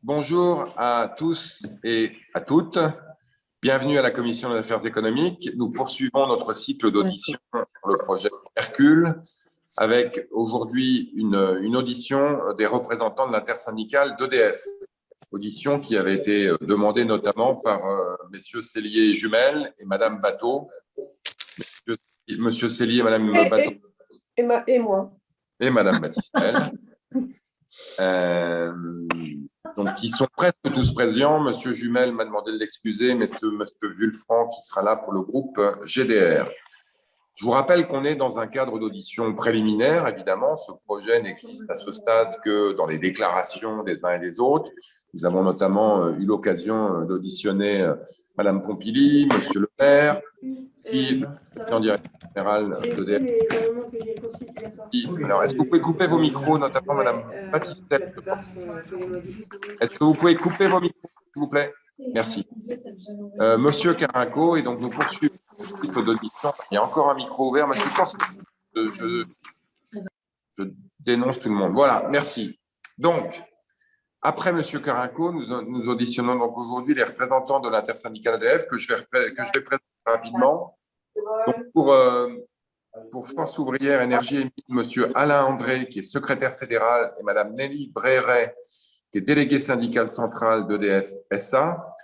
Bonjour à tous et à toutes. Bienvenue à la Commission des affaires économiques. Nous poursuivons notre cycle d'audition sur le projet Hercule avec aujourd'hui une audition des représentants de l'intersyndicale d'EDF. Audition qui avait été demandée notamment par messieurs Cellier et Jumel et madame Bateau. Monsieur Cellier et madame Bateau. Et moi. Et madame Battistel. Donc, qui sont presque tous présents. Monsieur Jumel m'a demandé de l'excuser, mais c'est monsieur Vulfranc qui sera là pour le groupe GDR. Je vous rappelle qu'on est dans un cadre d'audition préliminaire, évidemment. Ce projet n'existe à ce stade que dans les déclarations des uns et des autres. Nous avons notamment eu l'occasion d'auditionner madame Pompili, monsieur Le Maire, et le président directeur général d'EDF. Alors, est-ce que vous pouvez couper vos micros, notamment madame Battistel? Est-ce que vous pouvez couper vos micros, s'il vous plaît? Merci. Monsieur Carinco, et donc nous poursuivons le cycle d'audition. Il y a encore un micro ouvert. Monsieur Corse, je dénonce tout le monde. Voilà, merci. Donc, après monsieur Carinco, nous auditionnons donc aujourd'hui les représentants de l'intersyndicale EDF que je vais présenter rapidement. Donc, pour Force ouvrière énergie et mines, monsieur Alain André, qui est secrétaire fédéral, et madame Nelly Bréret, qui est déléguée syndicale centrale d'EDF SA.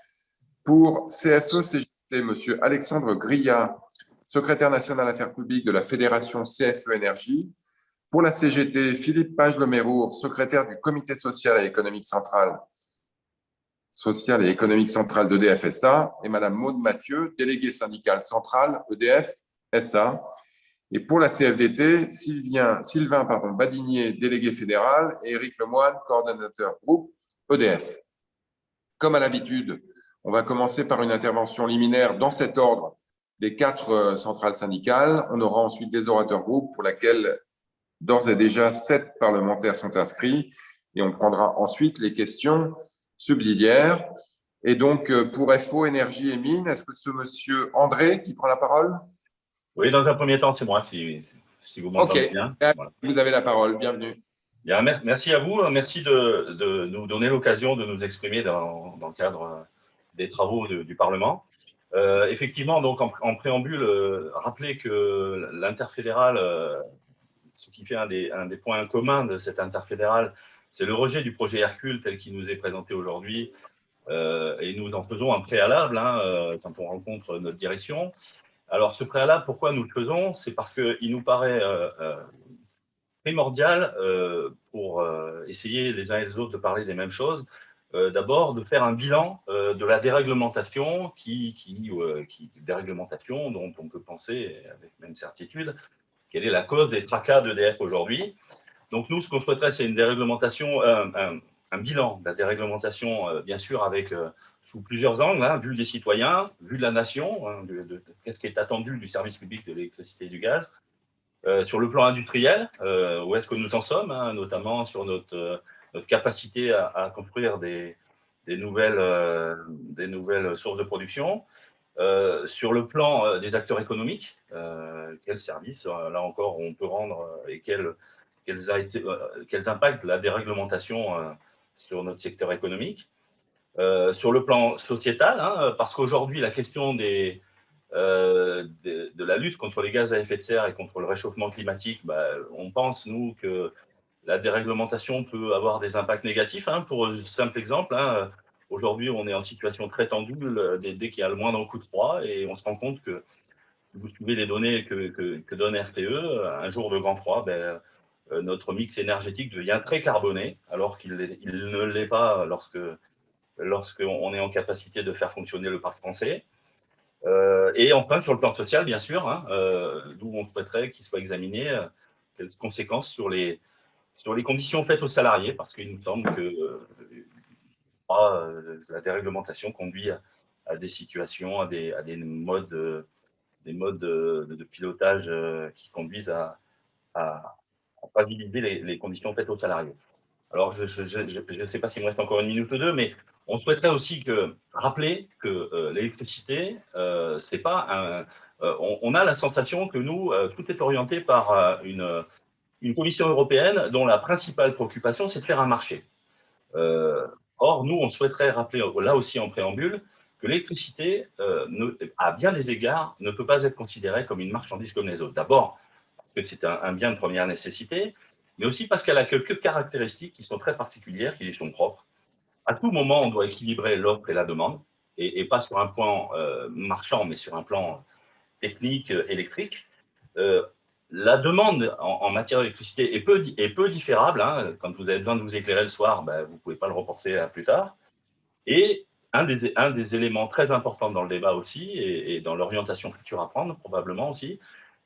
Pour CFE-CGT, monsieur Alexandre Grillat, secrétaire national affaires publiques de la fédération CFE Énergie. Pour la CGT, Philippe Page-Lemérour, secrétaire du comité social et économique central d'EDF SA, et madame Maude Mathieu, déléguée syndicale centrale EDF SA. Et pour la CFDT, Sylvain Badinier, délégué fédéral, et Éric Lemoine, coordonnateur groupe EDF. Comme à l'habitude, on va commencer par une intervention liminaire dans cet ordre des 4 centrales syndicales. On aura ensuite des orateurs groupes pour laquelle d'ores et déjà 7 parlementaires sont inscrits. Et on prendra ensuite les questions subsidiaires. Et donc, pour FO, énergie et mines, est-ce que c'est monsieur André qui prend la parole? Oui, dans un premier temps, c'est moi, si vous m'entendez bien. Voilà. Vous avez la parole, bienvenue. Bien, merci à vous, merci de nous donner l'occasion de nous exprimer dans le cadre des travaux du Parlement. Effectivement, donc en préambule, rappeler que l'interfédéral, ce qui fait un des points communs de cette interfédérale, c'est le rejet du projet Hercule tel qu'il nous est présenté aujourd'hui. Et nous en faisons un préalable quand on rencontre notre direction. Alors, ce préalable, pourquoi nous le faisons? C'est parce qu'il nous paraît primordial pour essayer les uns et les autres de parler des mêmes choses. D'abord, de faire un bilan de la déréglementation, déréglementation dont on peut penser avec même certitude quelle est la cause des tracas d'EDF aujourd'hui. Donc, nous, ce qu'on souhaiterait, c'est une déréglementation, un bilan de la déréglementation, bien sûr, avec sous plusieurs angles, vu des citoyens, vu de la nation, de qu'est-ce qui est attendu du service public de l'électricité et du gaz. Sur le plan industriel, où est-ce que nous en sommes, notamment sur notre capacité à construire des nouvelles sources de production. Sur le plan des acteurs économiques, quels services, là encore, on peut rendre et quels impacts la déréglementation sur notre secteur économique. Sur le plan sociétal, parce qu'aujourd'hui, la question de la lutte contre les gaz à effet de serre et contre le réchauffement climatique, on pense, nous, que la déréglementation peut avoir des impacts négatifs. Pour un simple exemple, aujourd'hui, on est en situation très tendue dès qu'il y a le moindre coup de froid, et on se rend compte que, si vous suivez les données que donne RTE, un jour de grand froid, notre mix énergétique devient très carboné, alors qu'il ne l'est pas lorsqu'on est en capacité de faire fonctionner le parc français. Et enfin, sur le plan social, bien sûr, d'où on souhaiterait qu'il soit examiné quelles conséquences sur les conditions faites aux salariés, parce qu'il nous semble que la déréglementation conduit à des situations, à des modes de pilotage qui conduisent à fragiliser les conditions faites aux salariés. Alors, je ne sais pas s'il me reste encore 1 minute ou 2, mais on souhaiterait aussi rappeler que l'électricité, c'est pas on a la sensation que nous, tout est orienté par une Commission européenne dont la principale préoccupation, c'est de faire un marché. Or, nous, on souhaiterait rappeler, là aussi en préambule, que l'électricité, à bien des égards, ne peut pas être considérée comme une marchandise comme les autres. D'abord, parce que c'est un bien de première nécessité, mais aussi parce qu'elle a quelques caractéristiques qui sont très particulières, qui lui sont propres. À tout moment, on doit équilibrer l'offre et la demande, et pas sur un plan marchand, mais sur un plan technique, électrique. La demande en matière d'électricité est peu différable. Hein. Quand vous avez besoin de vous éclairer le soir, ben, vous ne pouvez pas le reporter à plus tard. Et un des éléments très importants dans le débat aussi, et dans l'orientation future à prendre probablement aussi,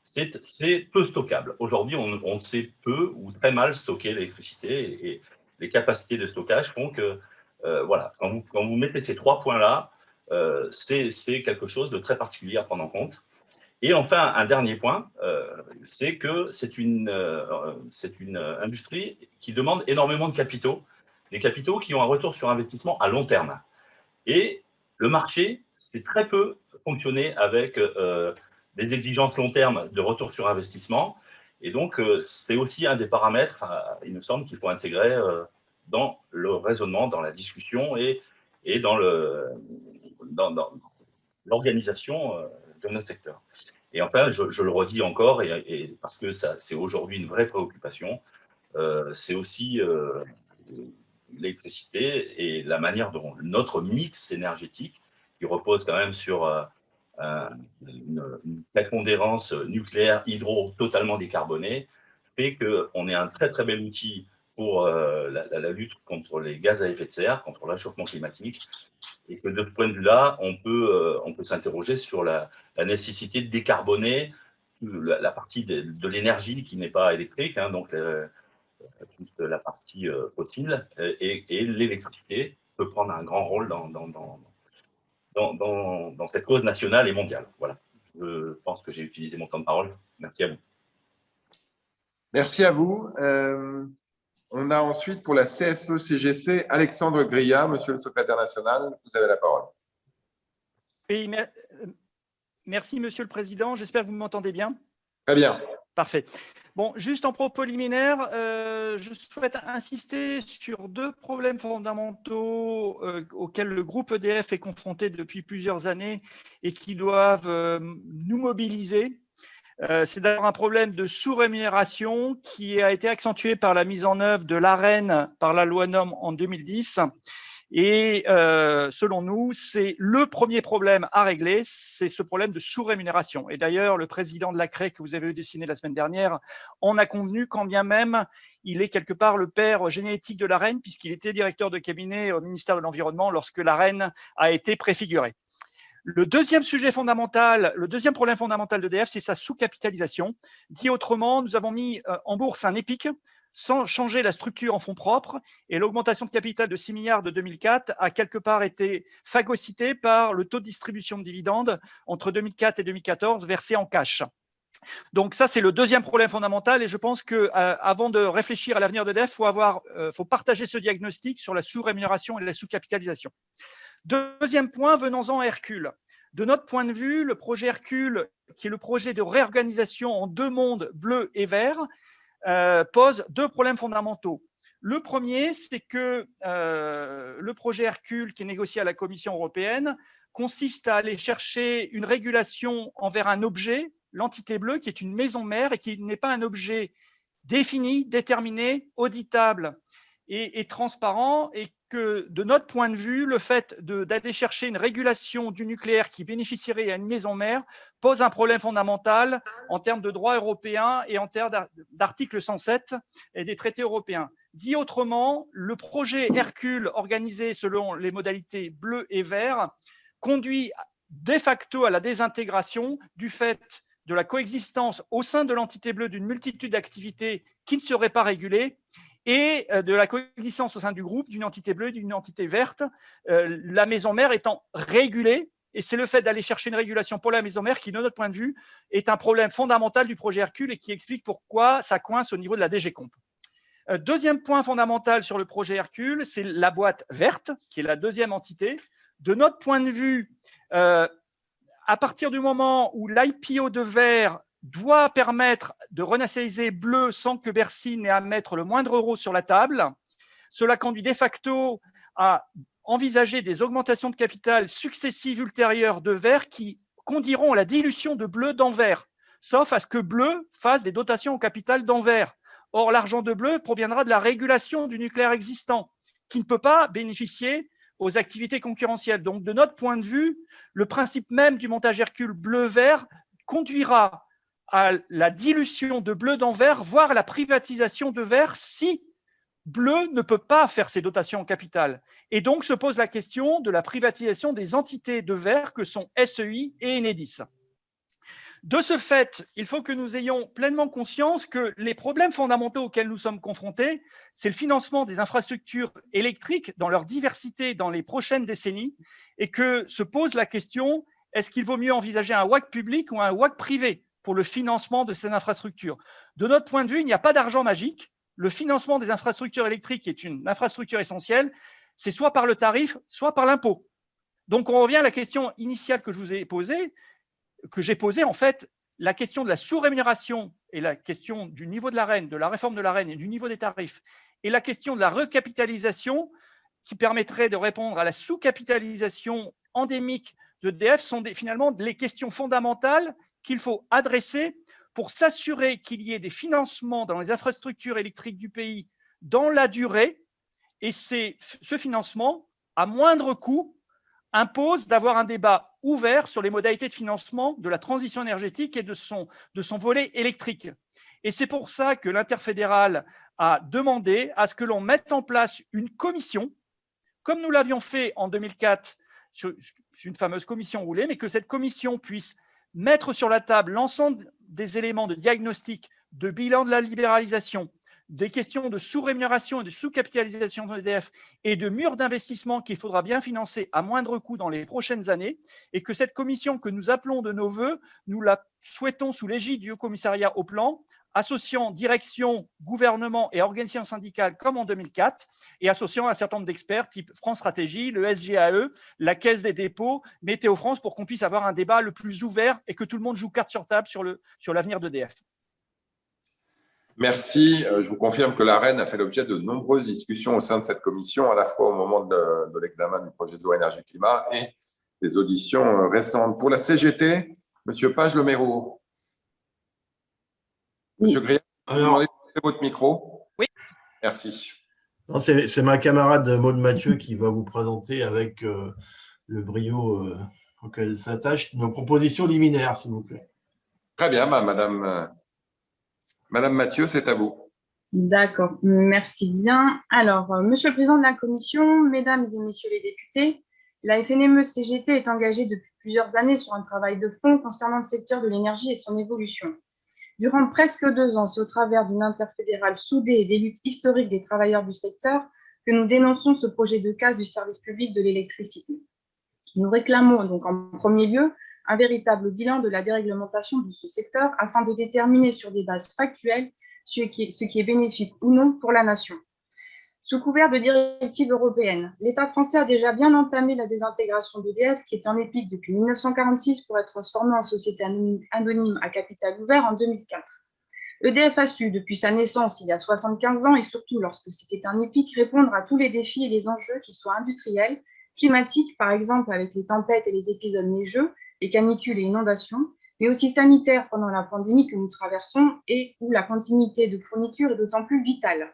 c'est peu stockable. Aujourd'hui, on sait peu ou très mal stocker l'électricité, et les capacités de stockage font que, voilà, quand vous mettez ces 3 points-là, c'est quelque chose de très particulier à prendre en compte. Et enfin, un dernier point, c'est que c'est une industrie qui demande énormément de capitaux, des capitaux qui ont un retour sur investissement à long terme. Et le marché, c'est très peu fonctionné avec des exigences long terme de retour sur investissement. Et donc, c'est aussi un des paramètres, il me semble, qu'il faut intégrer dans le raisonnement, dans la discussion et dans l'organisation de notre secteur. Et enfin, je le redis encore, et parce que c'est aujourd'hui une vraie préoccupation, c'est aussi l'électricité et la manière dont notre mix énergétique, qui repose quand même sur une prépondérance nucléaire, hydro totalement décarbonée, fait qu'on est un très très bel outil pour la lutte contre les gaz à effet de serre, contre le réchauffement climatique, et que de ce point de vue-là, on peut s'interroger sur la nécessité de décarboner la partie de l'énergie qui n'est pas électrique, hein, donc toute la partie fossile, et l'électricité peut prendre un grand rôle dans cette cause nationale et mondiale. Voilà. Je pense que j'ai utilisé mon temps de parole. Merci à vous. Merci à vous. On a ensuite pour la CFE-CGC Alexandre Grillat, monsieur le secrétaire national, vous avez la parole. Oui, merci Monsieur le Président, j'espère que vous m'entendez bien. Très bien. Parfait. Bon, juste en propos liminaire, je souhaite insister sur 2 problèmes fondamentaux auxquels le groupe EDF est confronté depuis plusieurs années et qui doivent nous mobiliser. C'est d'abord un problème de sous-rémunération qui a été accentué par la mise en œuvre de l'Arenh par la loi NOM en 2010. Et selon nous, c'est le premier problème à régler, c'est ce problème de sous-rémunération. Et d'ailleurs, le président de la CRE que vous avez dessiné la semaine dernière en a convenu, quand bien même il est quelque part le père génétique de l'Arenh, puisqu'il était directeur de cabinet au ministère de l'Environnement lorsque l'Arenh a été préfigurée. Le deuxième problème fondamental d'EDF, c'est sa sous-capitalisation. Dit autrement, nous avons mis en bourse un EPIC sans changer la structure en fonds propres, et l'augmentation de capital de 6 milliards de 2004 a quelque part été phagocytée par le taux de distribution de dividendes entre 2004 et 2014 versé en cash. Donc ça, c'est le deuxième problème fondamental, et je pense qu'avant de réfléchir à l'avenir d'EDF, il faut partager ce diagnostic sur la sous-rémunération et la sous-capitalisation. Deuxième point, venons-en à Hercule. De notre point de vue, le projet Hercule, qui est le projet de réorganisation en 2 mondes, bleu et vert, pose 2 problèmes fondamentaux. Le premier, c'est que le projet Hercule, qui est négocié à la Commission européenne, consiste à aller chercher une régulation envers un objet, l'entité bleue, qui est une maison mère et qui n'est pas un objet défini, déterminé, auditable et transparent, et que de notre point de vue, le fait d'aller chercher une régulation du nucléaire qui bénéficierait à une maison mère pose un problème fondamental en termes de droit européen et en termes d'article 107 et des traités européens. Dit autrement, le projet Hercule, organisé selon les modalités bleu et vert, conduit de facto à la désintégration du fait de la coexistence au sein de l'entité bleue d'une multitude d'activités qui ne seraient pas régulées, et de la coexistence au sein du groupe d'une entité bleue et d'une entité verte, la maison mère étant régulée. Et c'est le fait d'aller chercher une régulation pour la maison mère qui, de notre point de vue, est un problème fondamental du projet Hercule et qui explique pourquoi ça coince au niveau de la DGCOMP. Deuxième point fondamental sur le projet Hercule, c'est la boîte verte, qui est la deuxième entité. De notre point de vue, à partir du moment où l'IPO de vert doit permettre de renationaliser bleu sans que Bercy n'ait à mettre le moindre euro sur la table, Cela conduit de facto à envisager des augmentations de capital successives ultérieures de vert qui conduiront à la dilution de bleu dans vert, sauf à ce que bleu fasse des dotations au capital dans vert. Or, l'argent de bleu proviendra de la régulation du nucléaire existant, qui ne peut pas bénéficier aux activités concurrentielles. Donc, de notre point de vue, le principe même du montage Hercule bleu-vert conduira à la dilution de bleu dans vert, voire à la privatisation de vert si bleu ne peut pas faire ses dotations en capital. Et donc se pose la question de la privatisation des entités de vert que sont SEI et Enedis. De ce fait, il faut que nous ayons pleinement conscience que les problèmes fondamentaux auxquels nous sommes confrontés, c'est le financement des infrastructures électriques dans leur diversité dans les prochaines décennies et que se pose la question, est-ce qu'il vaut mieux envisager un WACC public ou un WACC privé pour le financement de ces infrastructures? De notre point de vue, il n'y a pas d'argent magique. Le financement des infrastructures électriques est une infrastructure essentielle. C'est soit par le tarif, soit par l'impôt. Donc, on revient à la question initiale que je vous ai posée, que j'ai posée, en fait, la question de la sous-rémunération et la question du niveau de l'Arenh, de la réforme de l'Arenh et du niveau des tarifs, et la question de la recapitalisation qui permettrait de répondre à la sous-capitalisation endémique d'EDF sont finalement les questions fondamentales qu'il faut adresser pour s'assurer qu'il y ait des financements dans les infrastructures électriques du pays dans la durée. Et ce financement, à moindre coût, impose d'avoir un débat ouvert sur les modalités de financement de la transition énergétique et de son volet électrique. Et c'est pour ça que l'interfédéral a demandé à ce que l'on mette en place une commission, comme nous l'avions fait en 2004, sur une fameuse commission roulée, mais que cette commission puisse mettre sur la table l'ensemble des éléments de diagnostic, de bilan de la libéralisation, des questions de sous-rémunération et de sous-capitalisation de l'EDF et de murs d'investissement qu'il faudra bien financer à moindre coût dans les prochaines années, et que cette commission que nous appelons de nos voeux, nous la souhaitons sous l'égide du Haut Commissariat au Plan, associant direction, gouvernement et organisations syndicales comme en 2004, et associant un certain nombre d'experts type France Stratégie, le SGAE, la Caisse des dépôts, Météo France, pour qu'on puisse avoir un débat le plus ouvert et que tout le monde joue carte sur table sur l'avenir d'EDF. Merci. Je vous confirme que l'Arenh a fait l'objet de nombreuses discussions au sein de cette commission, à la fois au moment de l'examen du projet de loi énergie-climat et des auditions récentes. Pour la CGT, M. Page-Leméro. Monsieur Grial, vous demandez de couper votre micro. Oui. Merci. C'est ma camarade Maude Mathieu qui va vous présenter avec le brio auquel s'attachent nos propositions liminaires, s'il vous plaît. Très bien, Madame Mathieu, c'est à vous. D'accord, merci bien. Alors, Monsieur le Président de la Commission, Mesdames et Messieurs les députés, la FNME-CGT est engagée depuis plusieurs années sur un travail de fond concernant le secteur de l'énergie et son évolution. Durant presque 2 ans, c'est au travers d'une interfédérale soudée et des luttes historiques des travailleurs du secteur que nous dénonçons ce projet de casse du service public de l'électricité. Nous réclamons donc en premier lieu un véritable bilan de la déréglementation de ce secteur afin de déterminer sur des bases factuelles ce qui est bénéfique ou non pour la nation. Sous couvert de directives européennes, l'État français a déjà bien entamé la désintégration d'EDF qui est en EPIC depuis 1946 pour être transformée en société anonyme à capital ouvert en 2004. EDF a su, depuis sa naissance il y a 75 ans et surtout lorsque c'était un EPIC, répondre à tous les défis et les enjeux qui soient industriels, climatiques par exemple avec les tempêtes et les épisodes neigeux, les canicules et inondations, mais aussi sanitaires pendant la pandémie que nous traversons et où la continuité de fourniture est d'autant plus vitale.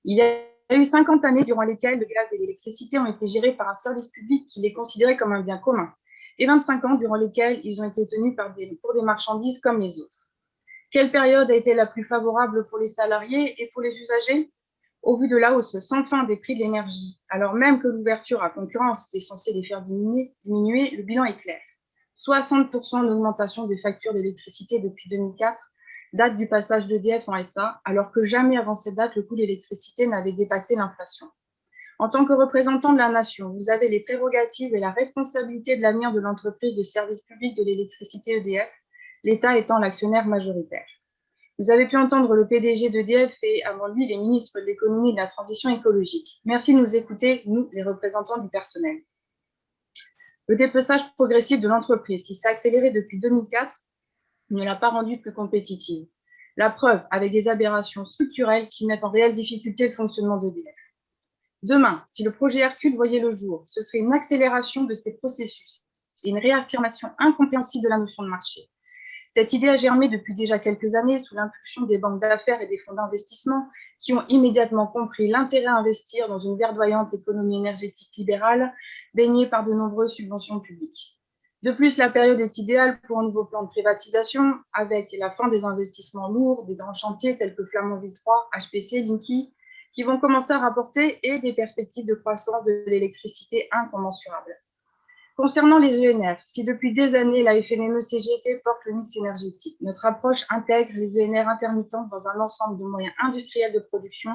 Il y a eu 50 années durant lesquelles le gaz et l'électricité ont été gérés par un service public qui les considérait comme un bien commun, et 25 ans durant lesquels ils ont été tenus pour des marchandises comme les autres. Quelle période a été la plus favorable pour les salariés et pour les usagers? Au vu de la hausse sans fin des prix de l'énergie, alors même que l'ouverture à concurrence était censée les faire diminuer, le bilan est clair. 60% d'augmentation des factures d'électricité depuis 2004, date du passage d'EDF en SA, alors que jamais avant cette date, le coût de l'électricité n'avait dépassé l'inflation. En tant que représentant de la nation, vous avez les prérogatives et la responsabilité de l'avenir de l'entreprise de service public de l'électricité EDF, l'État étant l'actionnaire majoritaire. Vous avez pu entendre le PDG d'EDF et avant lui les ministres de l'économie et de la transition écologique. Merci de nous écouter, nous, les représentants du personnel. Le dépeçage progressif de l'entreprise, qui s'est accéléré depuis 2004, ne l'a pas rendue plus compétitive. La preuve avec des aberrations structurelles qui mettent en réelle difficulté le fonctionnement d'EDF. Demain, si le projet Hercule voyait le jour, ce serait une accélération de ces processus et une réaffirmation incompréhensible de la notion de marché. Cette idée a germé depuis déjà quelques années sous l'impulsion des banques d'affaires et des fonds d'investissement qui ont immédiatement compris l'intérêt à investir dans une verdoyante économie énergétique libérale baignée par de nombreuses subventions publiques. De plus, la période est idéale pour un nouveau plan de privatisation avec la fin des investissements lourds, des grands chantiers tels que Flamanville 3, HPC, Linky, qui vont commencer à rapporter et des perspectives de croissance de l'électricité incommensurables. Concernant les ENR, si depuis des années la FNME-CGT porte le mix énergétique, notre approche intègre les ENR intermittentes dans un ensemble de moyens industriels de production,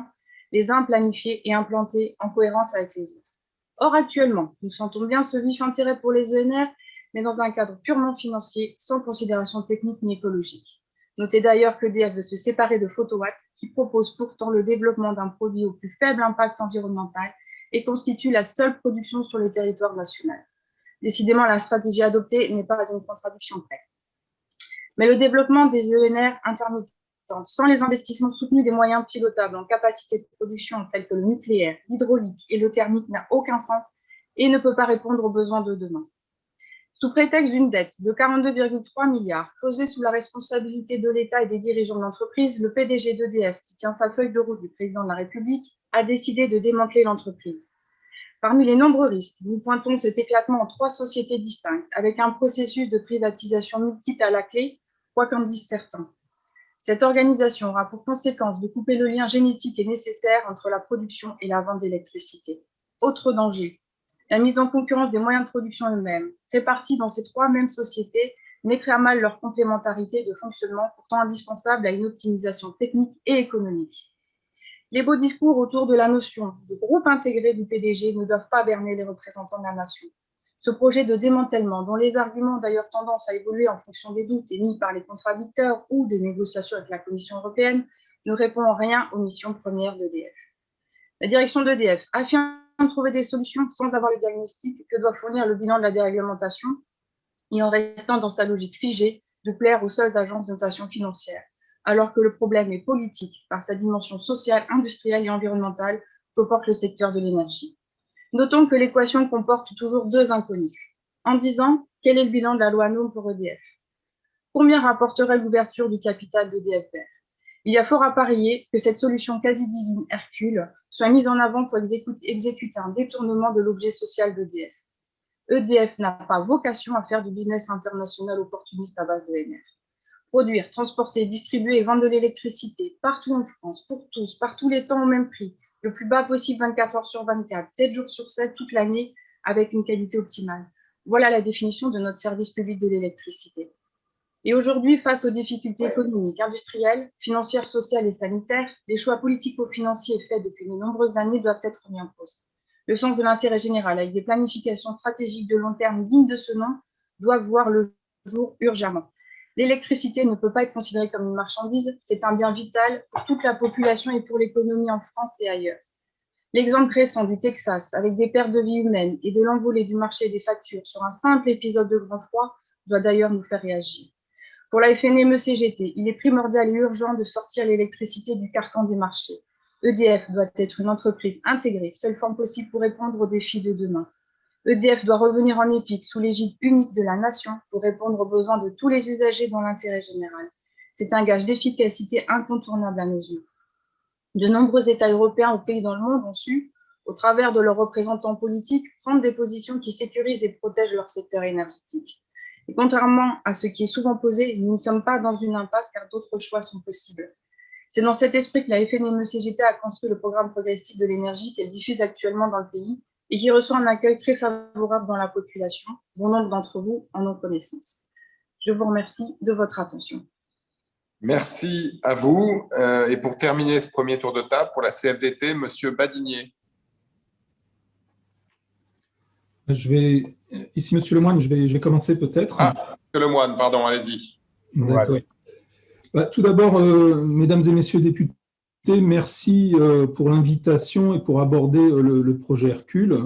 les uns planifiés et implantés en cohérence avec les autres. Or, actuellement, nous sentons bien ce vif intérêt pour les ENR, mais dans un cadre purement financier, sans considération technique ni écologique. Notez d'ailleurs que EDF veut se séparer de Photowatt, qui propose pourtant le développement d'un produit au plus faible impact environnemental et constitue la seule production sur le territoire national. Décidément, la stratégie adoptée n'est pas une contradiction près. Mais le développement des ENR intermittentes, sans les investissements soutenus des moyens pilotables en capacité de production tels que le nucléaire, l'hydraulique et le thermique, n'a aucun sens et ne peut pas répondre aux besoins de demain. Sous prétexte d'une dette de 42,3 milliards creusée sous la responsabilité de l'État et des dirigeants de l'entreprise, le PDG d'EDF, qui tient sa feuille de route du président de la République, a décidé de démanteler l'entreprise. Parmi les nombreux risques, nous pointons cet éclatement en 3 sociétés distinctes, avec un processus de privatisation multiple à la clé, quoi qu'en disent certains. Cette organisation aura pour conséquence de couper le lien génétique et nécessaire entre la production et la vente d'électricité. Autre danger, la mise en concurrence des moyens de production eux-mêmes, répartis dans ces 3 mêmes sociétés, mettrait à mal leur complémentarité de fonctionnement pourtant indispensable à une optimisation technique et économique. Les beaux discours autour de la notion de groupe intégré du PDG ne doivent pas berner les représentants de la nation. Ce projet de démantèlement, dont les arguments ont d'ailleurs tendance à évoluer en fonction des doutes émis par les contradicteurs ou des négociations avec la Commission européenne, ne répond en rien aux missions premières d'EDF. La direction d'EDF affirme trouver des solutions sans avoir le diagnostic que doit fournir le bilan de la déréglementation et en restant dans sa logique figée de plaire aux seules agences de notation financière, alors que le problème est politique par sa dimension sociale, industrielle et environnementale que porte le secteur de l'énergie. Notons que l'équation comporte toujours 2 inconnus. En 10 ans, quel est le bilan de la loi NOM pour EDF? Combien rapporterait l'ouverture du capital d'EDF Vert? Il y a fort à parier que cette solution quasi divine Hercule soit mise en avant pour exécuter un détournement de l'objet social d'EDF. EDF n'a pas vocation à faire du business international opportuniste à base de NR. Produire, transporter, distribuer et vendre de l'électricité partout en France, pour tous, par tous les temps au même prix, le plus bas possible 24 heures sur 24, 7 jours sur 7, toute l'année, avec une qualité optimale. Voilà la définition de notre service public de l'électricité. Et aujourd'hui, face aux difficultés économiques, industrielles, financières, sociales et sanitaires, les choix politico-financiers faits depuis de nombreuses années doivent être mis en cause. Le sens de l'intérêt général, avec des planifications stratégiques de long terme dignes de ce nom, doivent voir le jour urgemment. L'électricité ne peut pas être considérée comme une marchandise, c'est un bien vital pour toute la population et pour l'économie en France et ailleurs. L'exemple récent du Texas, avec des pertes de vie humaines et de l'envolée du marché des factures sur un simple épisode de grand froid, doit d'ailleurs nous faire réagir. Pour la FNME-CGT, il est primordial et urgent de sortir l'électricité du carcan des marchés. EDF doit être une entreprise intégrée, seule forme possible pour répondre aux défis de demain. EDF doit revenir en EPIC sous l'égide unique de la nation pour répondre aux besoins de tous les usagers dans l'intérêt général. C'est un gage d'efficacité incontournable à nos yeux. De nombreux États européens ou pays dans le monde ont su, au travers de leurs représentants politiques, prendre des positions qui sécurisent et protègent leur secteur énergétique. Et contrairement à ce qui est souvent posé, nous ne sommes pas dans une impasse car d'autres choix sont possibles. C'est dans cet esprit que la FNME-CGT a construit le programme progressif de l'énergie qu'elle diffuse actuellement dans le pays et qui reçoit un accueil très favorable dans la population. Bon nombre d'entre vous en ont connaissance. Je vous remercie de votre attention. Merci à vous. Et pour terminer ce premier tour de table, pour la CFDT, M. Badinier. Ici, Monsieur Lemoine, je vais commencer peut-être. Ah, Monsieur Lemoine, pardon, allez-y. D'accord. Tout d'abord, mesdames et messieurs députés, merci pour l'invitation et pour aborder le projet Hercule.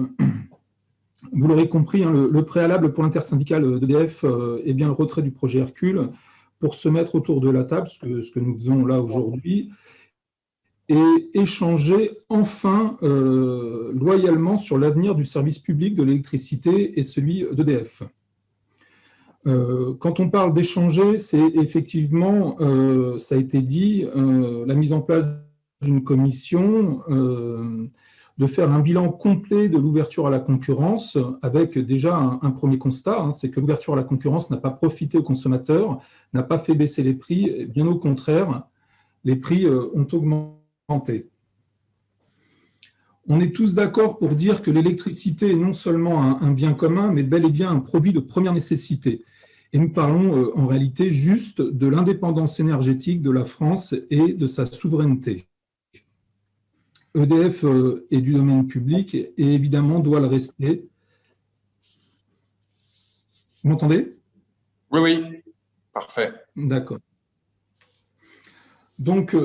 Vous l'aurez compris, le préalable pour l'intersyndicale d'EDF est bien le retrait du projet Hercule pour se mettre autour de la table, ce que nous faisons là aujourd'hui, et échanger enfin loyalement sur l'avenir du service public de l'électricité et celui d'EDF. Quand on parle d'échanger, c'est effectivement, ça a été dit, la mise en place d'une commission, de faire un bilan complet de l'ouverture à la concurrence, avec déjà un premier constat, hein, c'est que l'ouverture à la concurrence n'a pas profité aux consommateurs, n'a pas fait baisser les prix, bien au contraire, les prix ont augmenté. On est tous d'accord pour dire que l'électricité est non seulement un bien commun, mais bel et bien un produit de première nécessité. Et nous parlons en réalité juste de l'indépendance énergétique de la France et de sa souveraineté. EDF est du domaine public et évidemment doit le rester. Vous m'entendez? Oui, oui, parfait. D'accord. Donc,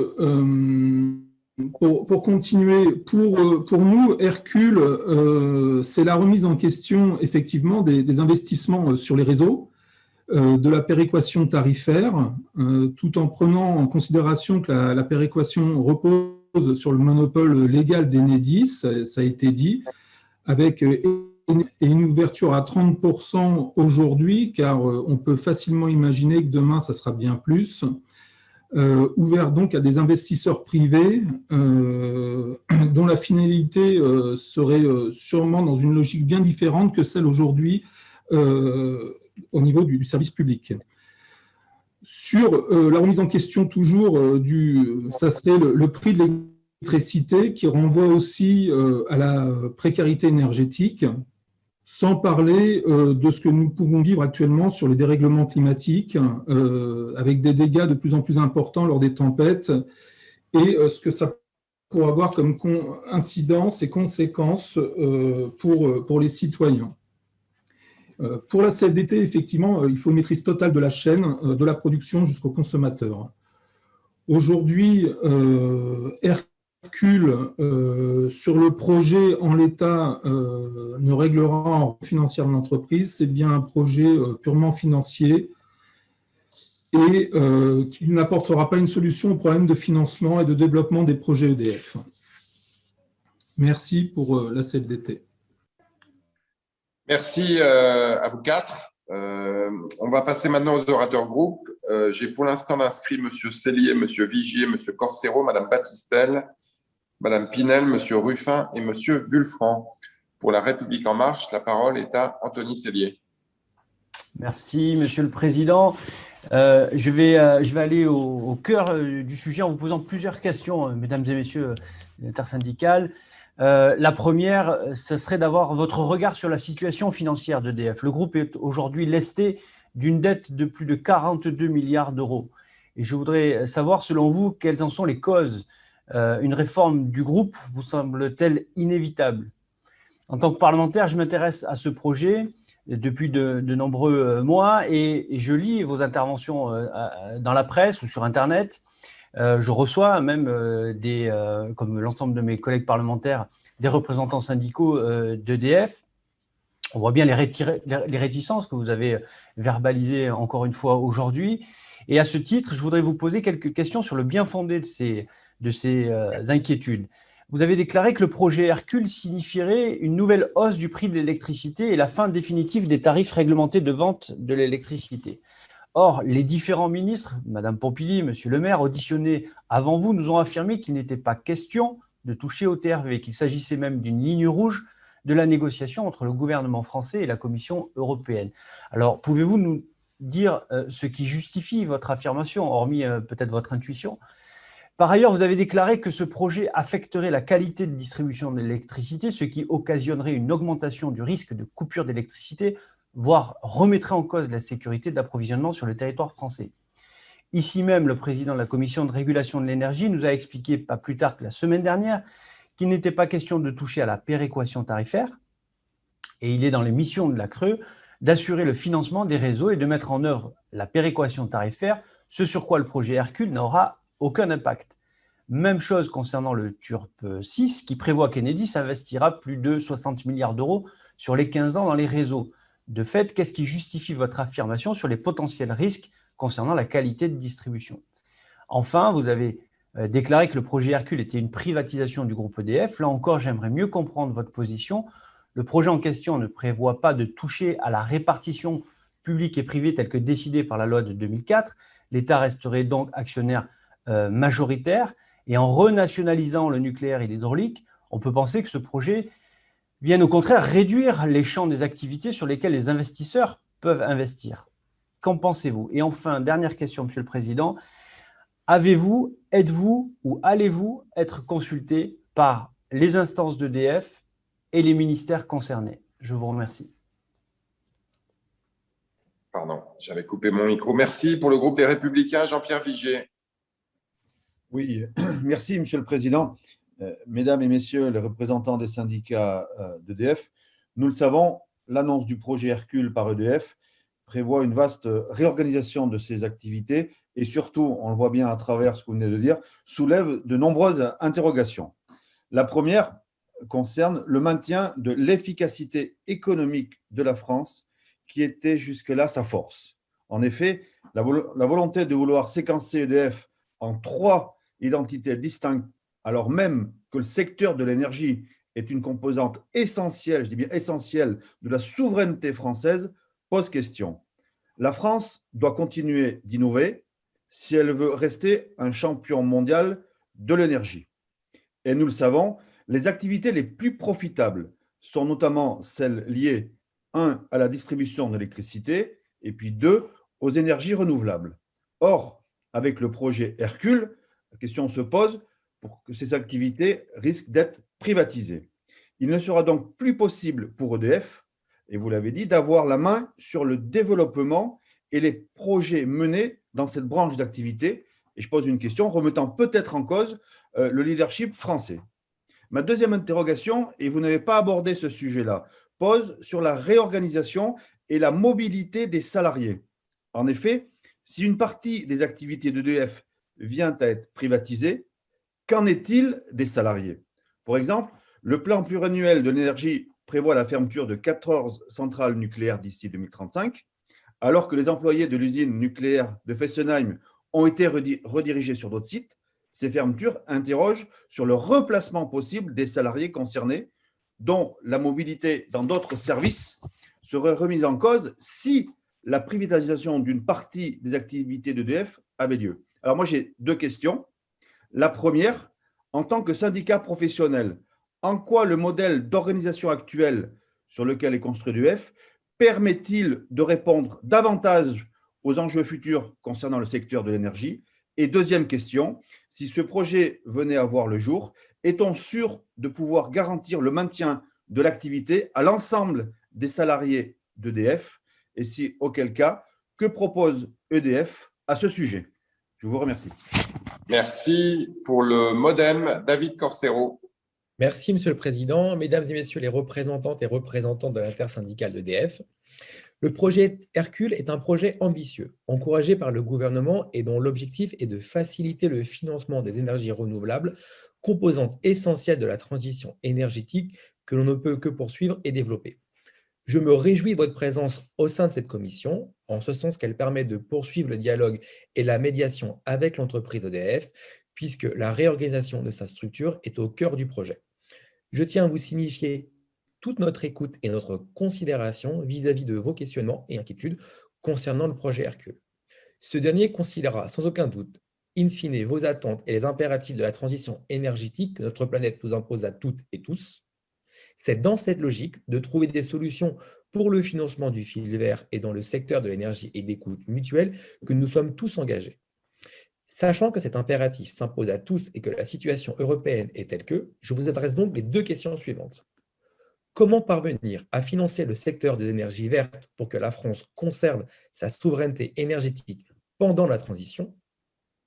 pour continuer, pour nous, Hercule, c'est la remise en question, effectivement, des investissements sur les réseaux, de la péréquation tarifaire, tout en prenant en considération que la péréquation repose sur le monopole légal d'Enedis, ça a été dit, avec une ouverture à 30% aujourd'hui, car on peut facilement imaginer que demain, ça sera bien plus. Ouvert donc à des investisseurs privés dont la finalité serait sûrement dans une logique bien différente que celle aujourd'hui au niveau du service public. Sur la remise en question toujours ça serait le prix de l'électricité qui renvoie aussi à la précarité énergétique, sans parler de ce que nous pouvons vivre actuellement sur les dérèglements climatiques, avec des dégâts de plus en plus importants lors des tempêtes, et ce que ça pourrait avoir comme incidence et conséquences pour les citoyens. Pour la CFDT, effectivement, il faut une maîtrise totale de la chaîne, de la production jusqu'au consommateur. Aujourd'hui, Hercule, sur le projet en l'état, ne réglera financièrement l'entreprise. C'est bien un projet purement financier et qui n'apportera pas une solution au problème de financement et de développement des projets EDF. Merci pour la CFDT. Merci à vous quatre. On va passer maintenant aux orateurs groupes. J'ai pour l'instant inscrit M. Sellier, M. Vigier, M. Corsero, Mme Battistel, Mme Pinel, M. Ruffin et M. Vulfranc. Pour La République En Marche, la parole est à Anthony Sellier. Merci, Monsieur le Président. Je vais aller au cœur du sujet en vous posant plusieurs questions, mesdames et messieurs l'intersyndicale. La première, ce serait d'avoir votre regard sur la situation financière d'EDF. Le groupe est aujourd'hui lesté d'une dette de plus de 42 milliards d'euros. Et je voudrais savoir, selon vous, quelles en sont les causes. Une réforme du groupe vous semble-t-elle inévitable? En tant que parlementaire, je m'intéresse à ce projet depuis de nombreux mois et je lis vos interventions dans la presse ou sur Internet. Je reçois même, comme l'ensemble de mes collègues parlementaires, des représentants syndicaux d'EDF. On voit bien les réticences que vous avez verbalisées encore une fois aujourd'hui. Et à ce titre, je voudrais vous poser quelques questions sur le bien-fondé de ces inquiétudes. Vous avez déclaré que le projet Hercule signifierait une nouvelle hausse du prix de l'électricité et la fin définitive des tarifs réglementés de vente de l'électricité. Or, les différents ministres, Mme Pompili, M. Le Maire, auditionnés avant vous, nous ont affirmé qu'il n'était pas question de toucher au TRV, qu'il s'agissait même d'une ligne rouge de la négociation entre le gouvernement français et la Commission européenne. Alors, pouvez-vous nous dire ce qui justifie votre affirmation, hormis peut-être votre intuition? Par ailleurs, vous avez déclaré que ce projet affecterait la qualité de distribution de l'électricité, ce qui occasionnerait une augmentation du risque de coupure d'électricité, voire remettrait en cause la sécurité d'approvisionnement sur le territoire français. Ici même, le président de la Commission de régulation de l'énergie nous a expliqué, pas plus tard que la semaine dernière, qu'il n'était pas question de toucher à la péréquation tarifaire, et il est dans les missions de la CRE d'assurer le financement des réseaux et de mettre en œuvre la péréquation tarifaire, ce sur quoi le projet Hercule n'aura aucun impact. Même chose concernant le TURP 6, qui prévoit qu'Enedis investira plus de 60 milliards d'euros sur les 15 ans dans les réseaux. De fait, qu'est-ce qui justifie votre affirmation sur les potentiels risques concernant la qualité de distribution. Enfin, vous avez déclaré que le projet Hercule était une privatisation du groupe EDF. Là encore, j'aimerais mieux comprendre votre position. Le projet en question ne prévoit pas de toucher à la répartition publique et privée telle que décidée par la loi de 2004. L'État resterait donc actionnaire majoritaire. Et en renationalisant le nucléaire et l'hydraulique, on peut penser que ce projet vienne au contraire réduire les champs des activités sur lesquelles les investisseurs peuvent investir. Qu'en pensez-vous? Et enfin, dernière question, Monsieur le Président. Avez-vous, êtes-vous ou allez-vous être consulté par les instances d'EDF et les ministères concernés? Je vous remercie. Pardon, j'avais coupé mon micro. Merci. Pour le groupe Les Républicains, Jean-Pierre Vigier. Oui, merci, Monsieur le Président. Mesdames et Messieurs les représentants des syndicats d'EDF, nous le savons, l'annonce du projet Hercule par EDF prévoit une vaste réorganisation de ses activités et surtout, on le voit bien à travers ce que vous venez de dire, soulève de nombreuses interrogations. La première concerne le maintien de l'efficacité économique de la France qui était jusque-là sa force. En effet, la volonté de vouloir séquencer EDF en 3 identités distinctes, alors même que le secteur de l'énergie est une composante essentielle, je dis bien essentielle, de la souveraineté française, pose question. La France doit continuer d'innover si elle veut rester un champion mondial de l'énergie. Et nous le savons, les activités les plus profitables sont notamment celles liées, 1, à la distribution d'électricité et puis 2, aux énergies renouvelables. Or, avec le projet Hercule, la question se pose pour que ces activités risquent d'être privatisées. Il ne sera donc plus possible pour EDF, et vous l'avez dit, d'avoir la main sur le développement et les projets menés dans cette branche d'activité. Et je pose une question remettant peut-être en cause le leadership français. Ma deuxième interrogation, et vous n'avez pas abordé ce sujet-là, pose sur la réorganisation et la mobilité des salariés. En effet, si une partie des activités d'EDF vient à être privatisée, qu'en est-il des salariés? Pour exemple, le plan pluriannuel de l'énergie prévoit la fermeture de 14 centrales nucléaires d'ici 2035, alors que les employés de l'usine nucléaire de Fessenheim ont été redirigés sur d'autres sites. Ces fermetures interrogent sur le replacement possible des salariés concernés, dont la mobilité dans d'autres services serait remise en cause si la privatisation d'une partie des activités d'EDF avait lieu. Alors moi, j'ai 2 questions. La première, en tant que syndicat professionnel, en quoi le modèle d'organisation actuel sur lequel est construit EDF permet-il de répondre davantage aux enjeux futurs concernant le secteur de l'énergie? Et deuxième question, si ce projet venait à voir le jour, est-on sûr de pouvoir garantir le maintien de l'activité à l'ensemble des salariés d'EDF? Et si, auquel cas, que propose EDF à ce sujet? Je vous remercie. Merci. Pour le MODEM, David Corsero. Merci, Monsieur le Président. Mesdames et Messieurs les représentantes et représentants de l'intersyndicale d'EDF, le projet Hercule est un projet ambitieux, encouragé par le gouvernement et dont l'objectif est de faciliter le financement des énergies renouvelables, composante essentielle de la transition énergétique que l'on ne peut que poursuivre et développer. Je me réjouis de votre présence au sein de cette commission, en ce sens qu'elle permet de poursuivre le dialogue et la médiation avec l'entreprise EDF, puisque la réorganisation de sa structure est au cœur du projet. Je tiens à vous signifier toute notre écoute et notre considération vis-à-vis de vos questionnements et inquiétudes concernant le projet Hercule. Ce dernier considérera sans aucun doute, in fine, vos attentes et les impératifs de la transition énergétique que notre planète nous impose à toutes et tous. C'est dans cette logique de trouver des solutions pour le financement du fil vert et dans le secteur de l'énergie et d'écoute mutuelle que nous sommes tous engagés. Sachant que cet impératif s'impose à tous et que la situation européenne est telle que, je vous adresse donc les 2 questions suivantes. Comment parvenir à financer le secteur des énergies vertes pour que la France conserve sa souveraineté énergétique pendant la transition?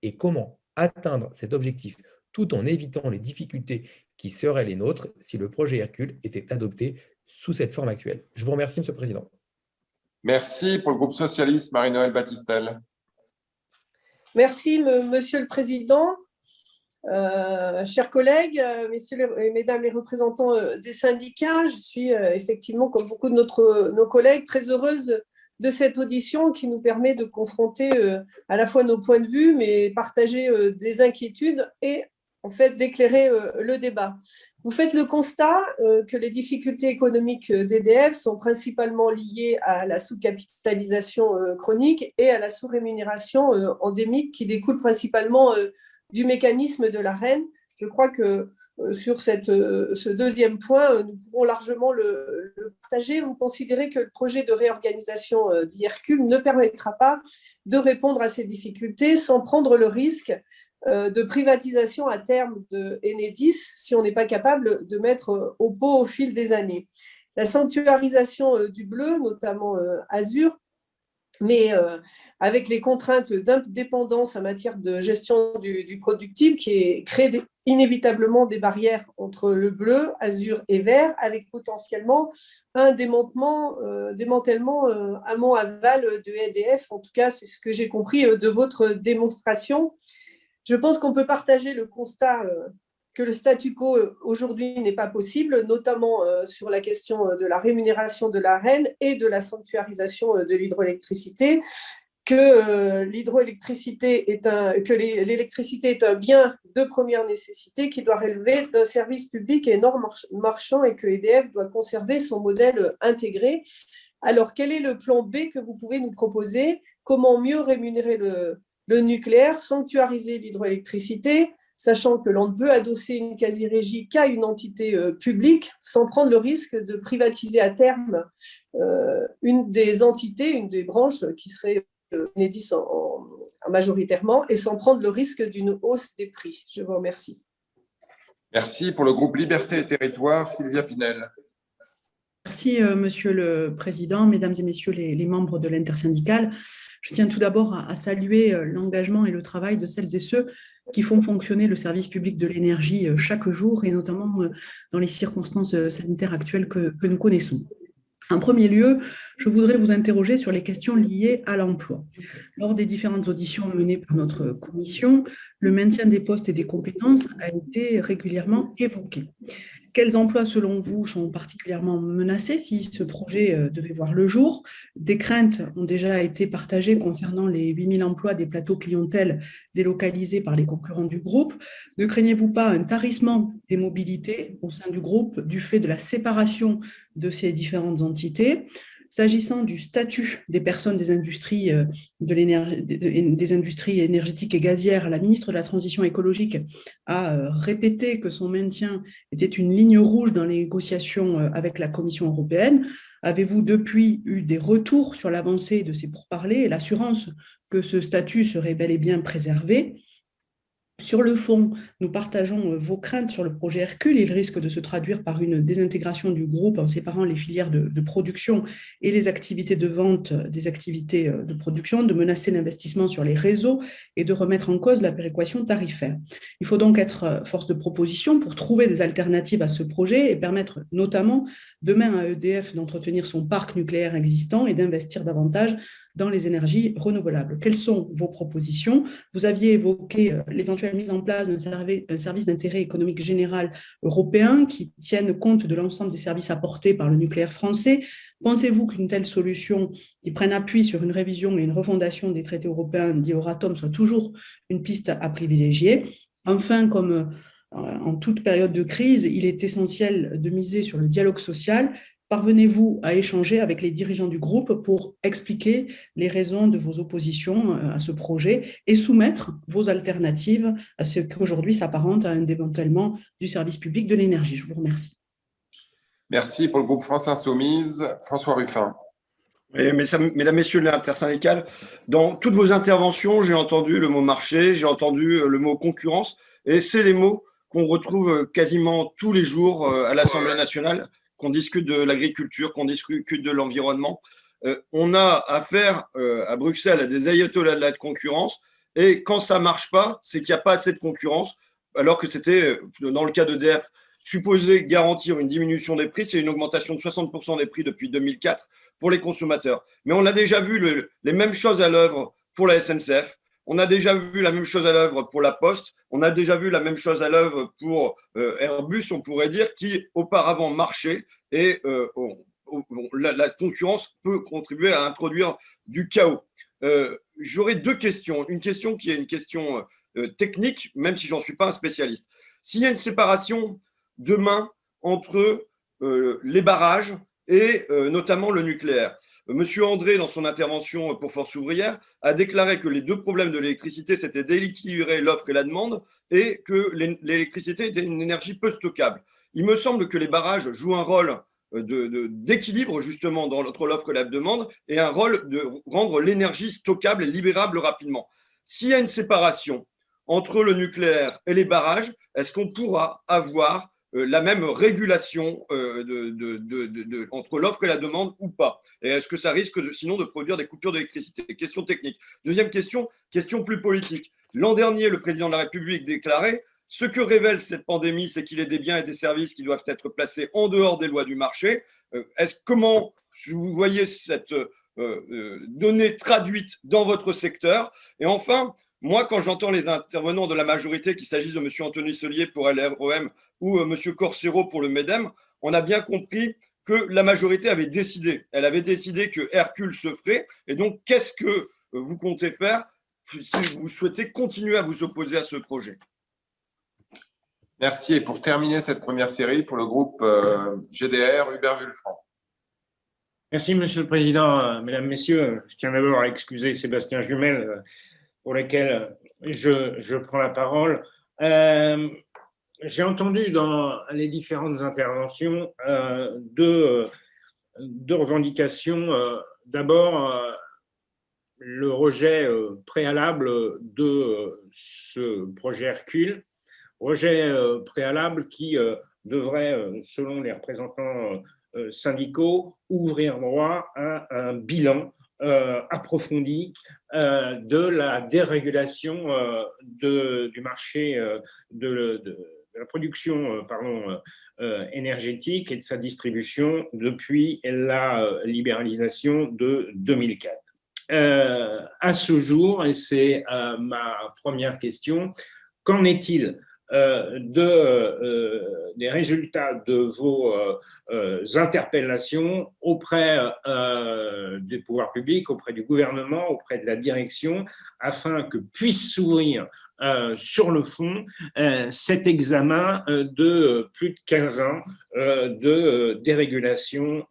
Et comment atteindre cet objectif tout en évitant les difficultés qui seraient les nôtres si le projet Hercule était adopté sous cette forme actuelle? Je vous remercie, Monsieur le Président. Merci. Pour le groupe socialiste, Marie-Noëlle Battistel. Merci, Monsieur le Président. Chers collègues, messieurs et mesdames les représentants des syndicats, je suis effectivement, comme beaucoup de nos collègues, très heureuse de cette audition qui nous permet de confronter à la fois nos points de vue, mais partager des inquiétudes et en fait d'éclairer le débat. Vous faites le constat que les difficultés économiques d'EDF sont principalement liées à la sous-capitalisation chronique et à la sous-rémunération endémique qui découle principalement du mécanisme de l'Arenh. Je crois que sur ce deuxième point, nous pouvons largement le partager. Vous considérez que le projet de réorganisation d'Hercule ne permettra pas de répondre à ces difficultés sans prendre le risque de privatisation à terme de Enedis si on n'est pas capable de mettre au pot au fil des années. La sanctuarisation du bleu, notamment Azur, mais avec les contraintes d'indépendance en matière de gestion du productible qui crée inévitablement des barrières entre le bleu, azur et vert, avec potentiellement un démantèlement amont-aval de EDF. En tout cas, c'est ce que j'ai compris de votre démonstration. Je pense qu'on peut partager le constat que le statu quo aujourd'hui n'est pas possible, notamment sur la question de la rémunération de l'Arenh et de la sanctuarisation de l'hydroélectricité, que l'électricité est un bien de première nécessité qui doit relever d'un service public et non marchand et que EDF doit conserver son modèle intégré. Alors, quel est le plan B que vous pouvez nous proposer? Comment mieux rémunérer le nucléaire, sanctuariser l'hydroélectricité, sachant que l'on ne peut adosser une quasi-régie qu'à une entité publique, sans prendre le risque de privatiser à terme une des entités, une des branches qui serait Enedis majoritairement, et sans prendre le risque d'une hausse des prix. Je vous remercie. Merci. Pour le groupe Liberté et Territoires, Sylvia Pinel. Merci, Monsieur le Président, Mesdames et Messieurs les membres de l'intersyndicale. Je tiens tout d'abord à saluer l'engagement et le travail de celles et ceux qui font fonctionner le service public de l'énergie chaque jour, et notamment dans les circonstances sanitaires actuelles que nous connaissons. En premier lieu, je voudrais vous interroger sur les questions liées à l'emploi. Lors des différentes auditions menées par notre commission, le maintien des postes et des compétences a été régulièrement évoqué. Quels emplois, selon vous, sont particulièrement menacés si ce projet devait voir le jour? Des craintes ont déjà été partagées concernant les 8 000 emplois des plateaux clientèle délocalisés par les concurrents du groupe. Ne craignez-vous pas un tarissement des mobilités au sein du groupe du fait de la séparation de ces différentes entités? S'agissant du statut des personnes des industries, des industries énergétiques et gazières, la ministre de la Transition écologique a répété que son maintien était une ligne rouge dans les négociations avec la Commission européenne. Avez-vous depuis eu des retours sur l'avancée de ces pourparlers et l'assurance que ce statut serait bel et bien préservé? Sur le fond, nous partageons vos craintes sur le projet Hercule. Il risque de se traduire par une désintégration du groupe en séparant les filières de production et les activités de vente des activités de production, de menacer l'investissement sur les réseaux et de remettre en cause la péréquation tarifaire. Il faut donc être force de proposition pour trouver des alternatives à ce projet et permettre notamment demain à EDF d'entretenir son parc nucléaire existant et d'investir davantage dans les énergies renouvelables. Quelles sont vos propositions? Vous aviez évoqué l'éventuelle mise en place d'un service d'intérêt économique général européen qui tienne compte de l'ensemble des services apportés par le nucléaire français. Pensez-vous qu'une telle solution qui prenne appui sur une révision et une refondation des traités européens dits Euratom soit toujours une piste à privilégier? Enfin, comme en toute période de crise, il est essentiel de miser sur le dialogue social. Parvenez-vous à échanger avec les dirigeants du groupe pour expliquer les raisons de vos oppositions à ce projet et soumettre vos alternatives à ce qu'aujourd'hui s'apparente à un démantèlement du service public de l'énergie? Je vous remercie. Merci. Pour le groupe France Insoumise, François Ruffin. Oui, mesdames, messieurs de l'intersyndicale, dans toutes vos interventions, j'ai entendu le mot marché, j'ai entendu le mot concurrence, et c'est les mots qu'on retrouve quasiment tous les jours à l'Assemblée nationale, qu'on discute de l'agriculture, qu'on discute de l'environnement. On a affaire à Bruxelles à des ayatollahs de la concurrence, et quand ça ne marche pas, c'est qu'il n'y a pas assez de concurrence, alors que c'était, dans le cas d'EDF, supposé garantir une diminution des prix, c'est une augmentation de 60% des prix depuis 2004 pour les consommateurs. Mais on a déjà vu les mêmes choses à l'œuvre pour la SNCF, on a déjà vu la même chose à l'œuvre pour la Poste, on a déjà vu la même chose à l'œuvre pour Airbus, on pourrait dire, qui auparavant marchait et la concurrence peut contribuer à introduire du chaos. J'aurais deux questions. Une question qui est une question technique, même si j'en suis pas un spécialiste. S'il y a une séparation demain entre les barrages et notamment le nucléaire. Monsieur André, dans son intervention pour Force ouvrière, a déclaré que les deux problèmes de l'électricité, c'était d'équilibrer l'offre et la demande et que l'électricité était une énergie peu stockable. Il me semble que les barrages jouent un rôle d'équilibre justement entre l'offre et la demande et un rôle de rendre l'énergie stockable et libérable rapidement. S'il y a une séparation entre le nucléaire et les barrages, est-ce qu'on pourra avoir la même régulation entre l'offre et la demande ou pas? Et est-ce que ça risque sinon de produire des coupures d'électricité? Question technique. Deuxième question, question plus politique. L'an dernier, le président de la République déclarait: ce que révèle cette pandémie, c'est qu'il y a des biens et des services qui doivent être placés en dehors des lois du marché. Comment vous voyez cette donnée traduite dans votre secteur? Et enfin, moi, quand j'entends les intervenants de la majorité, qu'il s'agisse de M. Anthony Solier pour LREM ou M. Corsero pour le MEDEM, on a bien compris que la majorité avait décidé. Elle avait décidé que Hercule se ferait. Et donc, qu'est-ce que vous comptez faire si vous souhaitez continuer à vous opposer à ce projet? Merci. Et pour terminer cette première série, pour le groupe GDR, Hubert Wulfranc. Merci, Monsieur le Président. Mesdames, Messieurs, je tiens d'abord à excuser Sébastien Jumel, pour lequel je prends la parole. J'ai entendu dans les différentes interventions deux revendications. D'abord, le rejet préalable de ce projet Hercule, rejet préalable qui devrait, selon les représentants syndicaux, ouvrir droit à un bilan approfondie de la dérégulation du marché de la production énergétique et de sa distribution depuis la libéralisation de 2004. À ce jour, et c'est ma première question, qu'en est-il des résultats de vos interpellations auprès des pouvoirs publics, auprès du gouvernement, auprès de la direction, afin que puisse s'ouvrir sur le fond cet examen de plus de 15 ans de dérégulation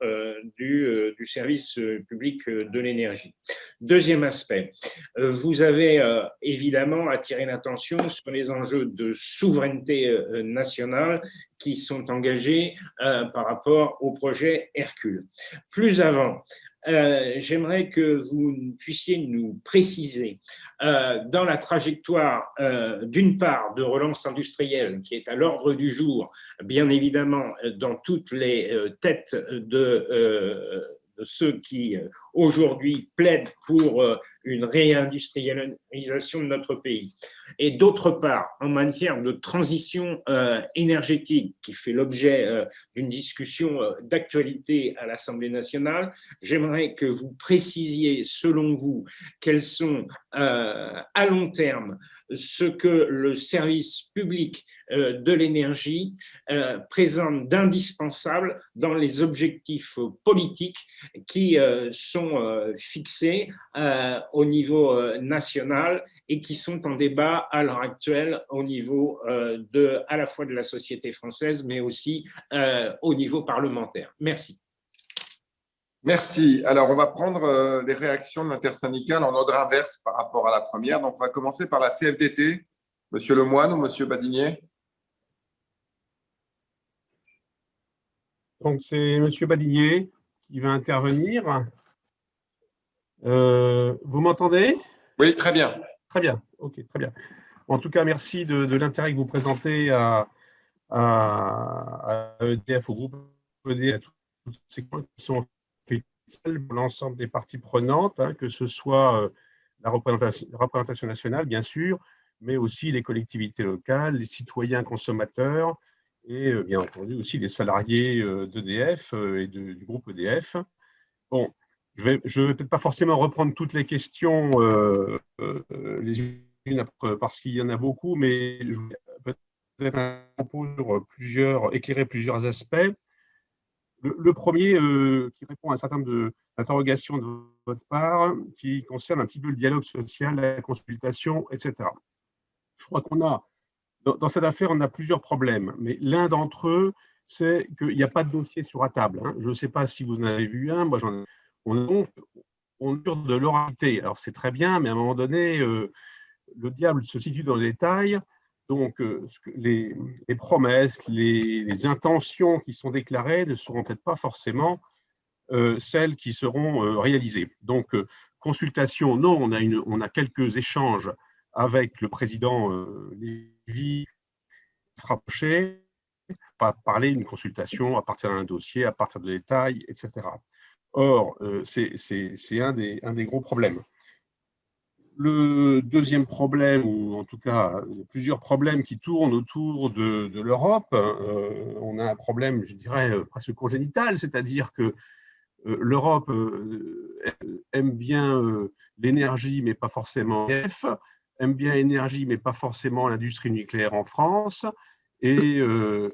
du service public de l'énergie. Deuxième aspect, vous avez évidemment attiré l'attention sur les enjeux de souveraineté nationale qui sont engagés par rapport au projet Hercule. Plus avant, j'aimerais que vous puissiez nous préciser dans la trajectoire, d'une part, de relance industrielle qui est à l'ordre du jour, bien évidemment, dans toutes les têtes de ceux qui aujourd'hui plaident pour une réindustrialisation de notre pays. Et d'autre part, en matière de transition énergétique qui fait l'objet d'une discussion d'actualité à l'Assemblée nationale, j'aimerais que vous précisiez, selon vous, quels sont à long terme ce que le service public de l'énergie présente d'indispensable dans les objectifs politiques qui sont fixés au niveau national et qui sont en débat à l'heure actuelle au niveau à la fois de la société française, mais aussi au niveau parlementaire. Merci. Merci. Alors, on va prendre les réactions de l'intersyndicale en ordre inverse par rapport à la première. Donc, on va commencer par la CFDT. Monsieur Lemoine ou Monsieur Badinier? Donc, c'est Monsieur Badinier qui va intervenir. Vous m'entendez? Oui, très bien. Très bien. OK, très bien. En tout cas, merci de l'intérêt que vous présentez à EDF, au groupe EDF, à toutes ces qui sont pour l'ensemble des parties prenantes, hein, que ce soit la représentation nationale, bien sûr, mais aussi les collectivités locales, les citoyens consommateurs et bien entendu aussi les salariés d'EDF et du groupe EDF. Bon, je vais peut-être pas forcément reprendre toutes les questions les unes parce qu'il y en a beaucoup, mais je vais peut-être éclairer plusieurs aspects. Le premier qui répond à un certain nombre d'interrogations de votre part, qui concerne un petit peu le dialogue social, la consultation, etc. Je crois qu'on a, dans cette affaire, on a plusieurs problèmes, mais l'un d'entre eux, c'est qu'il n'y a pas de dossier sur la table. Hein. Je ne sais pas si vous en avez vu un, moi j'en ai. On dure de l'oralité. Alors c'est très bien, mais à un moment donné, le diable se situe dans les détails. Donc les promesses, les intentions qui sont déclarées ne seront peut-être pas forcément celles qui seront réalisées. Donc consultation, non, on a quelques échanges avec le président Lévy rapproché, pas parler d'une consultation à partir d'un dossier, à partir de détails, etc. Or, c'est un des gros problèmes. Le deuxième problème, ou en tout cas plusieurs problèmes qui tournent autour de l'Europe, on a un problème, je dirais, presque congénital, c'est-à-dire que l'Europe aime bien l'énergie, mais pas forcément EDF, aime bien l'énergie, mais pas forcément l'industrie nucléaire en France, et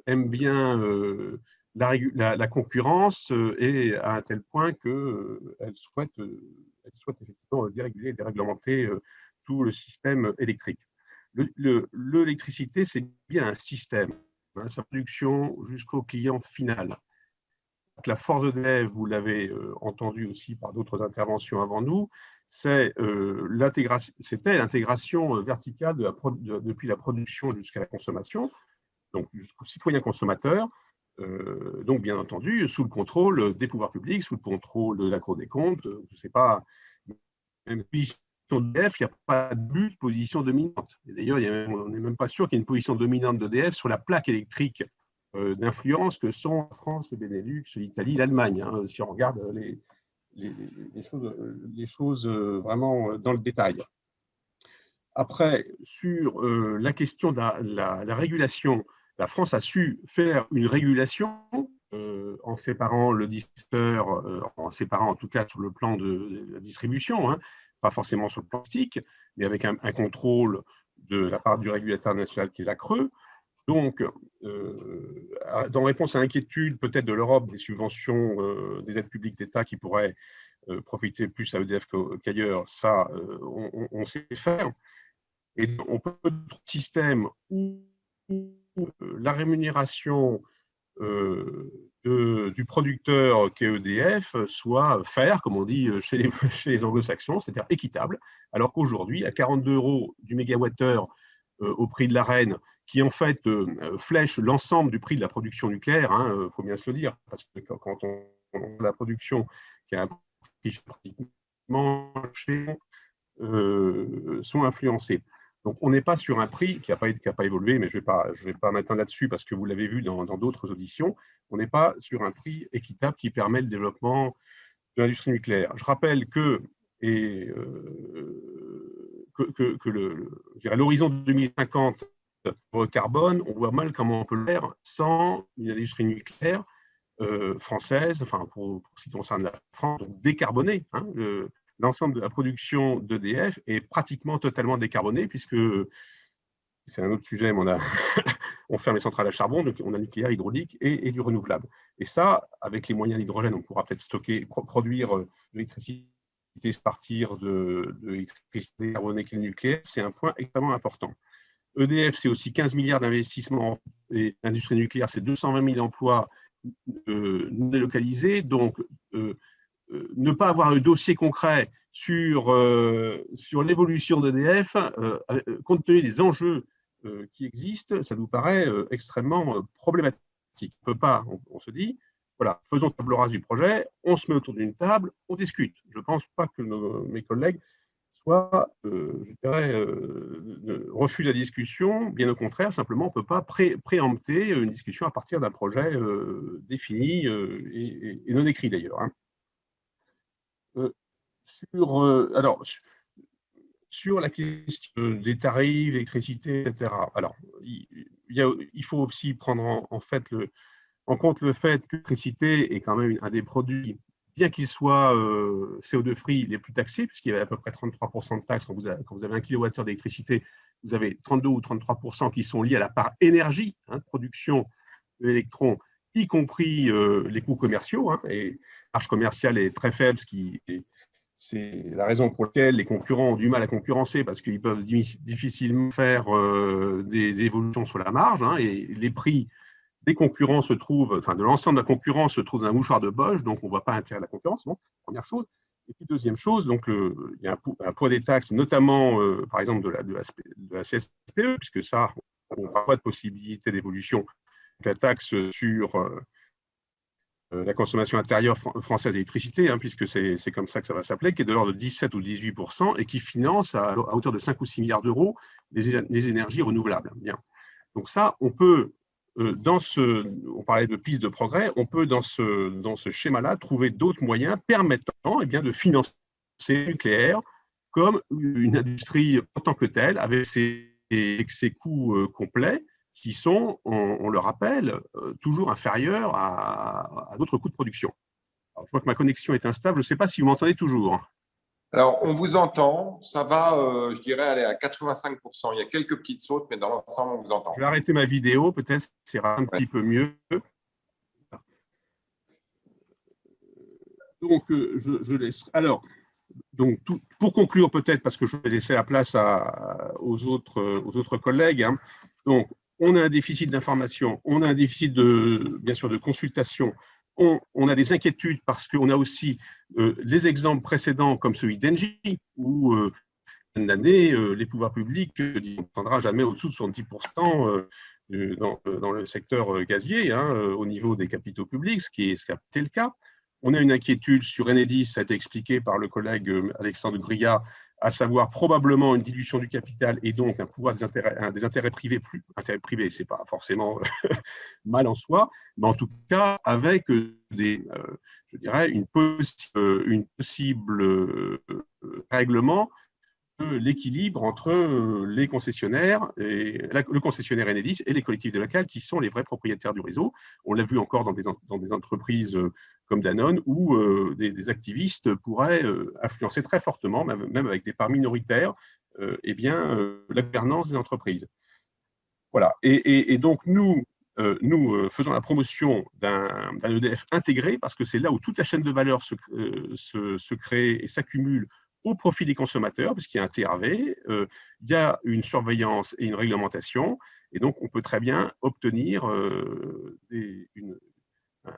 aime bien la concurrence, et à un tel point qu'elle souhaite effectivement déréguler et déréglementer tout le système électrique. L'électricité, c'est bien un système, hein, sa production jusqu'au client final. La force d'EDF, vous l'avez entendu aussi par d'autres interventions avant nous, c'était l'intégration verticale depuis la production jusqu'à la consommation, donc jusqu'au citoyen consommateur, donc bien entendu sous le contrôle des pouvoirs publics, sous le contrôle de la Cour des comptes. Je ne sais pas, même position d'EDF, il n'y a pas de but de position dominante. D'ailleurs, on n'est même pas sûr qu'il y ait une position dominante d'EDF sur la plaque électrique d'influence que sont la France, le Benelux, l'Italie, l'Allemagne, hein, si on regarde les choses vraiment dans le détail. Après, sur la question de la régulation, la France a su faire une régulation en séparant le distributeur, en séparant en tout cas sur le plan de la distribution, hein, pas forcément sur le plan plastique, mais avec un contrôle de la part du régulateur national qui est la CRE. Donc, dans réponse à l'inquiétude peut-être de l'Europe des subventions, des aides publiques d'État qui pourraient profiter plus à EDF qu'ailleurs, ça, on sait faire. Et on peut avoir un système où la rémunération du producteur qu'est EDF soit fair, comme on dit chez les anglo-saxons, c'est-à-dire équitable, alors qu'aujourd'hui, à 42 € du mégawattheure au prix de l'Arenh, qui en fait flèche l'ensemble du prix de la production nucléaire, il faut bien se le dire, parce que quand on a la production qui a un prix pratiquement cher, sont influencés. Donc, on n'est pas sur un prix qui n'a pas évolué, mais je ne vais pas m'atteindre là-dessus parce que vous l'avez vu dans d'autres auditions. On n'est pas sur un prix équitable qui permet le développement de l'industrie nucléaire. Je rappelle que l'horizon 2050 pour le carbone, on voit mal comment on peut le faire sans une industrie nucléaire française, enfin pour ce qui concerne la France, donc décarbonée. Hein, l'ensemble de la production d'EDF est pratiquement totalement décarbonée, puisque c'est un autre sujet, mais on ferme les centrales à charbon, donc on a nucléaire, hydraulique et du renouvelable. Et ça, avec les moyens d'hydrogène, on pourra peut-être stocker, produire de l'électricité à partir de l'électricité décarbonée qui est le nucléaire. C'est un point extrêmement important. EDF, c'est aussi 15 milliards d'investissements, et l'industrie nucléaire, c'est 220 000 emplois délocalisés. Donc, ne pas avoir un dossier concret sur l'évolution d'EDF, compte tenu des enjeux qui existent, ça nous paraît extrêmement problématique. On ne peut pas, on se dit, voilà, faisons table rase du projet, on se met autour d'une table, on discute. Je ne pense pas que mes collègues soient, je dirais, refusent la discussion, bien au contraire, simplement on ne peut pas préempter une discussion à partir d'un projet défini et non écrit d'ailleurs. Hein. Sur la question des tarifs, d'électricité, etc. Alors, il faut aussi prendre en compte le fait que l'électricité est quand même un des produits, bien qu'il soit CO2 free, les plus taxés, puisqu'il y avait à peu près 33% de taxes. Quand vous avez 1 kWh d'électricité, vous avez 32 ou 33% qui sont liés à la part énergie, hein, production d'électrons, y compris les coûts commerciaux, hein, et la marge commerciale est très faible, c'est la raison pour laquelle les concurrents ont du mal à concurrencer, parce qu'ils peuvent difficilement faire des évolutions sur la marge, hein, et les prix des concurrents se trouvent, enfin de l'ensemble de la concurrence se trouve dans un mouchoir de Bosch, donc on ne voit pas intérêt à la concurrence, bon, première chose. Et puis deuxième chose, donc il y a un poids des taxes, notamment par exemple de la CSPE, puisque ça, on n'a pas de possibilité d'évolution. La taxe sur la consommation intérieure française d'électricité, hein, puisque c'est comme ça que ça va s'appeler, qui est de l'ordre de 17 ou 18% et qui finance à hauteur de 5 ou 6 milliards d'euros les énergies renouvelables. Bien. Donc ça, on peut, on parlait de pistes de progrès, on peut dans ce schéma-là trouver d'autres moyens permettant de financer le nucléaire comme une industrie en tant que telle, avec ses coûts complets, qui sont, on le rappelle, toujours inférieurs à d'autres coûts de production. Alors, je vois que ma connexion est instable, je ne sais pas si vous m'entendez toujours. Alors, on vous entend, ça va, je dirais, aller à 85%. Il y a quelques petites sautes, mais dans l'ensemble, on vous entend. Je vais arrêter ma vidéo, peut-être ça ira un petit peu mieux. Donc, je laisse. Alors, donc, pour conclure peut-être, parce que je vais laisser la place aux autres collègues, hein. Donc, on a un déficit d'information, on a un déficit bien sûr de consultation, on a des inquiétudes parce qu'on a aussi les exemples précédents comme celui d'Engie, où d'année, les pouvoirs publics ne prendra jamais au-dessous de 70% dans le secteur gazier, hein, au niveau des capitaux publics, ce qui a été le cas. On a une inquiétude sur Enedis, ça a été expliqué par le collègue Alexandre Grillat, à savoir probablement une dilution du capital et donc un pouvoir des intérêts privés. Intérêts privés, ce n'est pas forcément mal en soi, mais en tout cas avec je dirais, une possible règlement de l'équilibre entre les concessionnaires, le concessionnaire Enedis et les collectivités locales qui sont les vrais propriétaires du réseau. On l'a vu encore dans des entreprises comme Danone, où des activistes pourraient influencer très fortement, même avec des parts minoritaires, la gouvernance des entreprises. Voilà. Et donc, nous faisons la promotion d'un EDF intégré, parce que c'est là où toute la chaîne de valeur se crée et s'accumule au profit des consommateurs, puisqu'il y a un TRV, il y a une surveillance et une réglementation, et donc on peut très bien obtenir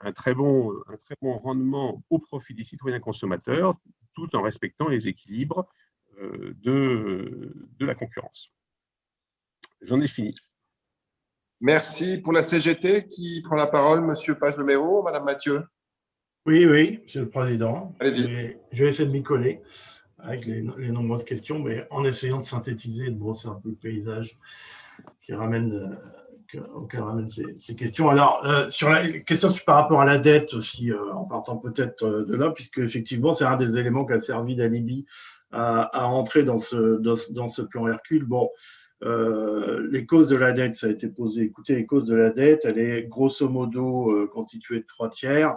un très bon rendement au profit des citoyens consommateurs, tout en respectant les équilibres de la concurrence. J'en ai fini. Merci. Pour la CGT, qui prend la parole? Monsieur Page-Leméro, Madame Mathieu? Oui, Monsieur le Président. Allez-y. Je vais essayer de m'y coller avec les nombreuses questions, mais en essayant de synthétiser et de brosser un peu le paysage auquel ramène ces questions. Alors, sur la question par rapport à la dette aussi, en partant peut-être de là, puisque effectivement, c'est un des éléments qui a servi d'alibi à entrer dans ce plan Hercule. Bon, les causes de la dette, ça a été posé. Écoutez, les causes de la dette, elle est grosso modo constituée de 3 tiers.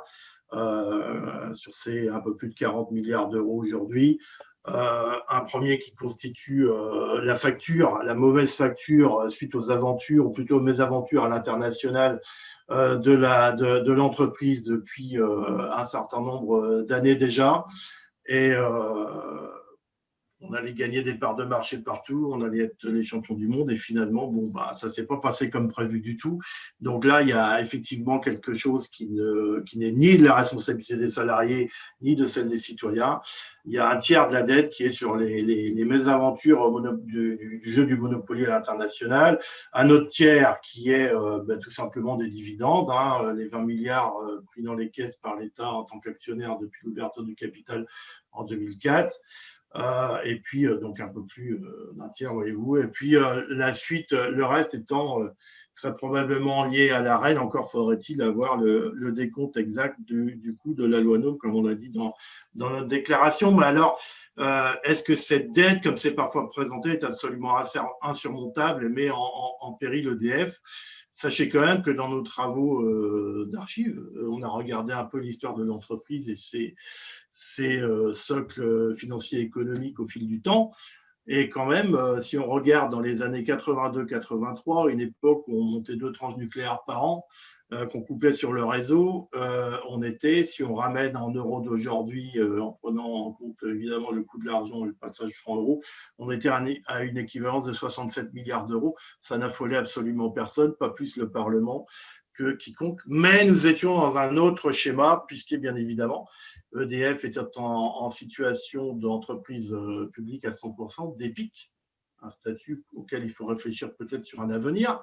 Sur ces un peu plus de 40 milliards d'euros aujourd'hui. Un premier qui constitue la mauvaise facture suite aux aventures, ou plutôt aux mésaventures à l'international de l'entreprise depuis un certain nombre d'années déjà. Et on allait gagner des parts de marché partout, on allait être les champions du monde, et finalement, ça ne s'est pas passé comme prévu du tout. Donc là, il y a effectivement quelque chose qui n'est ni de la responsabilité des salariés, ni de celle des citoyens. Il y a un tiers de la dette qui est sur les mésaventures du jeu du Monopoly à l'international, un autre tiers qui est tout simplement des dividendes, hein, les 20 milliards pris dans les caisses par l'État en tant qu'actionnaire depuis l'ouverture du capital en 2004. Et puis donc un peu plus d'un tiers, voyez-vous. Et puis la suite, le reste étant très probablement lié à la reine. Encore faudrait-il avoir le décompte exact du coût de la loi NOM, comme on l'a dit dans notre déclaration. Mais alors, est-ce que cette dette, comme c'est parfois présenté, est absolument insurmontable et met en péril EDF? Sachez quand même que dans nos travaux d'archives, on a regardé un peu l'histoire de l'entreprise et ses socles financiers et économiques au fil du temps. Et quand même, si on regarde dans les années 82-83, une époque où on montait 2 tranches nucléaires par an, qu'on coupait sur le réseau, on était, si on ramène en euros d'aujourd'hui, en prenant en compte évidemment le coût de l'argent et le passage franc-euro, on était à une équivalence de 67 milliards d'euros. Ça n'affolait absolument personne, pas plus le Parlement que quiconque. Mais nous étions dans un autre schéma, puisque bien évidemment, EDF était en situation d'entreprise publique à 100%, d'EPIC, un statut auquel il faut réfléchir peut-être sur un avenir,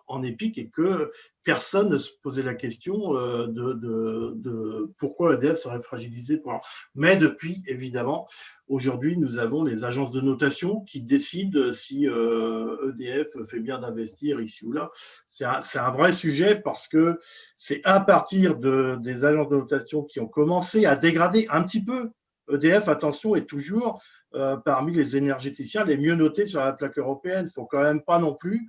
en EPIC, et que personne ne se posait la question de pourquoi EDF serait fragilisé. Mais depuis, évidemment, aujourd'hui, nous avons les agences de notation qui décident si EDF fait bien d'investir ici ou là. C'est un vrai sujet parce que c'est à partir des agences de notation qui ont commencé à dégrader un petit peu. EDF, attention, est toujours parmi les énergéticiens les mieux notés sur la plaque européenne. Il ne faut quand même pas non plus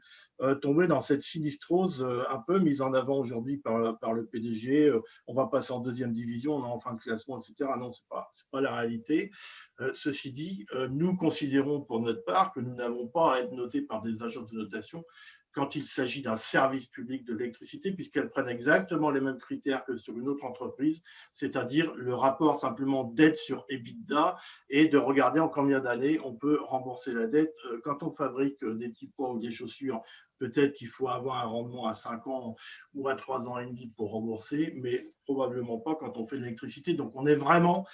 tomber dans cette sinistrose un peu mise en avant aujourd'hui par le PDG. On va passer en deuxième division, on est en fin de classement, etc. Non, ce n'est pas la réalité. Ceci dit, nous considérons pour notre part que nous n'avons pas à être notés par des agences de notation quand il s'agit d'un service public de l'électricité, puisqu'elles prennent exactement les mêmes critères que sur une autre entreprise, c'est-à-dire le rapport simplement dette sur EBITDA et de regarder en combien d'années on peut rembourser la dette. Quand on fabrique des petits pois ou des chaussures, peut-être qu'il faut avoir un rendement à 5 ans ou à 3 ans et demi pour rembourser, mais probablement pas quand on fait de l'électricité. Donc, on est vraiment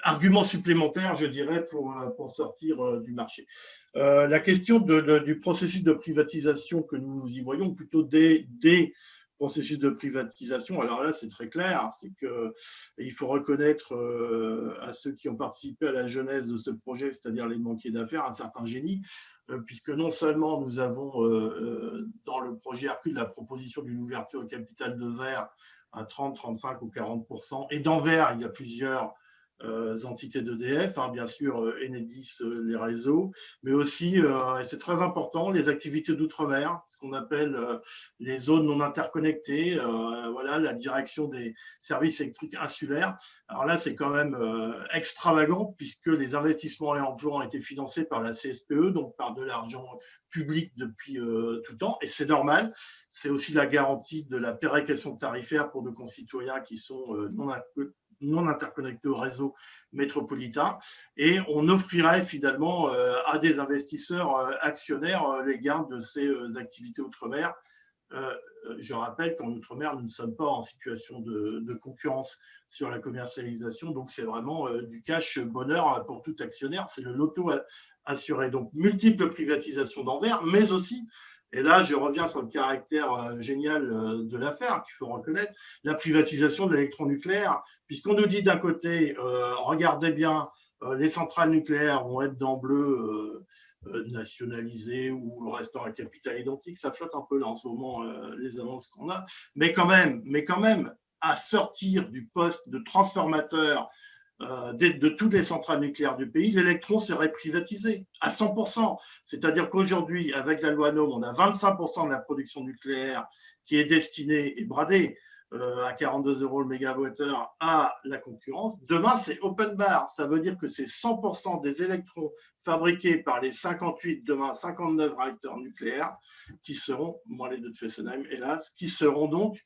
argument supplémentaire, je dirais, pour sortir du marché. La question du processus de privatisation que nous y voyons, plutôt des processus de privatisation, alors là, c'est très clair, c'est qu'il faut reconnaître à ceux qui ont participé à la genèse de ce projet, c'est-à-dire les banquiers d'affaires, un certain génie, puisque non seulement nous avons dans le projet Hercule la proposition d'une ouverture au capital de Vert à 30, 35 ou 40%, et d'Envers, il y a plusieurs entités d'EDF, bien sûr Enedis, les réseaux, mais aussi, et c'est très important, les activités d'outre-mer, ce qu'on appelle les zones non interconnectées, voilà, la direction des services électriques insulaires. Alors là, c'est quand même extravagant puisque les investissements et emplois ont été financés par la CSPE, donc par de l'argent public depuis tout temps, et c'est normal. C'est aussi la garantie de la péréquation tarifaire pour nos concitoyens qui sont non interconnectés au réseau métropolitain, et on offrirait finalement à des investisseurs actionnaires les gains de ces activités outre-mer. Je rappelle qu'en outre-mer, nous ne sommes pas en situation de concurrence sur la commercialisation, donc c'est vraiment du cash bonheur pour tout actionnaire, c'est le loto assuré. Donc multiples privatisations d'Envers, mais aussi, et là je reviens sur le caractère génial de l'affaire qu'il faut reconnaître, la privatisation de l'électronucléaire, puisqu'on nous dit d'un côté, regardez bien, les centrales nucléaires vont être d'emblée nationalisées ou restant à capital identique. Ça flotte un peu là en ce moment, les annonces qu'on a, mais quand même, à sortir du poste de transformateur de toutes les centrales nucléaires du pays, l'électron serait privatisé à 100%. C'est-à-dire qu'aujourd'hui, avec la loi NOM, on a 25% de la production nucléaire qui est destinée et bradée à 42 € le mégawattheure à la concurrence. Demain, c'est open bar. Ça veut dire que c'est 100% des électrons fabriqués par les 58, demain 59 réacteurs nucléaires qui seront, moins les deux de Fessenheim, hélas, qui seront donc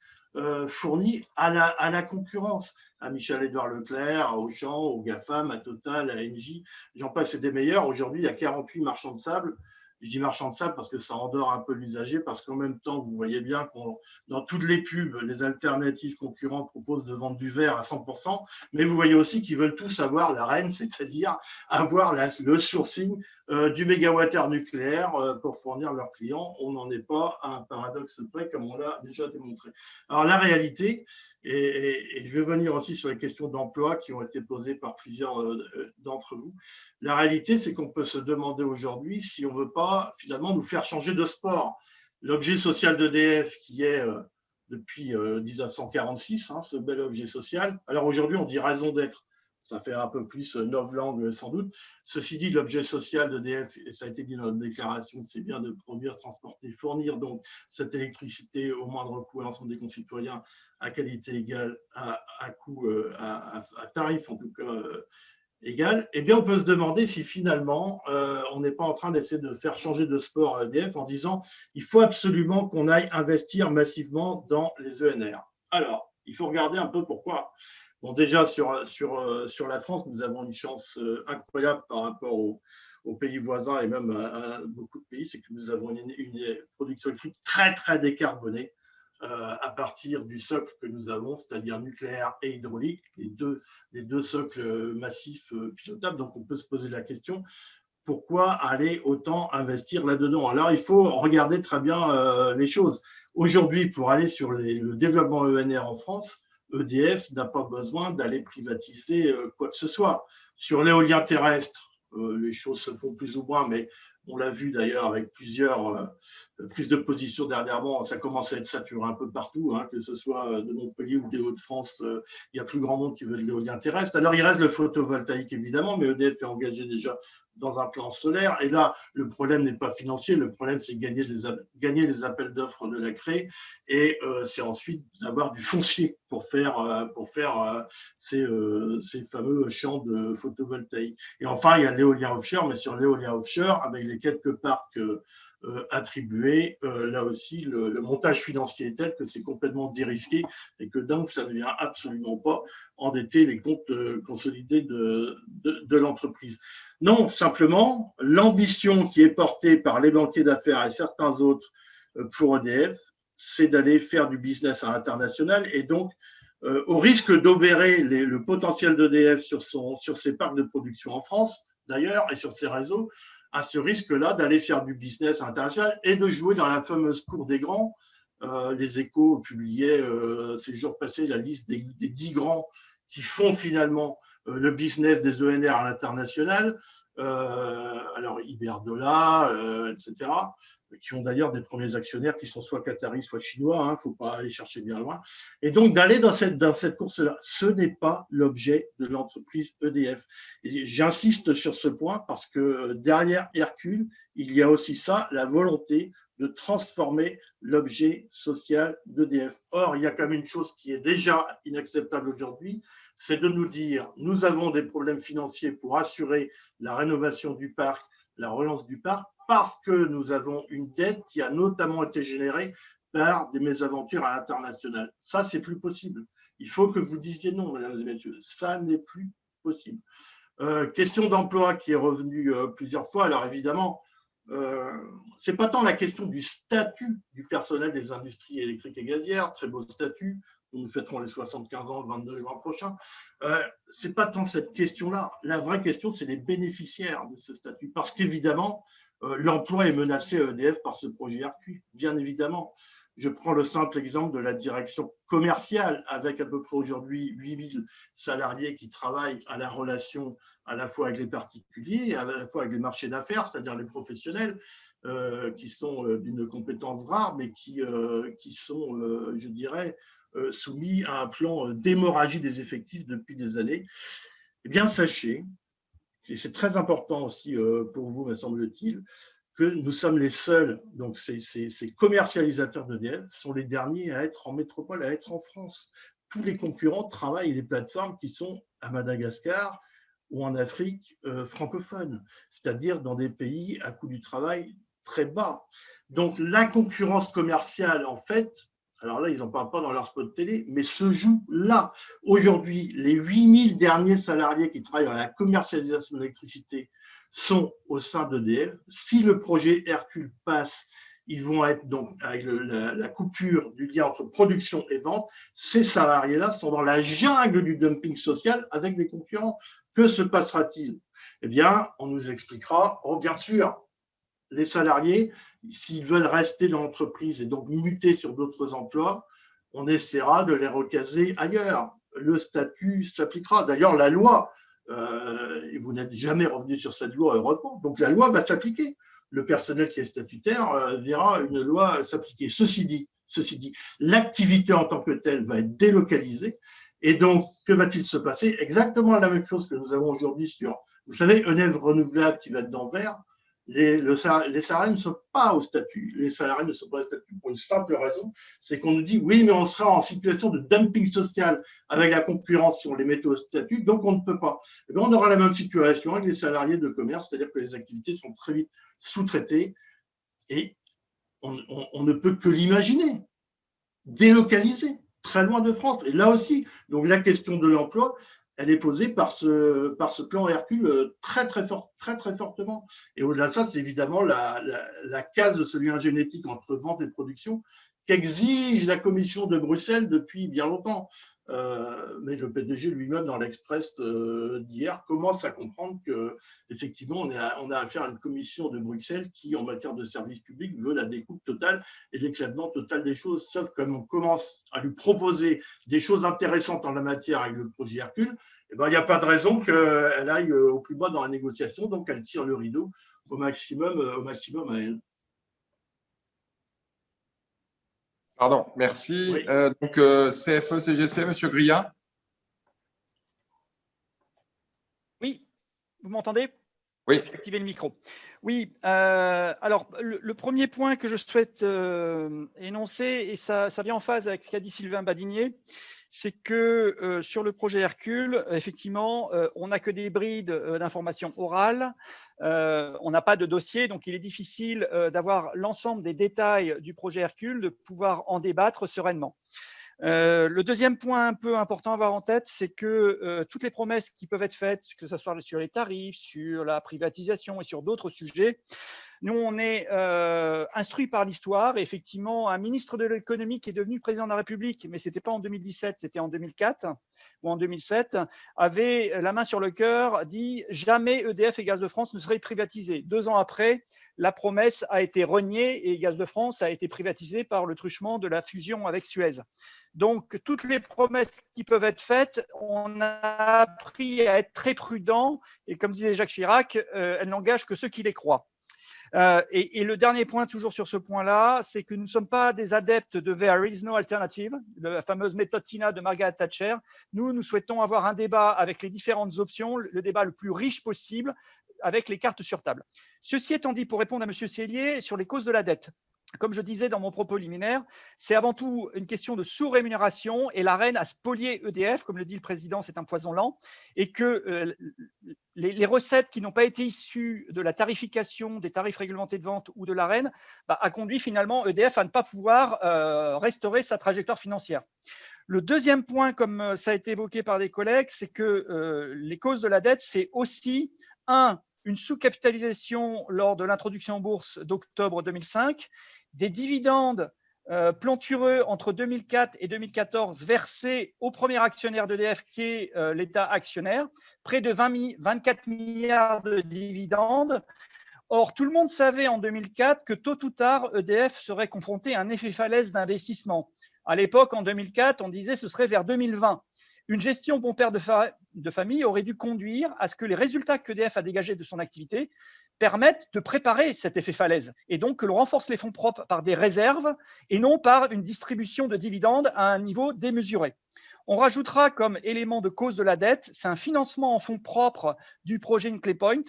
fournis à la concurrence, à Michel-Édouard Leclerc, à Auchan, au GAFAM, à Total, à Engie, j'en passe et des meilleurs. Aujourd'hui, il y a 48 marchands de sable. Je dis marchand de sable parce que ça endort un peu l'usager, parce qu'en même temps, vous voyez bien que dans toutes les pubs, les alternatives concurrentes proposent de vendre du verre à 100%, mais vous voyez aussi qu'ils veulent tous avoir la reine, c'est-à-dire avoir le sourcing du mégawattheure nucléaire pour fournir leurs clients. On n'en est pas à un paradoxe près, comme on l'a déjà démontré. Alors la réalité, et je vais venir aussi sur les questions d'emploi qui ont été posées par plusieurs d'entre vous, la réalité, c'est qu'on peut se demander aujourd'hui si on ne veut pas finalement nous faire changer de sport. L'objet social d'EDF qui est depuis 1946, ce bel objet social. Alors aujourd'hui, on dit raison d'être. Ça fait un peu plus novlangue sans doute. Ceci dit, l'objet social d'EDF, et ça a été dit dans notre déclaration, c'est bien de produire, transporter, fournir donc cette électricité au moindre coût à l'ensemble des concitoyens à qualité égale, à coût, à tarif en tout cas égale, eh bien, on peut se demander si finalement, on n'est pas en train d'essayer de faire changer de sport à EDF en disant il faut absolument qu'on aille investir massivement dans les ENR. Alors, il faut regarder un peu pourquoi. Bon, déjà, sur la France, nous avons une chance incroyable par rapport aux pays voisins et même à beaucoup de pays, c'est que nous avons une production électrique très, très décarbonée à partir du socle que nous avons, c'est-à-dire nucléaire et hydraulique, les deux socles massifs pilotables. Donc, on peut se poser la question, pourquoi aller autant investir là-dedans? Alors, il faut regarder très bien les choses. Aujourd'hui, pour aller sur le développement ENR en France, EDF n'a pas besoin d'aller privatiser quoi que ce soit. Sur l'éolien terrestre, les choses se font plus ou moins, mais on l'a vu d'ailleurs avec plusieurs prises de position dernièrement, ça commence à être saturé un peu partout, hein, que ce soit de Montpellier ou des Hauts-de-France, il y a plus grand monde qui veut de l'éolien terrestre. Alors, il reste le photovoltaïque, évidemment, mais EDF est engagé déjà dans un plan solaire. Et là, le problème n'est pas financier, le problème, c'est gagner les appels d'offres de la CRE et c'est ensuite d'avoir du foncier pour faire ces fameux champs de photovoltaïque. Et enfin, il y a l'éolien offshore, mais sur l'éolien offshore, avec les quelques parcs attribués, là aussi, le montage financier est tel que c'est complètement dérisqué et que donc ça ne vient absolument pas endetter les comptes consolidés de l'entreprise. Non, simplement, l'ambition qui est portée par les banquiers d'affaires et certains autres pour EDF, c'est d'aller faire du business à l'international et donc, au risque d'obérer le potentiel d'EDF sur ses parcs de production en France, d'ailleurs, et sur ses réseaux, à ce risque-là d'aller faire du business international et de jouer dans la fameuse cour des grands. Les Échos publiaient ces jours passés la liste des 10 grands qui font finalement le business des ENR à l'international. Alors Iberdrola, etc., qui ont d'ailleurs des premiers actionnaires qui sont soit qataris, soit chinois, il ne faut pas aller chercher bien loin. Et donc d'aller dans cette course-là, ce n'est pas l'objet de l'entreprise EDF. Et j'insiste sur ce point parce que derrière Hercule, il y a aussi ça, la volonté de transformer l'objet social d'EDF. Or, il y a quand même une chose qui est déjà inacceptable aujourd'hui, c'est de nous dire, nous avons des problèmes financiers pour assurer la rénovation du parc, la relance du parc, parce que nous avons une dette qui a notamment été générée par des mésaventures à l'international. Ça, c'est plus possible. Il faut que vous disiez non, mesdames et messieurs, ça n'est plus possible. Question d'emploi qui est revenue plusieurs fois. Alors évidemment, ce n'est pas tant la question du statut du personnel des industries électriques et gazières, très beau statut, nous fêterons les 75 ans le 22 juin prochain. Ce n'est pas tant cette question-là. La vraie question, c'est les bénéficiaires de ce statut. Parce qu'évidemment, l'emploi est menacé à EDF par ce projet Hercule, bien évidemment. Je prends le simple exemple de la direction commerciale, avec à peu près aujourd'hui 8000 salariés qui travaillent à la relation à la fois avec les particuliers, à la fois avec les marchés d'affaires, c'est-à-dire les professionnels, qui sont d'une compétence rare, mais qui sont, je dirais, soumis à un plan d'hémorragie des effectifs depuis des années. Eh bien, sachez, et c'est très important aussi pour vous, me semble-t-il, que nous sommes les seuls, donc ces commercialisateurs d'EDF sont les derniers à être en métropole, à être en France. Tous les concurrents travaillent les plateformes qui sont à Madagascar ou en Afrique francophone, c'est-à-dire dans des pays à coût du travail très bas. Donc la concurrence commerciale, en fait, alors là, ils n'en parlent pas dans leur spot télé, mais se joue là. Aujourd'hui, les 8000 derniers salariés qui travaillent dans la commercialisation de l'électricité sont au sein d'EDF. Si le projet Hercule passe, ils vont être donc avec la coupure du lien entre production et vente. Ces salariés-là sont dans la jungle du dumping social avec des concurrents. Que se passera-t-il? Eh bien, on nous expliquera, bien sûr, les salariés, s'ils veulent rester dans l'entreprise et donc muter sur d'autres emplois, on essaiera de les recaser ailleurs. Le statut s'appliquera. D'ailleurs, la loi, et vous n'êtes jamais revenu sur cette loi, heureusement, donc la loi va s'appliquer. Le personnel qui est statutaire verra une loi s'appliquer. Ceci dit, l'activité en tant que telle va être délocalisée. Et donc, que va-t-il se passer? Exactement la même chose que nous avons aujourd'hui sur, vous savez, ENEV renouvelable qui va être d'Anvers. les salariés ne sont pas au statut. Les salariés ne sont pas au statut pour une simple raison, c'est qu'on nous dit oui, mais on sera en situation de dumping social avec la concurrence si on les mettait au statut, donc on ne peut pas. Et bien, on aura la même situation avec les salariés de commerce, c'est-à-dire que les activités sont très vite sous-traitées et on ne peut que l'imaginer, délocaliser très loin de France. Et là aussi, donc la question de l'emploi, elle est posée par ce plan Hercule très fortement. Et au-delà de ça, c'est évidemment la case de ce lien génétique entre vente et production qu'exige la Commission de Bruxelles depuis bien longtemps. Mais le PDG lui-même, dans l'Express d'hier, commence à comprendre qu'effectivement, on a affaire à une commission de Bruxelles qui, en matière de services publics, veut la découpe totale et l'éclatement total des choses. Sauf comme on commence à lui proposer des choses intéressantes en la matière avec le projet Hercule, eh ben, il n'y a pas de raison qu'elle aille au plus bas dans la négociation, donc elle tire le rideau au maximum à elle. Pardon, merci. Oui. Donc, CFE-CGC, Monsieur Grillat. Oui, vous m'entendez? Oui. J'ai activé le micro. Oui, alors le premier point que je souhaite énoncer, et ça vient en phase avec ce qu'a dit Sylvain Badinier, c'est que sur le projet Hercule, effectivement, on n'a que des brides d'informations orales, on n'a pas de dossier, donc il est difficile d'avoir l'ensemble des détails du projet Hercule, de pouvoir en débattre sereinement. Le deuxième point un peu important à avoir en tête, c'est que toutes les promesses qui peuvent être faites, que ce soit sur les tarifs, sur la privatisation et sur d'autres sujets, nous, on est instruit par l'histoire. Et effectivement, un ministre de l'économie qui est devenu président de la République, mais ce n'était pas en 2017, c'était en 2004 ou en 2007, avait la main sur le cœur, dit « Jamais EDF et Gaz de France ne seraient privatisés ». 2 ans après, la promesse a été reniée et Gaz de France a été privatisé par le truchement de la fusion avec Suez. Donc, toutes les promesses qui peuvent être faites, on a appris à être très prudent et comme disait Jacques Chirac, elles n'engagent que ceux qui les croient. Et le dernier point, toujours sur ce point-là, c'est que nous ne sommes pas des adeptes de There is no alternative, la fameuse méthode Tina de Margaret Thatcher. Nous souhaitons avoir un débat avec les différentes options, le débat le plus riche possible, avec les cartes sur table. Ceci étant dit, pour répondre à M. Cellier sur les causes de la dette, comme je disais dans mon propos liminaire, c'est avant tout une question de sous-rémunération et la reine a spolié EDF, comme le dit le président, c'est un poison lent, et que les recettes qui n'ont pas été issues de la tarification des tarifs réglementés de vente ou de la reine a conduit finalement EDF à ne pas pouvoir restaurer sa trajectoire financière. Le deuxième point, comme ça a été évoqué par des collègues, c'est que les causes de la dette, c'est aussi une sous-capitalisation lors de l'introduction en bourse d'octobre 2005, des dividendes plantureux entre 2004 et 2014 versés au premier actionnaire d'EDF qui est l'État actionnaire, près de 24 milliards de dividendes. Or, tout le monde savait en 2004 que tôt ou tard, EDF serait confronté à un effet falaise d'investissement. À l'époque, en 2004, on disait que ce serait vers 2020. Une gestion bon père de famille aurait dû conduire à ce que les résultats qu'EDF a dégagés de son activité permettent de préparer cet effet falaise et donc que l'on renforce les fonds propres par des réserves et non par une distribution de dividendes à un niveau démesuré. On rajoutera comme élément de cause de la dette, c'est un financement en fonds propres du projet Hinkley Point.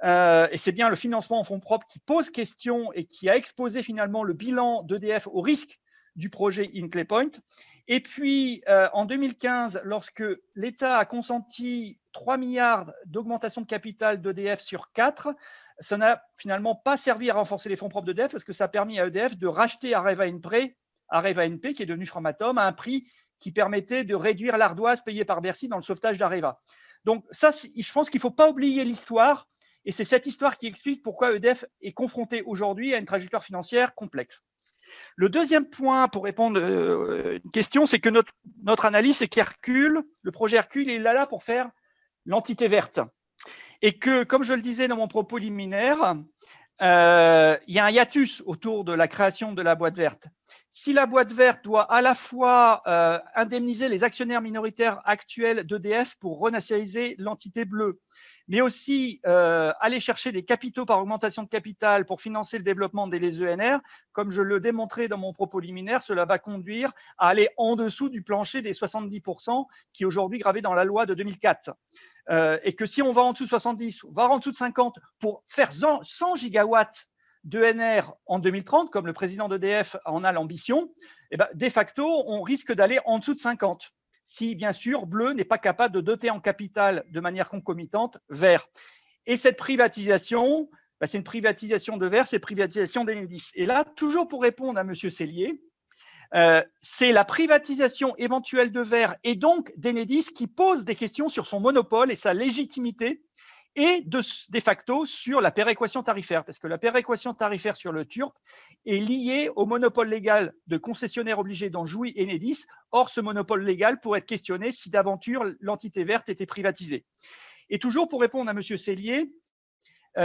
Et c'est bien le financement en fonds propres qui pose question et qui a exposé finalement le bilan d'EDF au risque du projet Hinkley Point. Et puis, en 2015, lorsque l'État a consenti 3 milliards d'augmentation de capital d'EDF sur 4, ça n'a finalement pas servi à renforcer les fonds propres d'EDF parce que ça a permis à EDF de racheter Areva NP, qui est devenu Framatome, à un prix qui permettait de réduire l'ardoise payée par Bercy dans le sauvetage d'Areva. Donc ça, je pense qu'il ne faut pas oublier l'histoire et c'est cette histoire qui explique pourquoi EDF est confronté aujourd'hui à une trajectoire financière complexe. Le deuxième point pour répondre à une question, c'est que notre analyse, c'est qu'Hercule, le projet Hercule, il est là pour faire l'entité verte. Et que, comme je le disais dans mon propos liminaire, il y a un hiatus autour de la création de la boîte verte. Si la boîte verte doit à la fois indemniser les actionnaires minoritaires actuels d'EDF pour renationaliser l'entité bleue, mais aussi aller chercher des capitaux par augmentation de capital pour financer le développement des ENR, comme je le démontrais dans mon propos liminaire, cela va conduire à aller en dessous du plancher des 70% qui est aujourd'hui gravé dans la loi de 2004. et que si on va en dessous de 70, on va en dessous de 50 pour faire 100 gigawatts d'ENR en 2030, comme le président d'EDF en a l'ambition, eh ben, de facto, on risque d'aller en dessous de 50, si bien sûr Bleu n'est pas capable de doter en capital de manière concomitante Vert. Et cette privatisation, ben, c'est une privatisation de Vert, c'est une privatisation d'Enedis. Et là, toujours pour répondre à M. Sellier, c'est la privatisation éventuelle de Vert et donc d'Enedis qui pose des questions sur son monopole et sa légitimité et de facto sur la péréquation tarifaire, parce que la péréquation tarifaire sur le Turp est liée au monopole légal de concessionnaire obligé dont jouit Enedis. Or, ce monopole légal pourrait être questionné si d'aventure l'entité verte était privatisée. Et toujours pour répondre à M. Sellier,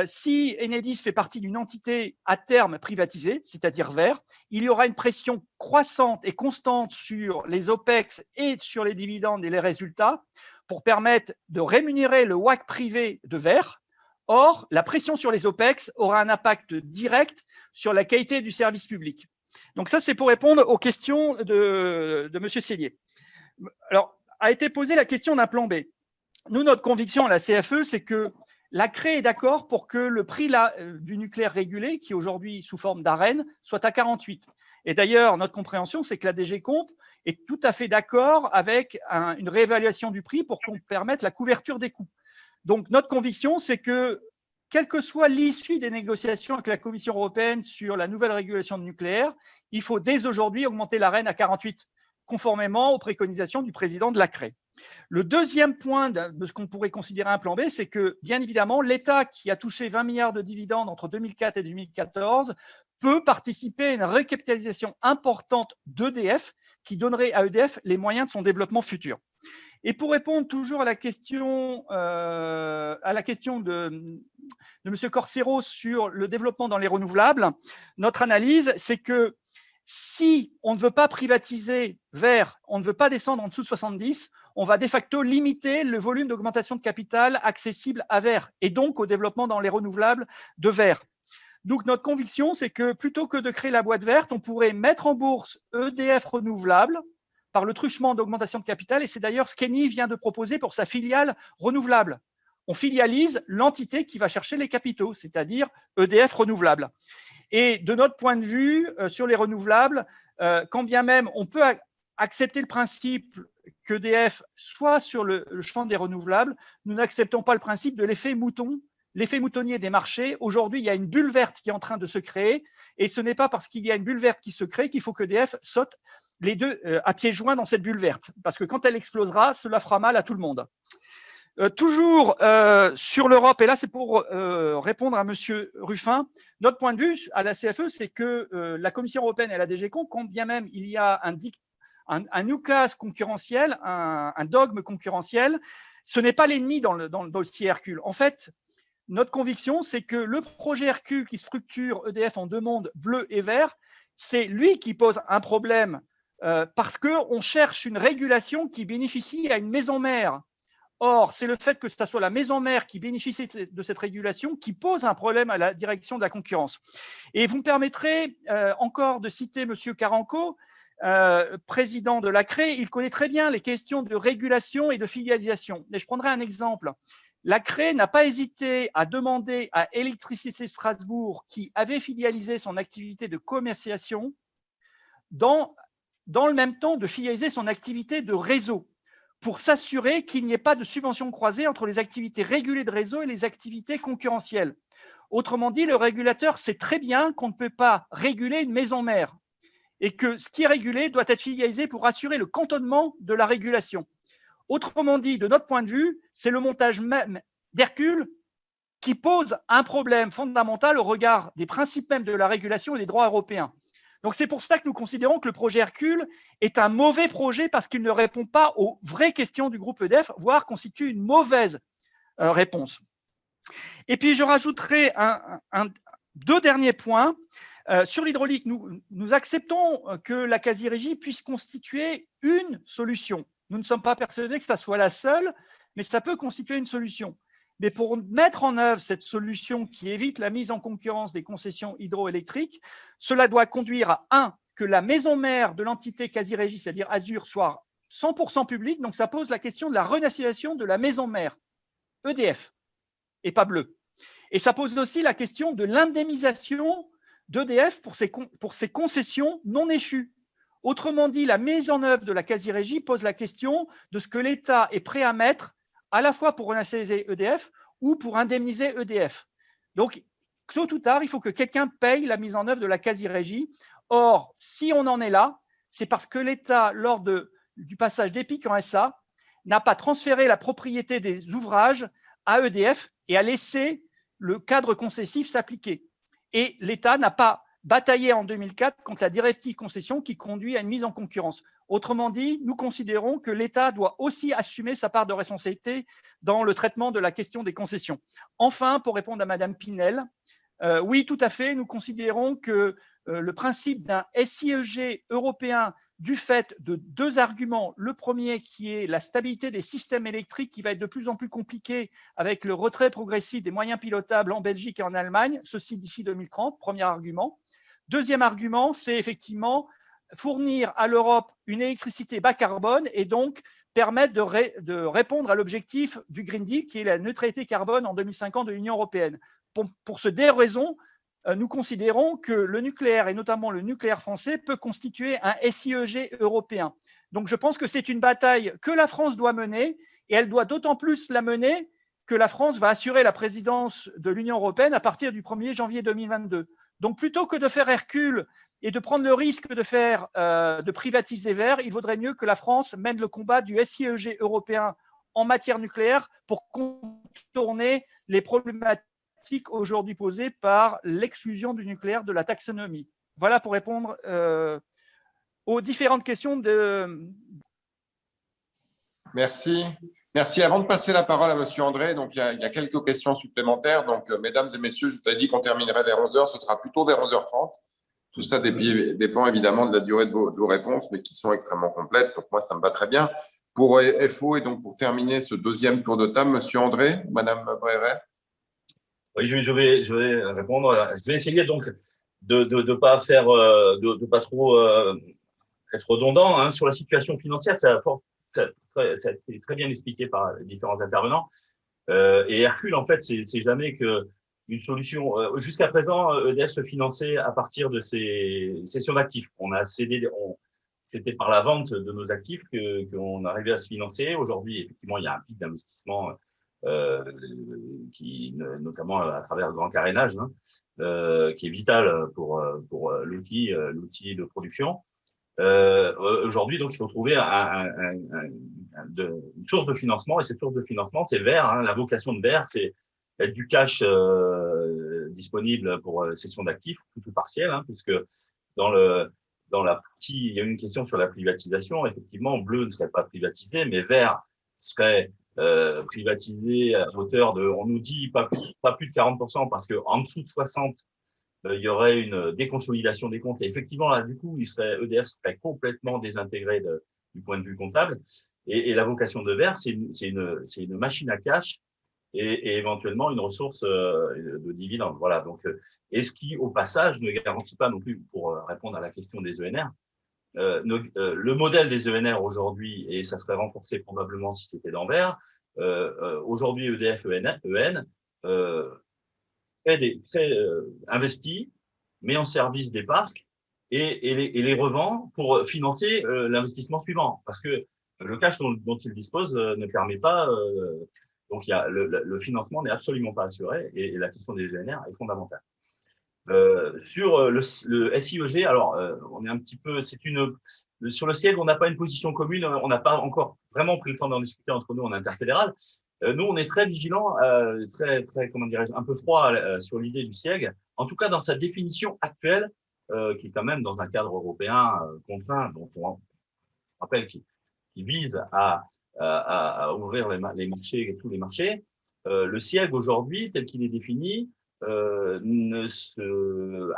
si Enedis fait partie d'une entité à terme privatisée, c'est-à-dire Vert, il y aura une pression croissante et constante sur les OPEX et sur les dividendes et les résultats pour permettre de rémunérer le WACC privé de Vert. Or, la pression sur les OPEX aura un impact direct sur la qualité du service public. Donc ça, c'est pour répondre aux questions de M. Sellier. Alors, a été posée la question d'un plan B. Nous, notre conviction à la CFE, c'est que la CRE est d'accord pour que le prix du nucléaire régulé, qui est aujourd'hui sous forme d'Arenh, soit à 48. Et d'ailleurs, notre compréhension, c'est que la DG Comp est tout à fait d'accord avec une réévaluation du prix pour qu'on permette la couverture des coûts. Donc, notre conviction, c'est que, quelle que soit l'issue des négociations avec la Commission européenne sur la nouvelle régulation du nucléaire, il faut dès aujourd'hui augmenter l'Arenh à 48, conformément aux préconisations du président de la CRE. Le deuxième point de ce qu'on pourrait considérer un plan B, c'est que, bien évidemment, l'État qui a touché 20 milliards de dividendes entre 2004 et 2014 peut participer à une recapitalisation importante d'EDF qui donnerait à EDF les moyens de son développement futur. Et pour répondre toujours à la question de M. Corsero sur le développement dans les renouvelables, notre analyse, c'est que si on ne veut pas privatiser Vert, on ne veut pas descendre en dessous de 70, on va de facto limiter le volume d'augmentation de capital accessible à Vert et donc au développement dans les renouvelables de Vert. Donc notre conviction, c'est que plutôt que de créer la boîte verte, on pourrait mettre en bourse EDF Renouvelables par le truchement d'augmentation de capital, et c'est d'ailleurs ce qu'Eni vient de proposer pour sa filiale renouvelable. On filialise l'entité qui va chercher les capitaux, c'est-à-dire EDF Renouvelables. Et de notre point de vue, sur les renouvelables, quand bien même on peut accepter le principe qu'EDF soit sur le champ des renouvelables, nous n'acceptons pas le principe de l'effet mouton, l'effet moutonnier des marchés. Aujourd'hui, il y a une bulle verte qui est en train de se créer, et ce n'est pas parce qu'il y a une bulle verte qui se crée qu'il faut qu'EDF saute les deux à pieds joints dans cette bulle verte, parce que quand elle explosera, cela fera mal à tout le monde. Toujours sur l'Europe, et là c'est pour répondre à M. Ruffin, notre point de vue à la CFE, c'est que la Commission européenne et la DG Comp, quand bien même il y a un oukase concurrentiel, un dogme concurrentiel, ce n'est pas l'ennemi dans le dossier Hercule. En fait, notre conviction, c'est que le projet Hercule qui structure EDF en deux mondes, bleu et vert, c'est lui qui pose un problème parce qu'on cherche une régulation qui bénéficie à une maison mère. Or, c'est le fait que ce soit la maison mère qui bénéficie de cette régulation qui pose un problème à la direction de la concurrence. Et vous me permettrez encore de citer M. Caranco, président de la CRE. Il connaît très bien les questions de régulation et de filialisation. Mais je prendrai un exemple. La CRE n'a pas hésité à demander à Électricité Strasbourg, qui avait filialisé son activité de commercialisation, dans le même temps de filialiser son activité de réseau, pour s'assurer qu'il n'y ait pas de subvention croisée entre les activités régulées de réseau et les activités concurrentielles. Autrement dit, le régulateur sait très bien qu'on ne peut pas réguler une maison mère et que ce qui est régulé doit être filialisé pour assurer le cantonnement de la régulation. Autrement dit, de notre point de vue, c'est le montage même d'Hercule qui pose un problème fondamental au regard des principes même de la régulation et des droits européens. Donc, c'est pour ça que nous considérons que le projet Hercule est un mauvais projet parce qu'il ne répond pas aux vraies questions du groupe EDF, voire constitue une mauvaise réponse. Et puis, je rajouterai deux derniers points. Sur l'hydraulique, nous acceptons que la quasi-régie puisse constituer une solution. Nous ne sommes pas persuadés que ça soit la seule, mais ça peut constituer une solution. Mais pour mettre en œuvre cette solution qui évite la mise en concurrence des concessions hydroélectriques, cela doit conduire à, que la maison mère de l'entité quasi-régie, c'est-à-dire Azur, soit 100% publique. Donc, ça pose la question de la renationalisation de la maison mère. EDF et pas bleu. Et ça pose aussi la question de l'indemnisation d'EDF pour ses concessions non échues. Autrement dit, la mise en œuvre de la quasi-régie pose la question de ce que l'État est prêt à mettre à la fois pour renationaliser EDF ou pour indemniser EDF. Donc, tôt ou tard, il faut que quelqu'un paye la mise en œuvre de la quasi-régie. Or, si on en est là, c'est parce que l'État, lors du passage d'EPIC en SA, n'a pas transféré la propriété des ouvrages à EDF et a laissé le cadre concessif s'appliquer. Et l'État n'a pas bataillé en 2004 contre la directive concession qui conduit à une mise en concurrence. Autrement dit, nous considérons que l'État doit aussi assumer sa part de responsabilité dans le traitement de la question des concessions. Enfin, pour répondre à Madame Pinel, oui, tout à fait, nous considérons que le principe d'un SIEG européen du fait de deux arguments. Le premier qui est la stabilité des systèmes électriques qui va être de plus en plus compliqué avec le retrait progressif des moyens pilotables en Belgique et en Allemagne, ceci d'ici 2030, premier argument. Deuxième argument, c'est effectivement fournir à l'Europe une électricité bas carbone et donc permettre de répondre à l'objectif du Green Deal qui est la neutralité carbone en 2050 de l'Union européenne. Pour ces deux raisons, nous considérons que le nucléaire, et notamment le nucléaire français, peut constituer un SIEG européen. Donc je pense que c'est une bataille que la France doit mener, et elle doit d'autant plus la mener que la France va assurer la présidence de l'Union européenne à partir du 1er janvier 2022. Donc plutôt que de faire Hercule et de prendre le risque de privatiser Vert, il vaudrait mieux que la France mène le combat du SIEG européen en matière nucléaire pour contourner les problématiques aujourd'hui posées par l'exclusion du nucléaire de la taxonomie. Voilà pour répondre aux différentes questions de… Merci. Merci. Avant de passer la parole à M. André, donc il y a quelques questions supplémentaires. Donc, mesdames et messieurs, je vous ai dit qu'on terminerait vers 11h, ce sera plutôt vers 11h30. Tout ça dépend évidemment de la durée de vos réponses, mais qui sont extrêmement complètes. Donc, moi, ça me va très bien. Pour FO, et donc pour terminer ce deuxième tour de table, M. André, Mme Brevet. Oui, je vais répondre. Je vais essayer donc de pas faire, de pas trop être redondant hein. Sur la situation financière. Ça a été très bien expliqué par les différents intervenants. Et Hercule, en fait, c'est jamais une solution. Jusqu'à présent, EDF se finançait à partir de ses cessions d'actifs. On a cédé, c'était par la vente de nos actifs qu'on arrivait à se financer. Aujourd'hui, effectivement, il y a un pic d'investissement qui, notamment à travers le grand carénage, hein, qui est vital pour l'outil de production. Aujourd'hui, donc, il faut trouver une source de financement, et cette source de financement, c'est Vert. Hein. La vocation de Vert, c'est être du cash disponible pour cession d'actifs, tout ou partiel, hein, puisque dans la partie, il y a une question sur la privatisation. Effectivement, Bleu ne serait pas privatisé, mais Vert serait privatisé à hauteur de, on nous dit pas plus de 40%, parce que en dessous de 60%, il y aurait une déconsolidation des comptes. Et effectivement, là, du coup, EDF serait complètement désintégré du point de vue comptable. Et la vocation de Vert, c'est une machine à cash et éventuellement une ressource de dividendes. Voilà. Donc, et ce qui, au passage, ne garantit pas non plus, pour répondre à la question des ENR, le modèle des ENR aujourd'hui, et ça serait renforcé probablement si c'était dans Vert, aujourd'hui EDF EN investit, met en service des parcs et les revend pour financer l'investissement suivant, parce que le cash dont il dispose ne permet pas, donc le financement n'est absolument pas assuré, et la question des ENR est fondamentale. Sur le SIEG, alors on est un petit peu, sur le siège, on n'a pas une position commune, on n'a pas encore vraiment pris le temps d'en discuter entre nous en interfédéral. Nous, on est très vigilants, très, comment dirais-je, un peu froid sur l'idée du siège, en tout cas dans sa définition actuelle, qui est quand même dans un cadre européen contraint, dont on rappelle qui vise à ouvrir les marchés et tous les marchés. Le siège aujourd'hui, tel qu'il est défini,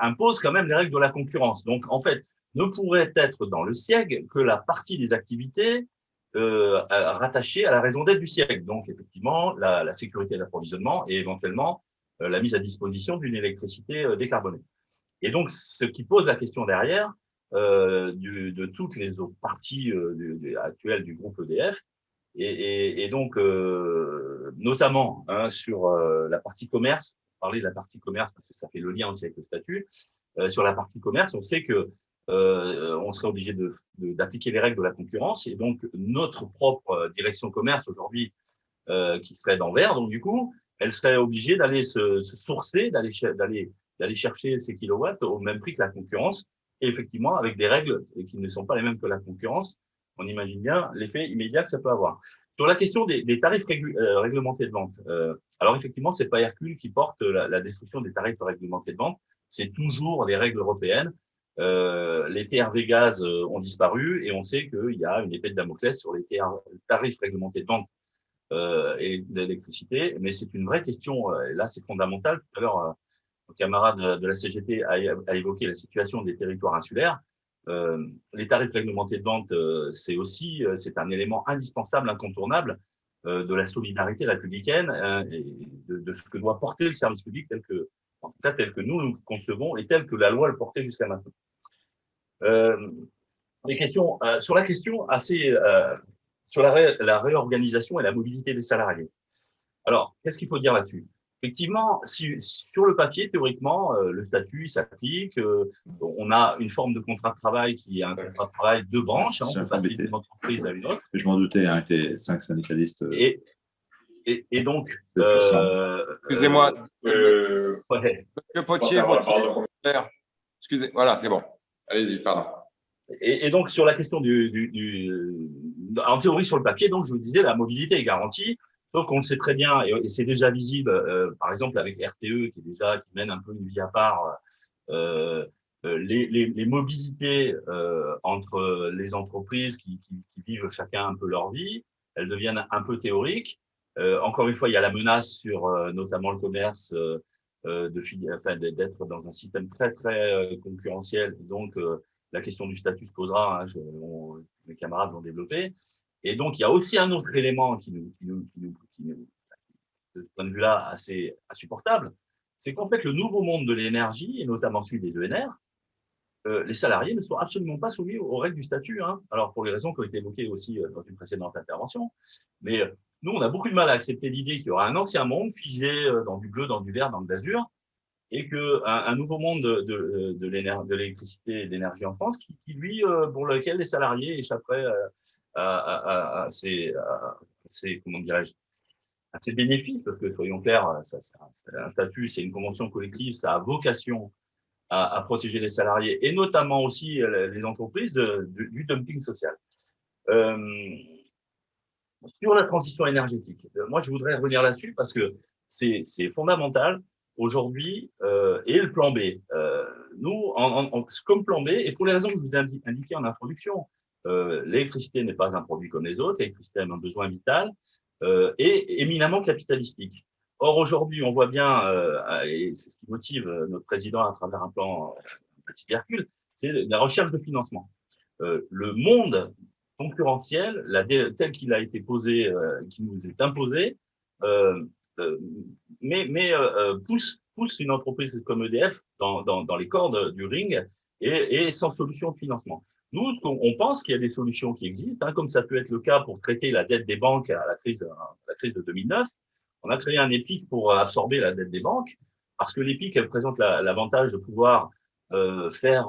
impose quand même les règles de la concurrence. Donc, en fait, ne pourrait être dans le siège que la partie des activités rattachée à la raison d'être du siège. Donc, effectivement, la sécurité d'approvisionnement et éventuellement la mise à disposition d'une électricité décarbonée. Et donc, ce qui pose la question derrière de toutes les autres parties actuelles du groupe EDF, Et donc, notamment sur la partie commerce, parler de la partie commerce parce que ça fait le lien aussi avec le statut. Sur la partie commerce, on sait que on serait obligé d'appliquer les règles de la concurrence et donc notre propre direction commerce aujourd'hui, qui serait d'Anvers, donc du coup, elle serait obligée d'aller se sourcer, d'aller chercher ces kilowatts au même prix que la concurrence et effectivement avec des règles qui ne sont pas les mêmes que la concurrence. On imagine bien l'effet immédiat que ça peut avoir. Sur la question des tarifs réglementés de vente, alors effectivement, c'est pas Hercule qui porte la destruction des tarifs réglementés de vente, c'est toujours les règles européennes. Les TRV gaz ont disparu et on sait qu'il y a une épée de Damoclès sur les tarifs réglementés de vente et d'électricité, mais c'est une vraie question. Là, c'est fondamental. Tout à l'heure, le camarade de la CGT a évoqué la situation des territoires insulaires. Les tarifs réglementés de vente, c'est un élément indispensable, incontournable de la solidarité républicaine et de ce que doit porter le service public en tout cas tel que nous le concevons et tel que la loi le portait jusqu'à maintenant. Sur la question sur la réorganisation et la mobilité des salariés. Alors, qu'est-ce qu'il faut dire là-dessus? Effectivement, sur le papier, théoriquement, le statut s'applique. On a une forme de contrat de travail qui est un contrat de travail de branche. On peut passer d'une entreprise à une autre. Je m'en doutais, avec les 5 syndicalistes. Et donc… Excusez-moi. Monsieur Potier, votre commentaire. Excusez, voilà, c'est bon. Allez-y, pardon. Et donc, sur la question en théorie, sur le papier, donc, je vous disais, la mobilité est garantie. Sauf qu'on le sait très bien, et c'est déjà visible, par exemple avec RTE, qui mène un peu une vie à part, les mobilités entre les entreprises qui vivent chacun un peu leur vie, elles deviennent un peu théoriques. Encore une fois, il y a la menace sur notamment le commerce d'être dans un système très, très concurrentiel. Donc, la question du statut se posera, mes camarades l'ont développé. Et donc, il y a aussi un autre élément qui nous de ce point de vue-là, assez insupportable, c'est qu'en fait, le nouveau monde de l'énergie, et notamment celui des ENR, les salariés ne sont absolument pas soumis aux règles du statut. Alors, pour les raisons qui ont été évoquées aussi dans une précédente intervention. Mais nous, on a beaucoup de mal à accepter l'idée qu'il y aura un ancien monde figé dans du bleu, dans du vert, dans de l'azur, et qu'un nouveau monde de l'électricité et de l'énergie en France, lui, pour lequel les salariés échapperaient à ces comment dirais-je, à ces bénéfices, parce que soyons clairs, c'est un statut, c'est une convention collective, ça a vocation à protéger les salariés et notamment aussi les entreprises du dumping social. Sur la transition énergétique, moi je voudrais revenir là-dessus parce que c'est fondamental aujourd'hui et le plan B. Nous, comme plan B, et pour les raisons que je vous ai indiquées en introduction, l'électricité n'est pas un produit comme les autres, l'électricité a un besoin vital et éminemment capitalistique. Or, aujourd'hui, on voit bien, et c'est ce qui motive notre président à travers un plan Petit Hercule, c'est la recherche de financement. Le monde concurrentiel, tel qu'il a été posé, qui nous est imposé, pousse une entreprise comme EDF dans les cordes du ring et sans solution de financement. Nous, on pense qu'il y a des solutions qui existent, comme ça peut être le cas pour traiter la dette des banques à la crise de 2009. On a créé un EPIC pour absorber la dette des banques, parce que l'EPIC, elle présente l'avantage de pouvoir faire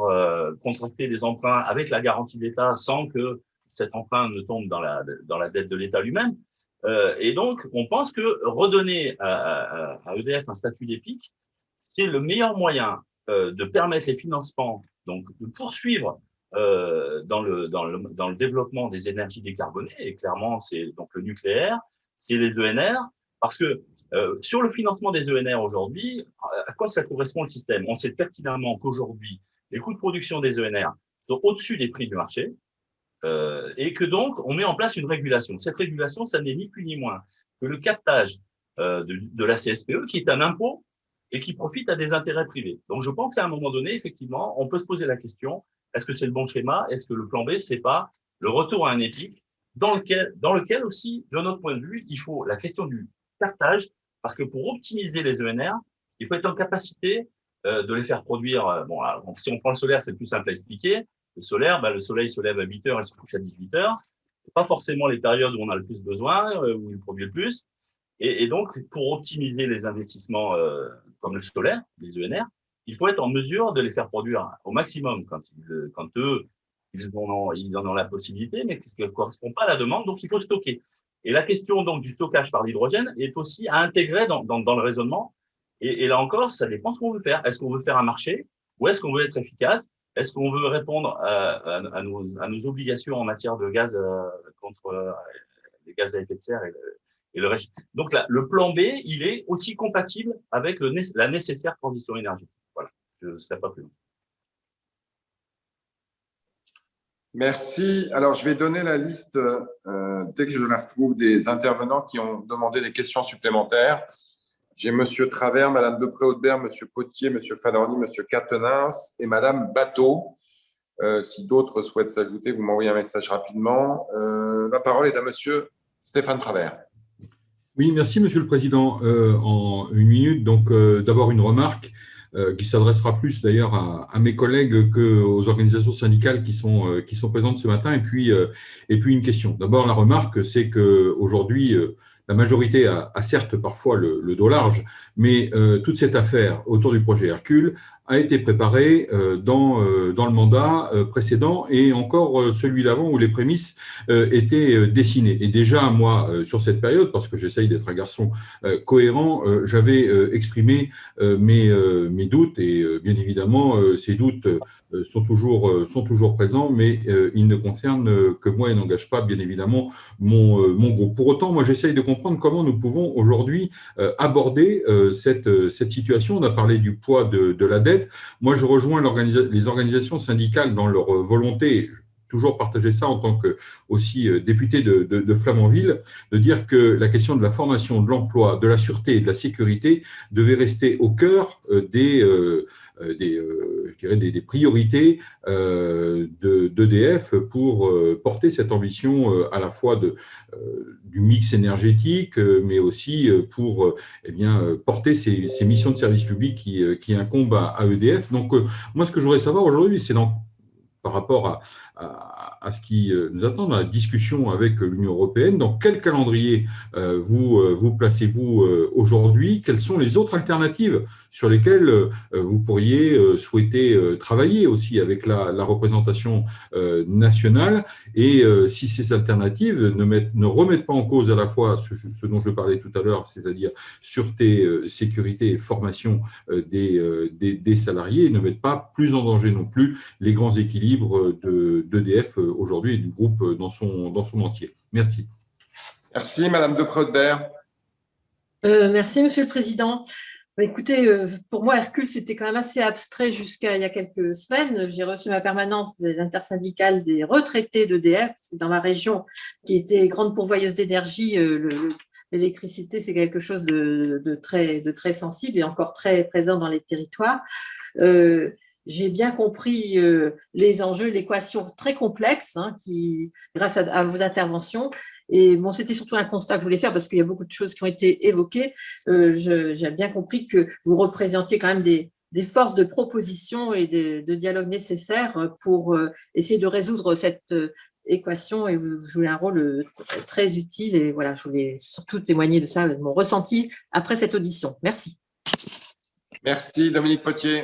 contracter des emprunts avec la garantie de l'État sans que cet emprunt ne tombe dans la dette de l'État lui-même. Et donc, on pense que redonner à EDF un statut d'EPIC, c'est le meilleur moyen de permettre les financements, donc de poursuivre dans le développement des énergies décarbonées, et clairement, c'est donc le nucléaire, c'est les ENR, parce que sur le financement des ENR aujourd'hui, à quoi ça correspond le système? On sait pertinemment qu'aujourd'hui, les coûts de production des ENR sont au-dessus des prix du marché, et que donc, on met en place une régulation. Cette régulation, ça n'est ni plus ni moins que le captage de la CSPE, qui est un impôt et qui profite à des intérêts privés. Donc, je pense qu'à un moment donné, effectivement, on peut se poser la question, est-ce que c'est le bon schéma? Est-ce que le plan B, c'est pas le retour à un EPIC dans lequel aussi, de notre point de vue, il faut la question du partage, parce que pour optimiser les ENR, il faut être en capacité de les faire produire. Bon, alors, si on prend le solaire, c'est plus simple à expliquer. Le solaire, le soleil se lève à 8 heures et se couche à 18 heures. pas forcément les périodes où on a le plus besoin, où il produit le plus. Et donc, pour optimiser les investissements comme le solaire, les ENR, il faut être en mesure de les faire produire au maximum quand eux, ils en ont la possibilité, mais qui ne correspond pas à la demande, donc il faut stocker. Et la question donc du stockage par l'hydrogène est aussi à intégrer dans le raisonnement. Et là encore, ça dépend de ce qu'on veut faire. Est-ce qu'on veut faire un marché ou est-ce qu'on veut être efficace? Est-ce qu'on veut répondre à nos obligations en matière de gaz contre les gaz à effet de serre et le reste? Donc là, le plan B, il est aussi compatible avec la nécessaire transition énergétique. Voilà, je ne serai pas plus long. Merci. Alors, je vais donner la liste, dès que je la retrouve, des intervenants qui ont demandé des questions supplémentaires. J'ai M. Travers, Mme Depré-Audebert, M. Potier, M. Falorni, M. Catenins et Mme Bateau. Si d'autres souhaitent s'ajouter, vous m'envoyez un message rapidement. La parole est à M. Stéphane Travers. Oui, merci, Monsieur le Président. En une minute, donc d'abord une remarque qui s'adressera plus d'ailleurs à mes collègues qu'aux organisations syndicales qui sont présentes ce matin, et puis une question. D'abord, la remarque, c'est qu'aujourd'hui, la majorité a certes parfois le dos large, mais toute cette affaire autour du projet Hercule a été préparée dans le mandat précédent et encore celui d'avant où les prémices étaient dessinées. Et déjà, moi, sur cette période, parce que j'essaye d'être un garçon cohérent, j'avais exprimé mes doutes et bien évidemment, ces doutes sont toujours présents, mais ils ne concernent que moi et n'engagent pas, bien évidemment, mon groupe. Pour autant, moi, j'essaye de comprendre comment nous pouvons aujourd'hui aborder cette situation. On a parlé du poids de la dette. Moi, je rejoins les organisations syndicales dans leur volonté, toujours partager ça en tant que aussi député de Flamanville, de dire que la question de la formation, de l'emploi, de la sûreté et de la sécurité devait rester au cœur des priorités d'EDF pour porter cette ambition à la fois du mix énergétique, mais aussi pour porter ces missions de service public qui incombent à EDF. Donc, moi, ce que je voudrais savoir aujourd'hui, c'est par rapport à ce qui nous attend dans la discussion avec l'Union européenne, dans quel calendrier vous placez-vous aujourd'hui? Quelles sont les autres alternatives sur lesquelles vous pourriez souhaiter travailler aussi avec la représentation nationale? Et si ces alternatives ne remettent pas en cause à la fois ce dont je parlais tout à l'heure, c'est-à-dire sûreté, sécurité et formation des salariés, et ne mettent pas plus en danger non plus les grands équilibres d'EDF aujourd'hui et du groupe dans son entier. Merci. Merci, Madame Depré-Audebert. Merci, Monsieur le Président. Écoutez, pour moi, Hercule, c'était quand même assez abstrait jusqu'à il y a quelques semaines. J'ai reçu ma permanence de l'intersyndicale des retraités d'EDF, parce que dans ma région, qui était grande pourvoyeuse d'énergie, l'électricité, c'est quelque chose de très sensible et encore très présent dans les territoires. J'ai bien compris les enjeux, l'équation très complexe qui, grâce à vos interventions. Et bon, c'était surtout un constat que je voulais faire parce qu'il y a beaucoup de choses qui ont été évoquées. J'ai bien compris que vous représentiez quand même des forces de proposition et de dialogue nécessaires pour essayer de résoudre cette équation, et vous jouez un rôle très utile. Et voilà, je voulais surtout témoigner de ça, de mon ressenti après cette audition. Merci. Merci, Dominique Potier.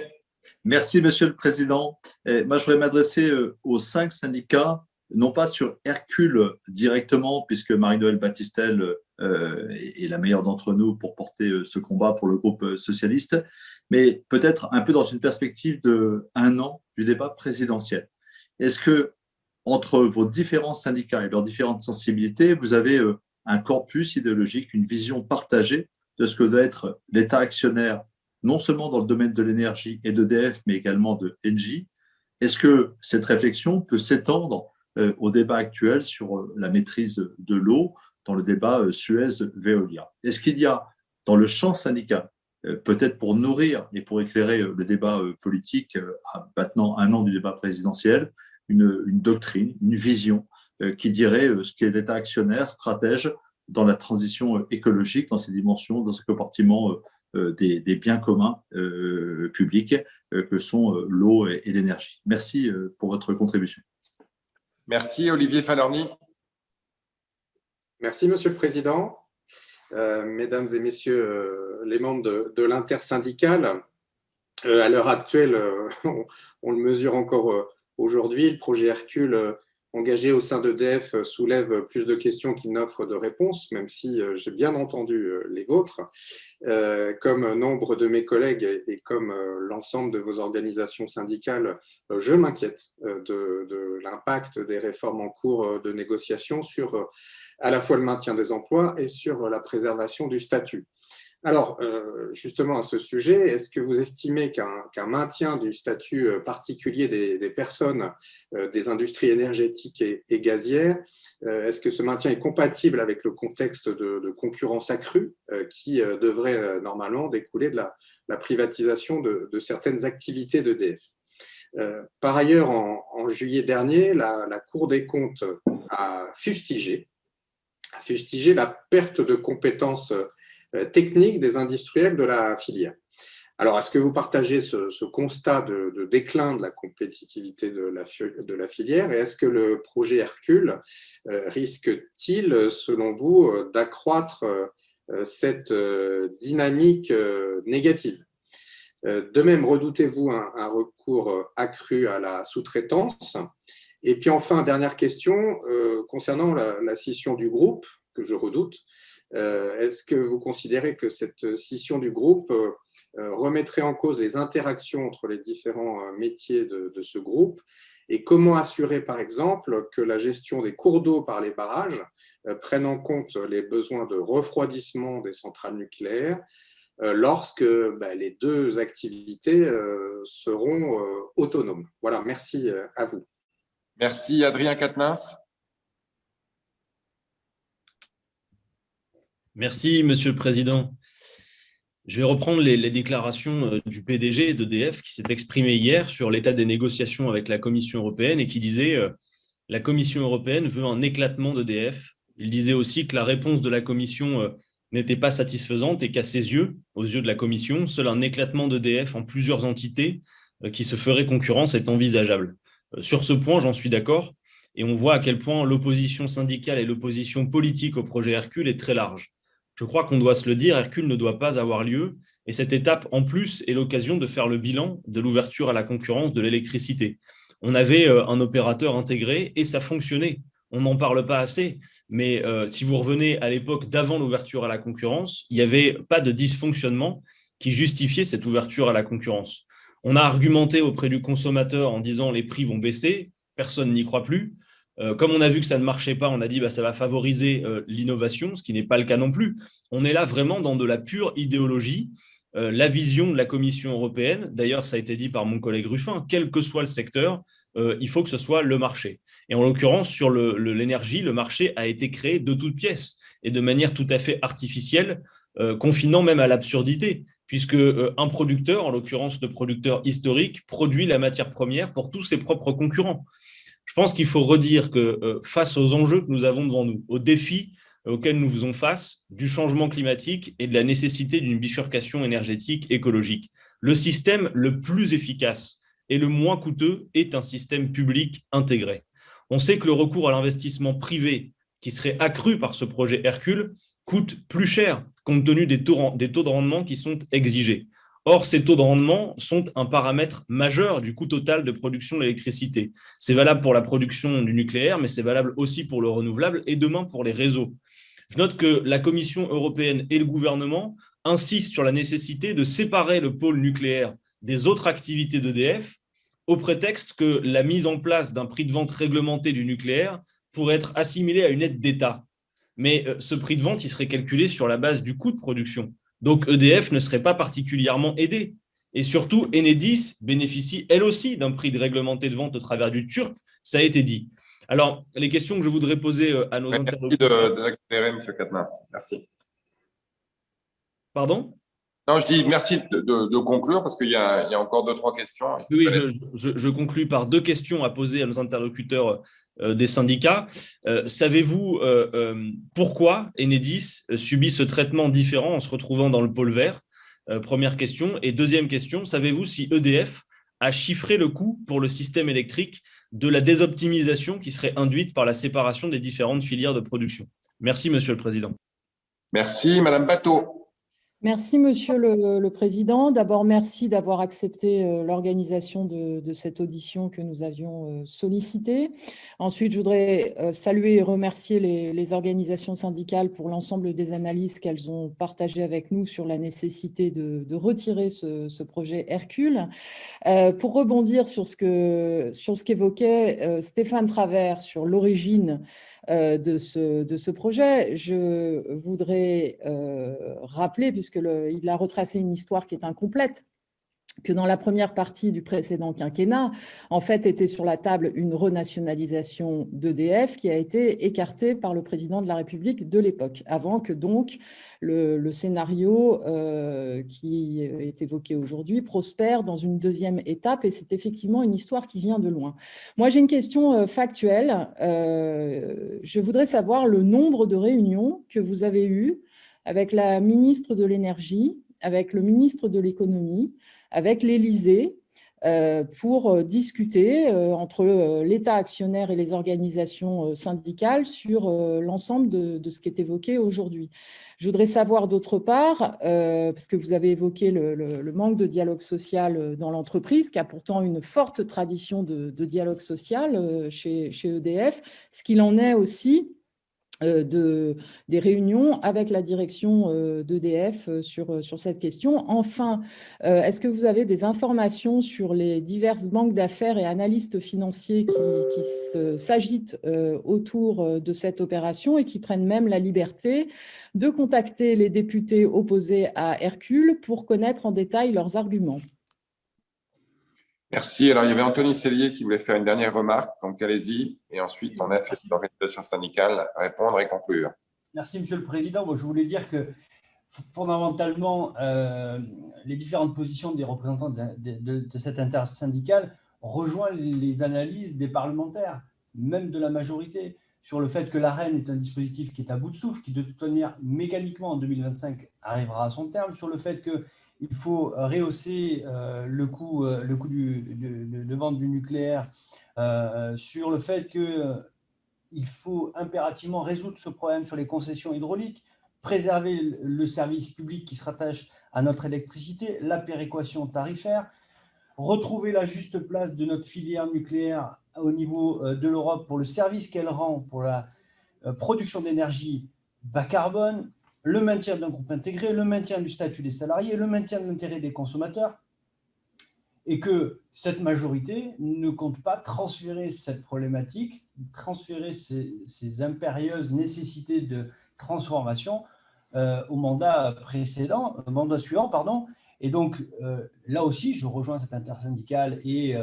Merci, Monsieur le Président. Moi, je voudrais m'adresser aux 5 syndicats, non pas sur Hercule directement, puisque Marie-Noëlle Battistel est la meilleure d'entre nous pour porter ce combat pour le groupe socialiste, mais peut-être un peu dans une perspective d'1 an du débat présidentiel. Est-ce que, entre vos différents syndicats et leurs différentes sensibilités, vous avez un corpus idéologique, une vision partagée de ce que doit être l'État actionnaire, non seulement dans le domaine de l'énergie et d'EDF, mais également de Engie? Est-ce que cette réflexion peut s'étendre au débat actuel sur la maîtrise de l'eau, dans le débat Suez-Veolia? Est-ce qu'il y a, dans le champ syndical, peut-être pour nourrir et pour éclairer le débat politique à maintenant 1 an du débat présidentiel, une doctrine, une vision qui dirait ce qu'est l'État actionnaire, stratège dans la transition écologique, dans ses dimensions, dans ce compartiment des biens communs publics que sont l'eau et l'énergie? Merci pour votre contribution. Merci, Olivier Falorni. Merci, Monsieur le Président. Mesdames et Messieurs les membres de l'intersyndicale, à l'heure actuelle, on le mesure encore aujourd'hui, le projet Hercule engagé au sein d'EDF soulève plus de questions qu'il n'offre de réponses, même si j'ai bien entendu les vôtres. Comme nombre de mes collègues et comme l'ensemble de vos organisations syndicales, je m'inquiète de l'impact des réformes en cours de négociation sur à la fois le maintien des emplois et sur la préservation du statut. Alors, justement, à ce sujet, est-ce que vous estimez qu'un maintien du statut particulier des personnes des industries énergétiques et gazières, est-ce que ce maintien est compatible avec le contexte de concurrence accrue qui devrait normalement découler de la privatisation de certaines activités d'EDF? Par ailleurs, en juillet dernier, la Cour des comptes a fustigé la perte de compétences technique des industriels de la filière. Alors, est-ce que vous partagez ce constat de déclin de la compétitivité de la filière et est-ce que le projet Hercule risque-t-il, selon vous, d'accroître cette dynamique négative? De même, redoutez-vous un recours accru à la sous-traitance? Et puis enfin, dernière question, concernant la scission du groupe, que je redoute, est-ce que vous considérez que cette scission du groupe remettrait en cause les interactions entre les différents métiers de ce groupe? Et comment assurer, par exemple, que la gestion des cours d'eau par les barrages prenne en compte les besoins de refroidissement des centrales nucléaires lorsque les deux activités seront autonomes? Voilà, merci à vous. Merci. Adrien Quatennens. Merci, Monsieur le Président. Je vais reprendre les déclarations du PDG d'EDF qui s'est exprimé hier sur l'état des négociations avec la Commission européenne et qui disait « La Commission européenne veut un éclatement d'EDF ». Il disait aussi que la réponse de la Commission n'était pas satisfaisante et qu'à ses yeux, aux yeux de la Commission, seul un éclatement d'EDF en plusieurs entités qui se ferait concurrence est envisageable. Sur ce point, j'en suis d'accord et on voit à quel point l'opposition syndicale et l'opposition politique au projet Hercule est très large. Je crois qu'on doit se le dire, Hercule ne doit pas avoir lieu et cette étape, en plus, est l'occasion de faire le bilan de l'ouverture à la concurrence de l'électricité. On avait un opérateur intégré et ça fonctionnait. On n'en parle pas assez, mais si vous revenez à l'époque d'avant l'ouverture à la concurrence, il n'y avait pas de dysfonctionnement qui justifiait cette ouverture à la concurrence. On a argumenté auprès du consommateur en disant les prix vont baisser, personne n'y croit plus. Comme on a vu que ça ne marchait pas, on a dit ça va favoriser l'innovation, ce qui n'est pas le cas non plus. On est là vraiment dans de la pure idéologie. La vision de la Commission européenne, d'ailleurs ça a été dit par mon collègue Ruffin, quel que soit le secteur, il faut que ce soit le marché. Et en l'occurrence, sur l'énergie, le marché a été créé de toutes pièces et de manière tout à fait artificielle, confinant même à l'absurdité, puisque un producteur, en l'occurrence le producteur historique, produit la matière première pour tous ses propres concurrents. Je pense qu'il faut redire que face aux enjeux que nous avons devant nous, aux défis auxquels nous faisons face, du changement climatique et de la nécessité d'une bifurcation énergétique écologique, le système le plus efficace et le moins coûteux est un système public intégré. On sait que le recours à l'investissement privé qui serait accru par ce projet Hercule coûte plus cher compte tenu des taux de rendement qui sont exigés. Or, ces taux de rendement sont un paramètre majeur du coût total de production de l'électricité. C'est valable pour la production du nucléaire, mais c'est valable aussi pour le renouvelable et demain pour les réseaux. Je note que la Commission européenne et le gouvernement insistent sur la nécessité de séparer le pôle nucléaire des autres activités d'EDF au prétexte que la mise en place d'un prix de vente réglementé du nucléaire pourrait être assimilée à une aide d'État. Mais ce prix de vente, il serait calculé sur la base du coût de production. Donc EDF ne serait pas particulièrement aidée. Et surtout, Enedis bénéficie elle aussi d'un prix de réglementé de vente au travers du TURP, ça a été dit. Alors, les questions que je voudrais poser à nos interlocuteurs… Merci d'accélérer, M. Quatennens. Merci. Pardon ? Non, je dis merci de conclure parce qu'il y a encore 2-3 questions. Oui, je conclus par 2 questions à poser à nos interlocuteurs des syndicats. Savez-vous pourquoi Enedis subit ce traitement différent en se retrouvant dans le pôle vert? Première question. Et deuxième question, savez-vous si EDF a chiffré le coût pour le système électrique de la désoptimisation qui serait induite par la séparation des différentes filières de production? Merci, Monsieur le Président. Merci, Madame Bateau. Merci, Monsieur le Président. D'abord, merci d'avoir accepté l'organisation de cette audition que nous avions sollicitée. Ensuite, je voudrais saluer et remercier les organisations syndicales pour l'ensemble des analyses qu'elles ont partagées avec nous sur la nécessité de retirer ce projet Hercule. Pour rebondir sur ce qu'évoquait Stéphane Travert sur l'origine de ce projet, je voudrais rappeler, puisqu'il a retracé une histoire qui est incomplète, que dans la première partie du précédent quinquennat, en fait, était sur la table une renationalisation d'EDF qui a été écartée par le président de la République de l'époque, avant que donc le scénario qui est évoqué aujourd'hui prospère dans une deuxième étape. Et c'est effectivement une histoire qui vient de loin. Moi, j'ai une question factuelle. Je voudrais savoir le nombre de réunions que vous avez eues avec la ministre de l'Énergie, avec le ministre de l'Économie, avec l'Élysée, pour discuter entre l'État actionnaire et les organisations syndicales sur l'ensemble de ce qui est évoqué aujourd'hui. Je voudrais savoir d'autre part, parce que vous avez évoqué le manque de dialogue social dans l'entreprise, qui a pourtant une forte tradition de dialogue social chez EDF, ce qu'il en est aussi des réunions avec la direction d'EDF sur cette question. Enfin, est-ce que vous avez des informations sur les diverses banques d'affaires et analystes financiers qui s'agitent autour de cette opération et qui prennent même la liberté de contacter les députés opposés à Hercule pour connaître en détail leurs arguments? Merci. Alors, il y avait Anthony Sellier qui voulait faire une dernière remarque, donc allez-y. Et ensuite, on laisse les organisations syndicales répondre et conclure. Merci, Monsieur le Président. Moi, je voulais dire que fondamentalement, les différentes positions des représentants de cette intersyndicale rejoignent les analyses des parlementaires, même de la majorité, sur le fait que l'Arenh est un dispositif qui est à bout de souffle, qui de toute manière, mécaniquement, en 2025, arrivera à son terme, sur le fait qu'il faut rehausser le coût de vente du nucléaire, sur le fait qu'il faut impérativement résoudre ce problème sur les concessions hydrauliques, préserver le service public qui se rattache à notre électricité, la péréquation tarifaire, retrouver la juste place de notre filière nucléaire au niveau de l'Europe pour le service qu'elle rend pour la production d'énergie bas carbone, le maintien d'un groupe intégré, le maintien du statut des salariés, le maintien de l'intérêt des consommateurs, et que cette majorité ne compte pas transférer cette problématique, transférer ces impérieuses nécessités de transformation au mandat suivant. Et donc, là aussi, je rejoins cette intersyndicale et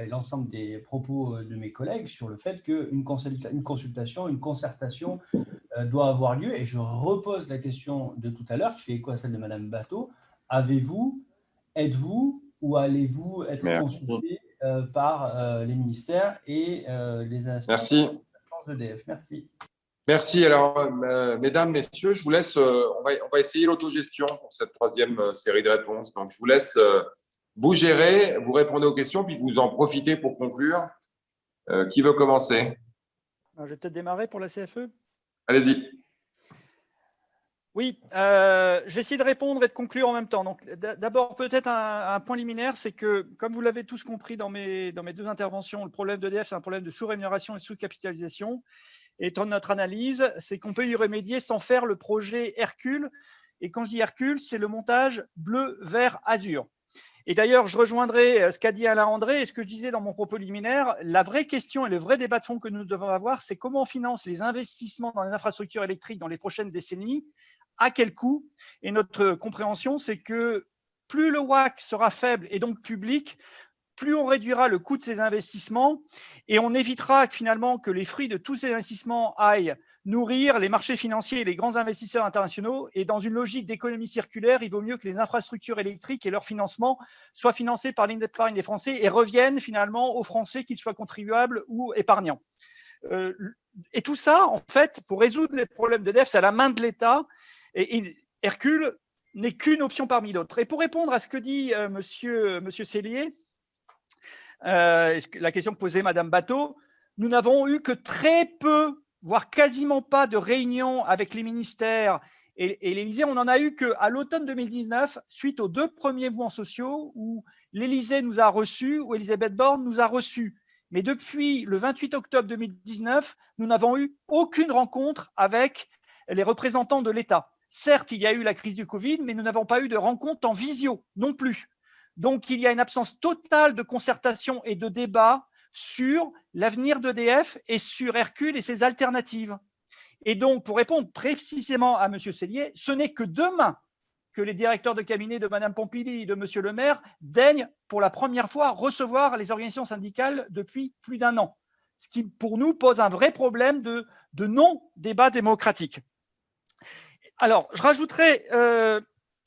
l'ensemble des propos de mes collègues sur le fait qu'une consultation, une concertation doit avoir lieu. Et je repose la question de tout à l'heure, qui fait écho à celle de Madame Bateau. Êtes-vous ou allez-vous être consulté par les ministères et les instances d'EDF? Merci. Merci. Alors, mesdames, messieurs, je vous laisse, on va essayer l'autogestion pour cette troisième série de réponses. Donc, je vous laisse vous gérer, vous répondez aux questions, puis vous en profitez pour conclure. Qui veut commencer? Je vais peut-être démarrer pour la CFE. Allez-y. Oui, je vais essayer de répondre et de conclure en même temps. Donc, d'abord, peut-être un point liminaire, c'est que, comme vous l'avez tous compris dans mes deux interventions, le problème d'EDF, c'est un problème de sous-rémunération et de sous-capitalisation. Et dans notre analyse, c'est qu'on peut y remédier sans faire le projet Hercule. Et quand je dis Hercule, c'est le montage bleu, vert, azur. Et d'ailleurs, je rejoindrai ce qu'a dit Alain André et ce que je disais dans mon propos liminaire. La vraie question et le vrai débat de fond que nous devons avoir, c'est comment on finance les investissements dans les infrastructures électriques dans les prochaines décennies, à quel coût. Et notre compréhension, c'est que plus le WACC sera faible et donc public, plus on réduira le coût de ces investissements et on évitera finalement que les fruits de tous ces investissements aillent nourrir les marchés financiers et les grands investisseurs internationaux. Et dans une logique d'économie circulaire, il vaut mieux que les infrastructures électriques et leur financement soient financés par l'épargne des Français et reviennent finalement aux Français, qu'ils soient contribuables ou épargnants. Et tout ça, en fait, pour résoudre les problèmes d'EDF, c'est à la main de l'État. Et Hercule n'est qu'une option parmi d'autres. Et pour répondre à ce que dit monsieur Sellier, la question que posait Madame Bateau, nous n'avons eu que très peu voire quasiment pas de réunions avec les ministères et l'Élysée. On n'en a eu qu'à l'automne 2019, suite aux 2 premiers mouvements sociaux où l'Élysée nous a reçus, où Elisabeth Borne nous a reçus. Mais depuis le 28 octobre 2019, nous n'avons eu aucune rencontre avec les représentants de l'État. Certes, il y a eu la crise du Covid, mais nous n'avons pas eu de rencontre en visio non plus. Donc, il y a une absence totale de concertation et de débat sur l'avenir d'EDF et sur Hercule et ses alternatives. Et donc, pour répondre précisément à M. Sellier, ce n'est que demain que les directeurs de cabinet de Mme Pompili et de M. Le Maire daignent pour la première fois recevoir les organisations syndicales depuis plus d'1 an, ce qui pour nous pose un vrai problème de non-débat démocratique. Alors, je rajouterai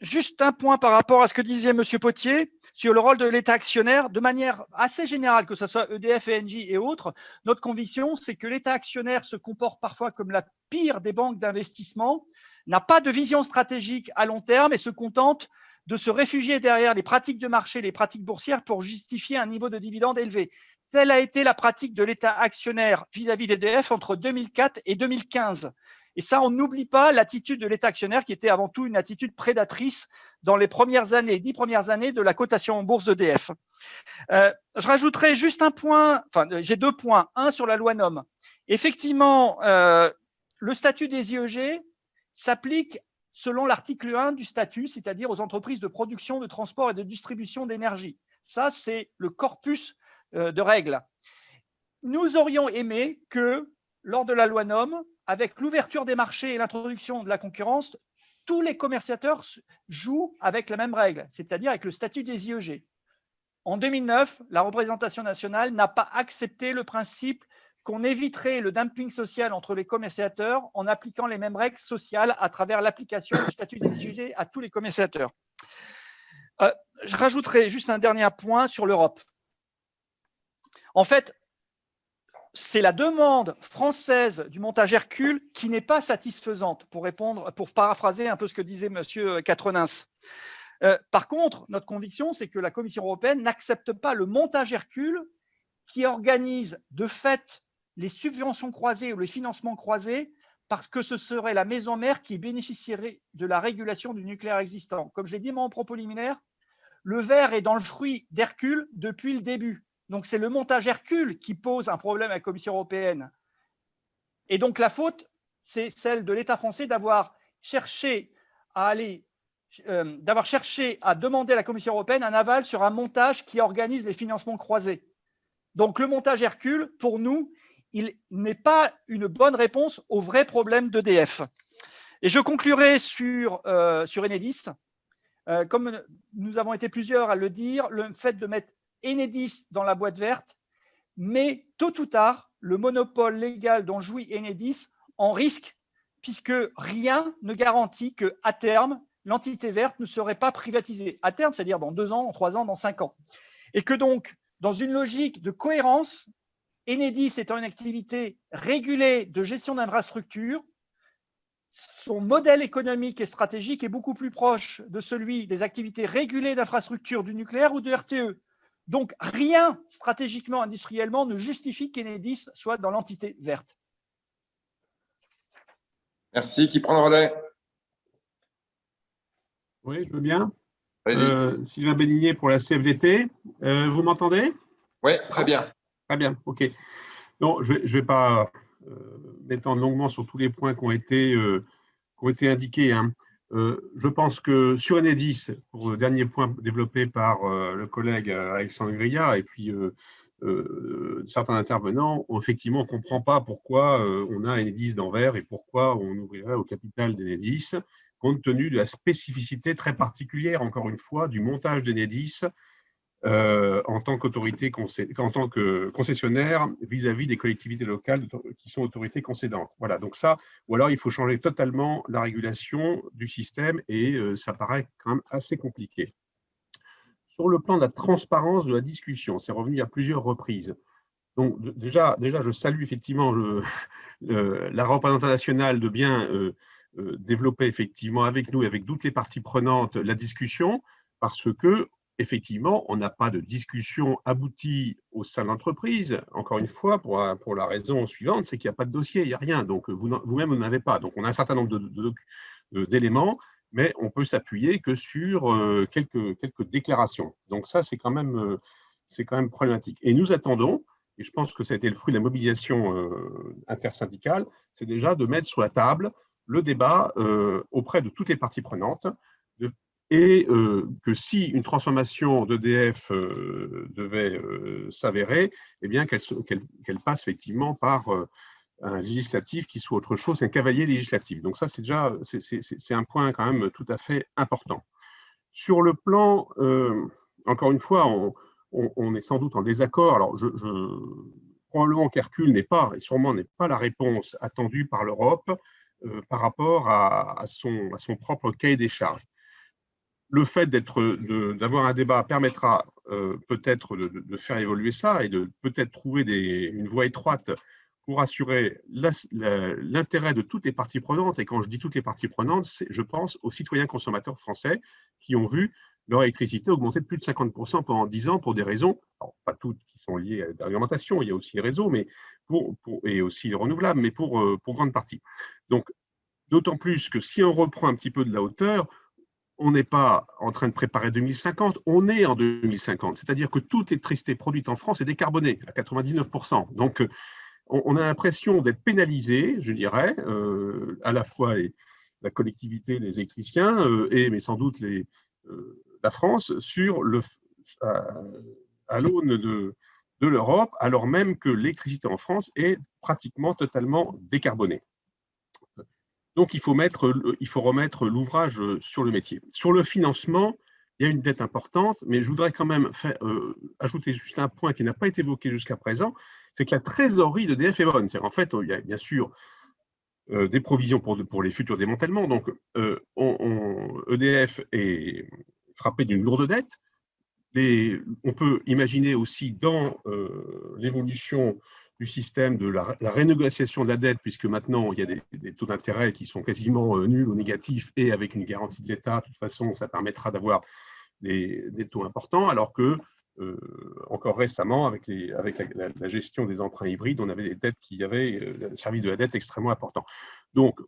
juste un point par rapport à ce que disait M. Potier sur le rôle de l'État actionnaire. De manière assez générale, que ce soit EDF, Engie et autres, notre conviction, c'est que l'État actionnaire se comporte parfois comme la pire des banques d'investissement, n'a pas de vision stratégique à long terme et se contente de se réfugier derrière les pratiques de marché, les pratiques boursières pour justifier un niveau de dividende élevé. Telle a été la pratique de l'État actionnaire vis-à-vis d'EDF entre 2004 et 2015. Et ça, on n'oublie pas l'attitude de l'État actionnaire qui était avant tout une attitude prédatrice dans les premières années, 10 premières années de la cotation en bourse d'EDF. Je rajouterai juste un point, enfin j'ai 2 points. Un sur la loi NOM. Effectivement, le statut des IEG s'applique selon l'article 1 du statut, c'est-à-dire aux entreprises de production, de transport et de distribution d'énergie. Ça, c'est le corpus de règles. Nous aurions aimé que, lors de la loi NOM, avec l'ouverture des marchés et l'introduction de la concurrence, tous les commerciateurs jouent avec la même règle, c'est-à-dire avec le statut des IEG. En 2009, la représentation nationale n'a pas accepté le principe qu'on éviterait le dumping social entre les commerciateurs en appliquant les mêmes règles sociales à travers l'application du statut des IEG à tous les commerciateurs. Je rajouterai juste un dernier point sur l'Europe. En fait, c'est la demande française du montage Hercule qui n'est pas satisfaisante, pour paraphraser un peu ce que disait M. Quatrenin. Par contre, notre conviction, c'est que la Commission européenne n'accepte pas le montage Hercule qui organise de fait les subventions croisées ou les financements croisés parce que ce serait la maison mère qui bénéficierait de la régulation du nucléaire existant. Comme je l'ai dit dans mon propos liminaire, le ver est dans le fruit d'Hercule depuis le début. Donc, c'est le montage Hercule qui pose un problème à la Commission européenne. Et donc, la faute, c'est celle de l'État français d'avoir cherché à demander à la Commission européenne un aval sur un montage qui organise les financements croisés. Donc, le montage Hercule, pour nous, il n'est pas une bonne réponse au vrai problème d'EDF. Et je conclurai sur Enedis. Comme nous avons été plusieurs à le dire, le fait de mettre Enedis dans la boîte verte, mais tôt ou tard, le monopole légal dont jouit Enedis en risque, puisque rien ne garantit qu'à terme, l'entité verte ne serait pas privatisée. À terme, c'est-à-dire dans 2 ans, dans 3 ans, dans 5 ans. Et que donc, dans une logique de cohérence, Enedis étant une activité régulée de gestion d'infrastructures, son modèle économique et stratégique est beaucoup plus proche de celui des activités régulées d'infrastructures du nucléaire ou de RTE. Donc, rien stratégiquement, industriellement ne justifie qu'Enedis soit dans l'entité verte. Merci. Qui prend le relais? Oui, je veux bien. Sylvain Béligné pour la CFDT. Vous m'entendez? Oui, très bien. Très bien, OK. Non, je ne vais pas m'étendre longuement sur tous les points qui ont été indiqués. Hein. Je pense que sur Enedis, pour le dernier point développé par le collègue Alexandre Grillat et puis certains intervenants, effectivement, on ne comprend pas pourquoi on a Enedis d'Anvers et pourquoi on ouvrirait au capital d'Enedis, compte tenu de la spécificité très particulière, encore une fois, du montage d'Enedis en tant que concessionnaire vis-à-vis des collectivités locales qui sont autorités concédantes. Voilà, donc ça, ou alors il faut changer totalement la régulation du système et ça paraît quand même assez compliqué. Sur le plan de la transparence de la discussion, c'est revenu à plusieurs reprises. Donc déjà je salue effectivement la représentation nationale de bien développer effectivement avec nous et avec toutes les parties prenantes la discussion, parce que effectivement, on n'a pas de discussion aboutie au sein de l'entreprise. Encore une fois, pour la raison suivante, c'est qu'il n'y a pas de dossier, il n'y a rien. Donc, vous-même, vous n'en avez pas. Donc, on a un certain nombre d'éléments, mais on peut s'appuyer que sur quelques déclarations. Donc, ça, c'est quand même problématique. Et nous attendons, et je pense que ça a été le fruit de la mobilisation intersyndicale, c'est déjà de mettre sur la table le débat auprès de toutes les parties prenantes, et que si une transformation d'EDF devait s'avérer, eh bien qu'elle passe effectivement par un législatif qui soit autre chose qu'un cavalier législatif. Donc ça, c'est un point quand même tout à fait important. Sur le plan, encore une fois, on est sans doute en désaccord. Alors, probablement qu'Hercule n'est pas, et sûrement n'est pas la réponse attendue par l'Europe par rapport à son propre cahier des charges. Le fait d'avoir un débat permettra peut-être de faire évoluer ça et de peut-être trouver une voie étroite pour assurer l'intérêt de toutes les parties prenantes. Et quand je dis toutes les parties prenantes, je pense aux citoyens consommateurs français qui ont vu leur électricité augmenter de plus de 50% pendant 10 ans pour des raisons, alors pas toutes qui sont liées à la réglementation, il y a aussi les réseaux, mais et aussi les renouvelables, mais pour grande partie. Donc, d'autant plus que si on reprend un petit peu de la hauteur, on n'est pas en train de préparer 2050, on est en 2050. C'est-à-dire que toute l'électricité produite en France est décarbonée à 99%. Donc, on a l'impression d'être pénalisé, je dirais, à la fois la collectivité, les électriciens, mais sans doute la France, à l'aune de l'Europe, alors même que l'électricité en France est pratiquement totalement décarbonée. Donc, il faut remettre l'ouvrage sur le métier. Sur le financement, il y a une dette importante, mais je voudrais quand même ajouter juste un point qui n'a pas été évoqué jusqu'à présent, c'est que la trésorerie d'EDF est bonne. En fait, il y a bien sûr des provisions pour les futurs démantèlements. Donc, EDF est frappé d'une lourde dette. On peut imaginer aussi dans l'évolution du système de la renégociation de la dette, puisque maintenant, il y a des taux d'intérêt qui sont quasiment nuls ou négatifs, et avec une garantie de l'État, de toute façon, ça permettra d'avoir des taux importants, alors que, encore récemment, avec la gestion des emprunts hybrides, on avait des dettes qui avaient un service de la dette extrêmement important. Donc,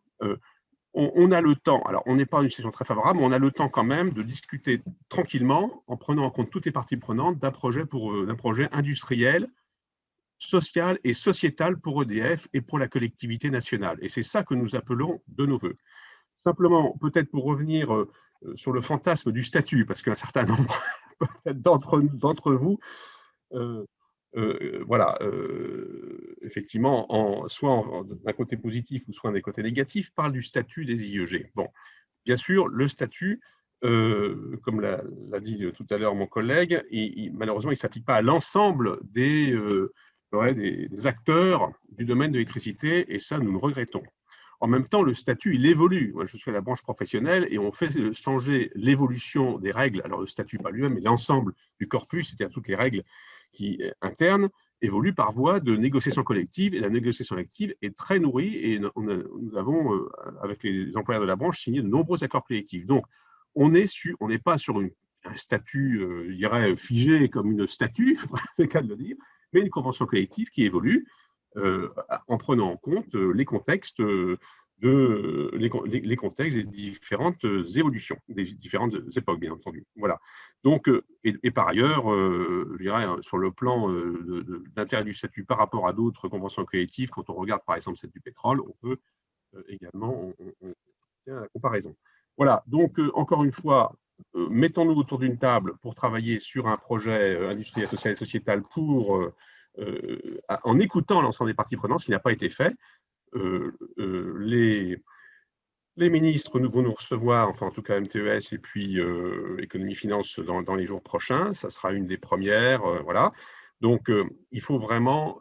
on a le temps, alors on n'est pas dans une situation très favorable, mais on a le temps quand même de discuter tranquillement, en prenant en compte toutes les parties prenantes, d'un projet industriel, social et sociétal pour EDF et pour la collectivité nationale. Et c'est ça que nous appelons de nos voeux. Simplement, peut-être pour revenir sur le fantasme du statut, parce qu'un certain nombre d'entre vous, effectivement, soit d'un côté positif ou soit d'un côté négatif, parlent du statut des IEG. Bon, bien sûr, le statut, comme l'a dit tout à l'heure mon collègue, malheureusement, il ne s'applique pas à l'ensemble des acteurs du domaine de l'électricité, et ça, nous le regrettons. En même temps, le statut, il évolue. Moi, je suis à la branche professionnelle et on fait changer l'évolution des règles. Alors, le statut, pas lui-même, mais l'ensemble du corpus, c'est-à-dire toutes les règles internes, évoluent par voie de négociation collective. Et la négociation collective est très nourrie et nous avons, avec les employeurs de la branche, signé de nombreux accords collectifs. Donc, on n'est pas sur un statut, je dirais, figé comme une statue, c'est le cas de le dire, mais une convention collective qui évolue en prenant en compte les contextes des différentes évolutions, des différentes époques, bien entendu. Voilà. Donc, et par ailleurs, je dirais, sur le plan d'intérêt du statut par rapport à d'autres conventions collectives, quand on regarde par exemple celle du pétrole, on peut également faire la comparaison. Voilà. Donc, encore une fois, mettons-nous autour d'une table pour travailler sur un projet industriel, social et sociétal en écoutant l'ensemble des parties prenantes, ce qui n'a pas été fait. Les ministres vont nous recevoir, enfin en tout cas MTES et puis Économie-Finance dans les jours prochains. Ça sera une des premières. Voilà. Donc, il faut vraiment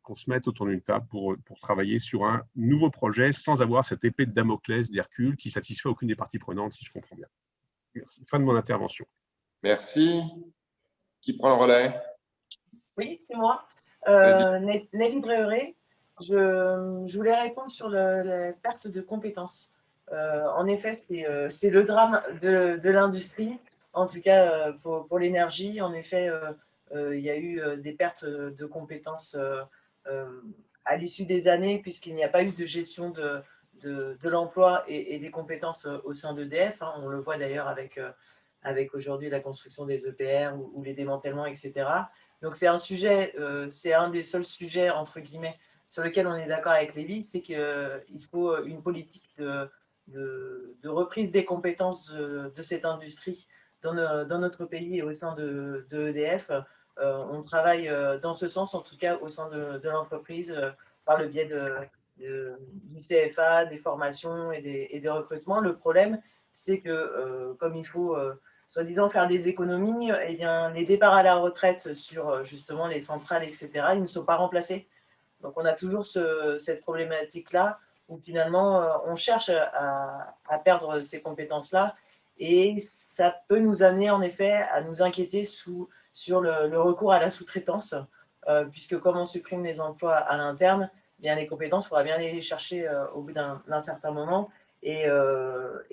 qu'on se mette autour d'une table pour travailler sur un nouveau projet sans avoir cette épée de Damoclès d'Hercule qui ne satisfait aucune des parties prenantes, si je comprends bien. Merci. Fin de mon intervention. Merci. Qui prend le relais? Oui, c'est moi. Nelly Bréheret. Je voulais répondre sur la perte de compétences. En effet, c'est le drame de l'industrie. En tout cas, pour l'énergie, en effet, il y a eu des pertes de compétences à l'issue des années, puisqu'il n'y a pas eu de gestion de l'emploi et des compétences au sein d'EDF. Hein. On le voit d'ailleurs avec aujourd'hui la construction des EPR ou les démantèlements, etc. Donc c'est un sujet, c'est un des seuls sujets, entre guillemets, sur lequel on est d'accord avec Lévy, c'est qu'il faut une politique de reprise des compétences de cette industrie dans notre pays et au sein de EDF. On travaille dans ce sens, en tout cas au sein de l'entreprise, par le biais du CFA, des formations et des recrutements. Le problème, c'est que comme il faut soi-disant faire des économies, eh bien, les départs à la retraite sur justement les centrales, etc., ils ne sont pas remplacés. Donc on a toujours cette problématique-là où finalement on cherche à perdre ces compétences-là et ça peut nous amener en effet à nous inquiéter sur le recours à la sous-traitance puisque comme on supprime les emplois à l'interne, bien les compétences, il faudra bien les chercher au bout d'un certain moment et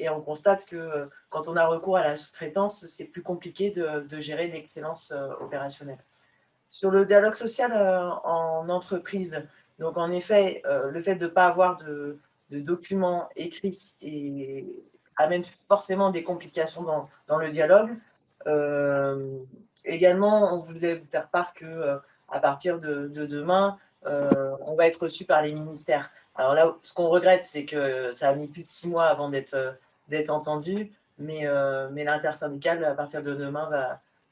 on constate que quand on a recours à la sous-traitance, c'est plus compliqué de gérer l'excellence opérationnelle. Sur le dialogue social en entreprise, donc en effet, le fait de ne pas avoir de documents écrits amène forcément des complications dans le dialogue. Également, on voulait vous faire part qu'à partir de demain, on va être reçu par les ministères. Alors là, ce qu'on regrette, c'est que ça a mis plus de 6 mois avant d'être entendu, mais l'intersyndicale, à partir de demain,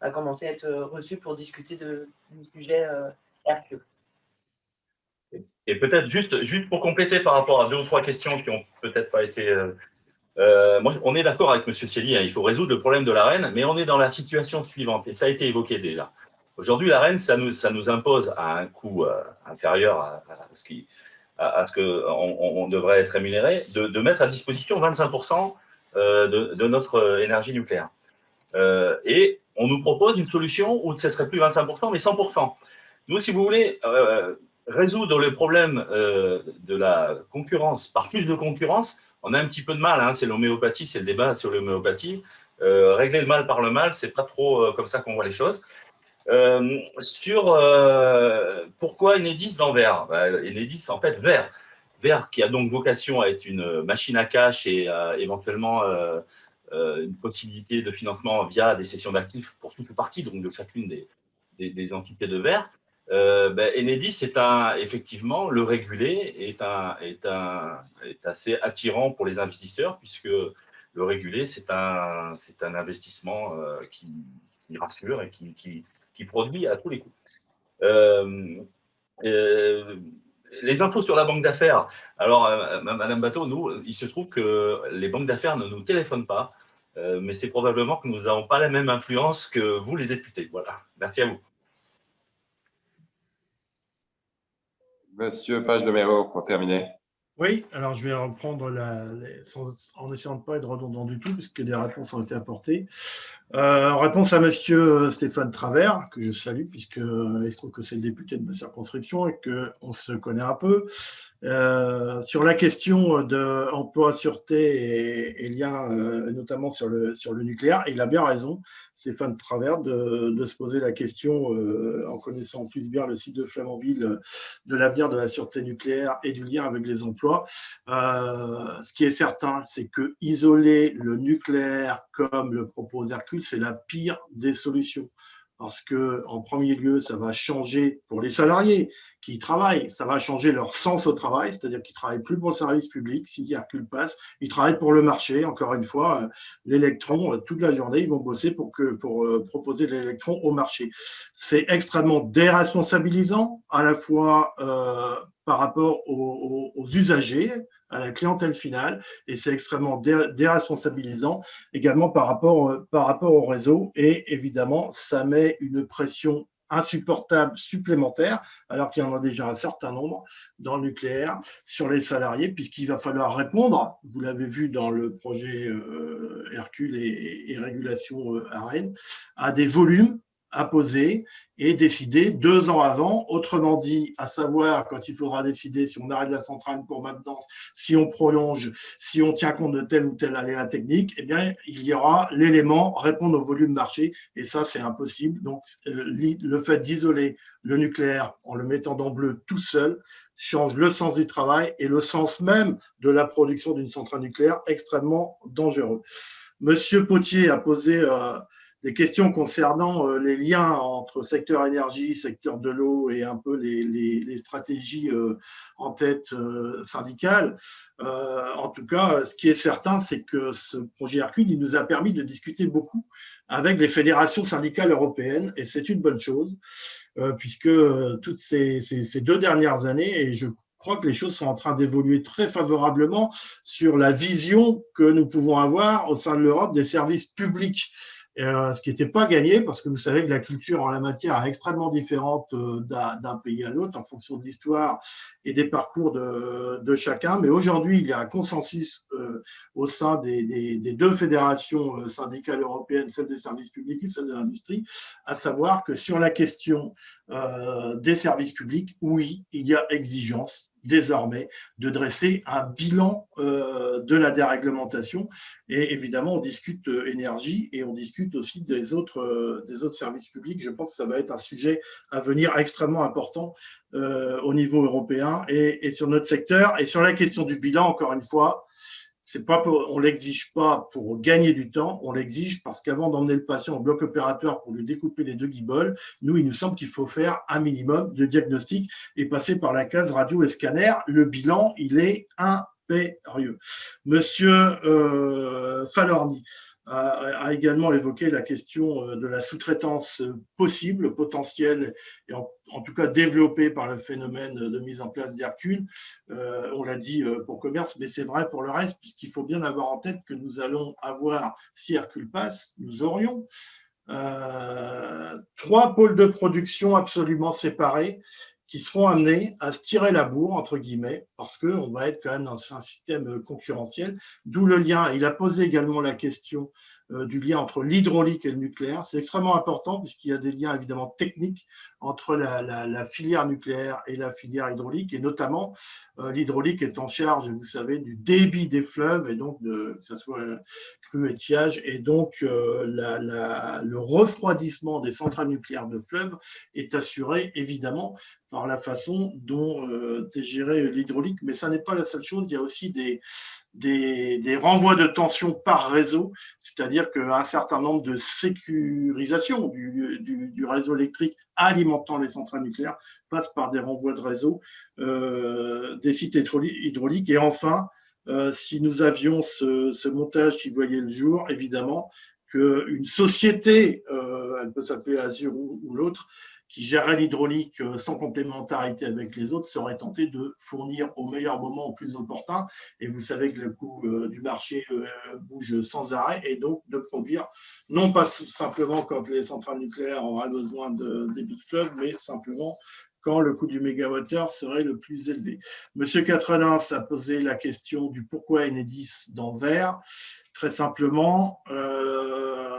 va commencer à être reçu pour discuter du sujet Hercule. Et peut-être juste pour compléter par rapport à 2 ou 3 questions qui n'ont peut-être pas été… moi, on est d'accord avec M. Siely, hein, il faut résoudre le problème de l'Arenh, mais on est dans la situation suivante, et ça a été évoqué déjà. Aujourd'hui, l'Arenh, ça nous impose à un coût inférieur à ce qu'on devrait être rémunéré, de mettre à disposition 25% de notre énergie nucléaire. Et on nous propose une solution où ce ne serait plus 25%, mais 100%. Nous, si vous voulez résoudre le problème de la concurrence par plus de concurrence, on a un petit peu de mal, hein, c'est l'homéopathie, c'est le débat sur l'homéopathie. Régler le mal par le mal, ce n'est pas trop comme ça qu'on voit les choses. Pourquoi Enedis dans vert? Enedis, en fait, vert qui a donc vocation à être une machine à cash et éventuellement une possibilité de financement via des cessions d'actifs pour toute ou partie donc de chacune des entités de vert. Enedis effectivement, le réguler est assez attirant pour les investisseurs puisque le réguler, c'est un investissement qui rassure et qui produit à tous les coups. Les infos sur la banque d'affaires. Alors, Madame Bateau, nous, il se trouve que les banques d'affaires ne nous téléphonent pas, mais c'est probablement que nous n'avons pas la même influence que vous, les députés. Voilà. Merci à vous. Monsieur Page-de-Méreau, pour terminer. Oui, alors je vais reprendre en essayant de ne pas être redondant du tout, puisque des réponses ont été apportées. En réponse à monsieur Stéphane Travers, que je salue, puisqu'il se trouve que c'est le député de ma circonscription et qu'on se connaît un peu. Sur la question de emploi, sûreté et lien, notamment sur le nucléaire, il a bien raison, Stéphane Travers, de se poser la question, en connaissant plus bien le site de Flamanville, de l'avenir de la sûreté nucléaire et du lien avec les emplois. Ce qui est certain, c'est que isoler le nucléaire comme le propose Hercule, c'est la pire des solutions. Parce que, en premier lieu, ça va changer pour les salariés qui y travaillent, ça va changer leur sens au travail, c'est-à-dire qu'ils ne travaillent plus pour le service public. Si Hercule passe, ils travaillent pour le marché. Encore une fois, l'électron, toute la journée, ils vont bosser pour proposer l'électron au marché. C'est extrêmement déresponsabilisant, à la fois par rapport aux usagers, à la clientèle finale, et c'est extrêmement déresponsabilisant également par rapport au réseau, et évidemment, ça met une pression insupportable supplémentaire, alors qu'il y en a déjà un certain nombre dans le nucléaire, sur les salariés, puisqu'il va falloir répondre, vous l'avez vu dans le projet Hercule et régulation Arenh, à des volumes à poser et décider 2 ans avant. Autrement dit, à savoir quand il faudra décider si on arrête la centrale pour maintenance, si on prolonge, si on tient compte de tel ou tel aléa technique, eh bien, il y aura l'élément répondre au volume marché. Et ça, c'est impossible. Donc, le fait d'isoler le nucléaire en le mettant dans bleu tout seul change le sens du travail et le sens même de la production d'une centrale nucléaire, extrêmement dangereux. Monsieur Potier a posé des questions concernant les liens entre secteur énergie, secteur de l'eau et un peu les stratégies en tête syndicales. En tout cas, ce qui est certain, c'est que ce projet Hercule, il nous a permis de discuter beaucoup avec les fédérations syndicales européennes, et c'est une bonne chose, puisque toutes ces 2 dernières années, et je crois que les choses sont en train d'évoluer très favorablement sur la vision que nous pouvons avoir au sein de l'Europe des services publics. Ce qui n'était pas gagné, parce que vous savez que la culture en la matière est extrêmement différente d'un pays à l'autre en fonction de l'histoire et des parcours de chacun. Mais aujourd'hui, il y a un consensus au sein des 2 fédérations syndicales européennes, celle des services publics et celle de l'industrie, à savoir que sur la question des services publics, oui, il y a exigence désormais de dresser un bilan de la déréglementation. Et évidemment, on discute énergie et on discute aussi des autres services publics. Je pense que ça va être un sujet à venir extrêmement important au niveau européen et sur notre secteur. Et sur la question du bilan, encore une fois, on ne l'exige pas pour gagner du temps, on l'exige parce qu'avant d'emmener le patient au bloc opératoire pour lui découper les 2 guiboles, il nous semble qu'il faut faire un minimum de diagnostic et passer par la case radio et scanner. Le bilan, il est impérieux. Monsieur Falorni a également évoqué la question de la sous-traitance possible, potentielle, et en tout cas développée par le phénomène de mise en place d'Hercule. On l'a dit pour commerce, mais c'est vrai pour le reste, puisqu'il faut bien avoir en tête que nous allons avoir, si Hercule passe, nous aurions 3 pôles de production absolument séparés qui seront amenés à se tirer la bourre, entre guillemets, parce qu'on va être quand même dans un système concurrentiel, d'où le lien. Il a posé également la question du lien entre l'hydraulique et le nucléaire. C'est extrêmement important puisqu'il y a des liens évidemment techniques entre la filière nucléaire et la filière hydraulique, et notamment l'hydraulique est en charge, vous savez, du débit des fleuves, et donc que ce soit crue, étiage, et donc le refroidissement des centrales nucléaires de fleuves est assuré évidemment par la façon dont est gérée l'hydraulique, mais ça n'est pas la seule chose. Il y a aussi des renvois de tension par réseau, c'est-à-dire qu'un certain nombre de sécurisations du réseau électrique alimentant les centrales nucléaires passent par des renvois de réseau des sites hydrauliques. Et enfin, si nous avions ce montage qui voyait le jour, évidemment, qu'une société, elle peut s'appeler Azure ou l'autre, qui gérait l'hydraulique sans complémentarité avec les autres, serait tenté de fournir au meilleur moment, au plus opportun. Et vous savez que le coût du marché bouge sans arrêt, et donc de produire, non pas simplement quand les centrales nucléaires auraient besoin de débit de fleuve, mais simplement quand le coût du mégawattheure serait le plus élevé. Monsieur Quatrenin a posé la question du pourquoi Enedis dans vert. Très simplement,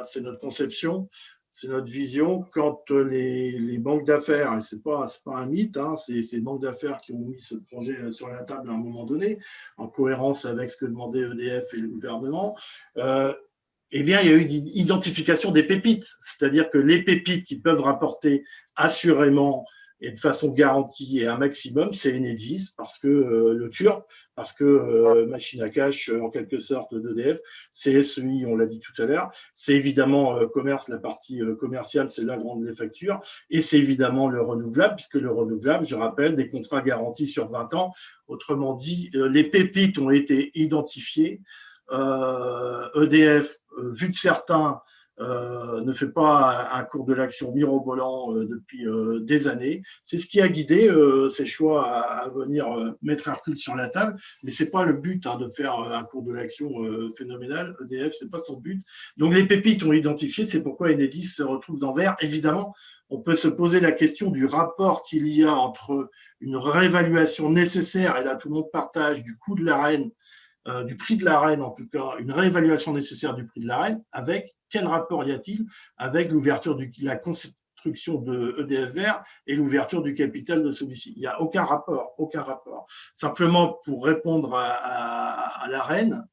c'est notre conception. C'est notre vision. Quand les banques d'affaires, et ce n'est pas un mythe, c'est ces banques d'affaires qui ont mis ce projet sur la table à un moment donné, en cohérence avec ce que demandait EDF et le gouvernement, eh bien, il y a eu une identification des pépites. C'est-à-dire que les pépites qui peuvent rapporter assurément et de façon garantie et un maximum, c'est Enedis, parce que le Turp, parce que machine à cash, en quelque sorte, d'EDF, CSEI, on l'a dit tout à l'heure, c'est évidemment commerce, la partie commerciale, c'est là grande les factures, et c'est évidemment le renouvelable, puisque le renouvelable, je rappelle, des contrats garantis sur 20 ans, autrement dit, les pépites ont été identifiées, EDF, vu de certains, ne fait pas un cours de l'action mirobolant depuis des années. C'est ce qui a guidé ces choix à venir mettre Hercule sur la table, mais ce n'est pas le but de faire un cours de l'action phénoménal. EDF, ce n'est pas son but. Donc les pépites ont identifié, c'est pourquoi Enedis se retrouve dans vert. Évidemment, on peut se poser la question du rapport qu'il y a entre une réévaluation nécessaire, et là tout le monde partage, du coût de l'ARENH, du prix de l'ARENH en tout cas, une réévaluation nécessaire du prix de l'ARENH, avec quel rapport y a-t-il avec l'ouverture la destruction de EDF Vert et l'ouverture du capital de celui-ci. Il n'y a aucun rapport, aucun rapport. Simplement pour répondre à l'AREN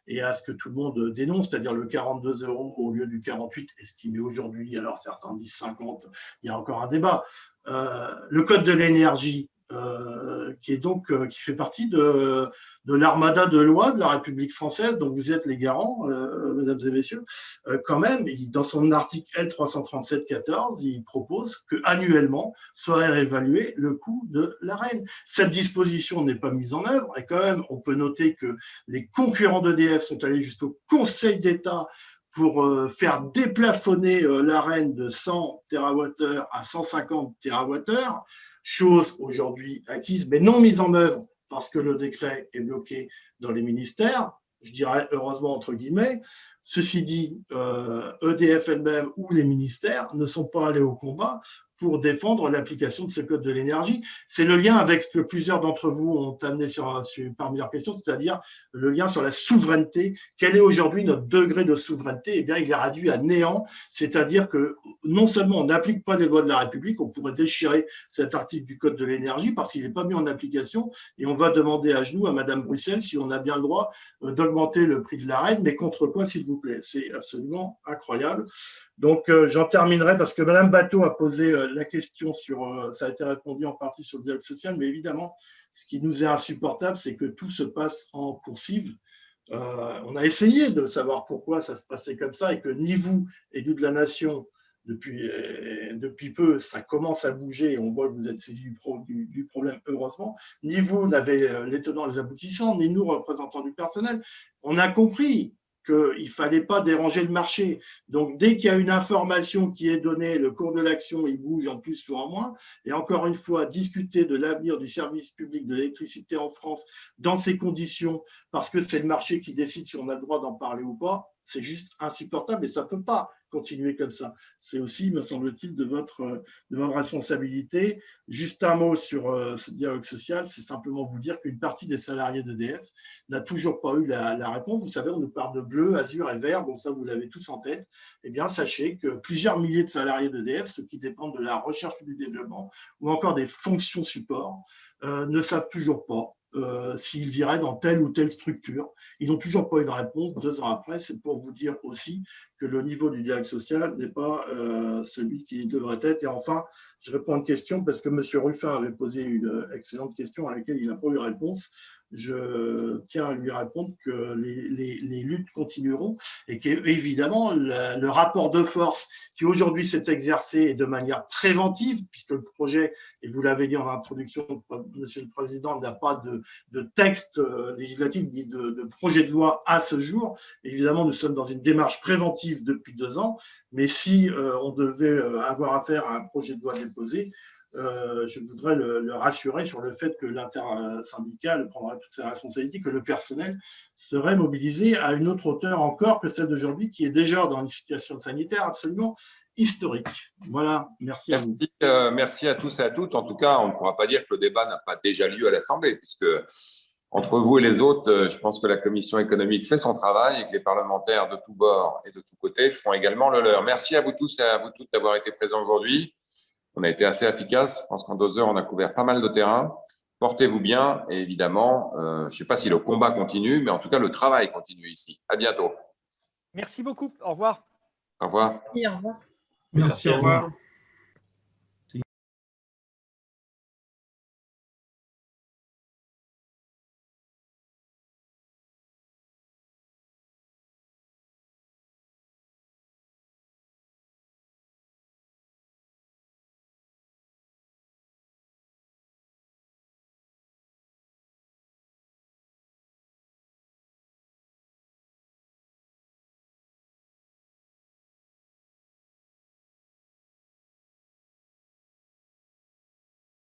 et à ce que tout le monde dénonce, c'est-à-dire le 42 € au lieu du 48 estimé aujourd'hui, alors certains disent 50, il y a encore un débat. Le code de l'énergie, qui fait partie de l'armada de loi de la République française, dont vous êtes les garants, mesdames et messieurs, quand même, dans son article L337-14, il propose qu'annuellement soit réévalué le coût de l'AREN. Cette disposition n'est pas mise en œuvre, et quand même, on peut noter que les concurrents d'EDF sont allés jusqu'au Conseil d'État pour faire déplafonner l'AREN de 100 TWh à 150 TWh, chose aujourd'hui acquise, mais non mise en œuvre parce que le décret est bloqué dans les ministères, je dirais heureusement entre guillemets. Ceci dit, EDF elle-même ou les ministères ne sont pas allés au combat pour défendre l'application de ce code de l'énergie. C'est le lien avec ce que plusieurs d'entre vous ont amené parmi leurs questions, c'est-à-dire le lien sur la souveraineté. Quel est aujourd'hui notre degré de souveraineté? Eh bien, il est réduit à néant, c'est-à-dire que non seulement on n'applique pas les lois de la République, on pourrait déchirer cet article du code de l'énergie parce qu'il n'est pas mis en application et on va demander à genoux à Madame Bruxelles si on a bien le droit d'augmenter le prix de l'AREN, mais contre quoi, s'il vous plaît? C'est absolument incroyable. Donc, j'en terminerai parce que Madame Bateau a posé la question sur, ça a été répondu en partie sur le dialogue social, mais évidemment, ce qui nous est insupportable, c'est que tout se passe en coursive. On a essayé de savoir pourquoi ça se passait comme ça et que ni vous, élus de la nation, depuis peu, ça commence à bouger et on voit que vous êtes saisis du problème, heureusement. Ni vous n'avez les tenants, les aboutissants, ni nous, représentants du personnel. On a compris qu'il ne fallait pas déranger le marché. Donc, dès qu'il y a une information qui est donnée, le cours de l'action, il bouge en plus ou en moins. Et encore une fois, discuter de l'avenir du service public de l'électricité en France dans ces conditions, parce que c'est le marché qui décide si on a le droit d'en parler ou pas, c'est juste insupportable et ça ne peut pas continuer comme ça. C'est aussi, me semble-t-il, de votre responsabilité. Juste un mot sur ce dialogue social, c'est simplement vous dire qu'une partie des salariés d'EDF n'a toujours pas eu la réponse. Vous savez, on nous parle de bleu, azur et vert, bon ça vous l'avez tous en tête. Eh bien, sachez que plusieurs milliers de salariés d'EDF, ceux qui dépendent de la recherche et du développement, ou encore des fonctions support, ne savent toujours pas s'ils iraient dans telle ou telle structure. Ils n'ont toujours pas eu de réponse 2 ans après. C'est pour vous dire aussi que le niveau du dialogue social n'est pas celui qui devrait être. Et enfin, je réponds à une question parce que M. Ruffin avait posé une excellente question à laquelle il n'a pas eu de réponse. Je tiens à lui répondre que les luttes continueront et qu'évidemment, le rapport de force qui aujourd'hui s'est exercé de manière préventive, puisque le projet, et vous l'avez dit en introduction, Monsieur le Président, n'a pas de texte législatif ni de projet de loi à ce jour. Évidemment, nous sommes dans une démarche préventive depuis 2 ans, mais si on devait avoir affaire à un projet de loi déposé, je voudrais le rassurer sur le fait que l'intersyndicale prendra toutes ses responsabilités, que le personnel serait mobilisé à une autre hauteur encore que celle d'aujourd'hui, qui est déjà dans une situation sanitaire absolument historique. Voilà, merci à vous. Merci à tous et à toutes. En tout cas, on ne pourra pas dire que le débat n'a pas déjà lieu à l'Assemblée, puisque entre vous et les autres, je pense que la Commission économique fait son travail et que les parlementaires de tous bords et de tous côtés font également le leur. Merci à vous tous et à vous toutes d'avoir été présents aujourd'hui. On a été assez efficace. Je pense qu'en 2 heures, on a couvert pas mal de terrain. Portez-vous bien et évidemment, je ne sais pas si le combat continue, mais en tout cas, le travail continue ici. À bientôt. Merci beaucoup. Au revoir. Au revoir. Oui, au revoir. Merci, au revoir.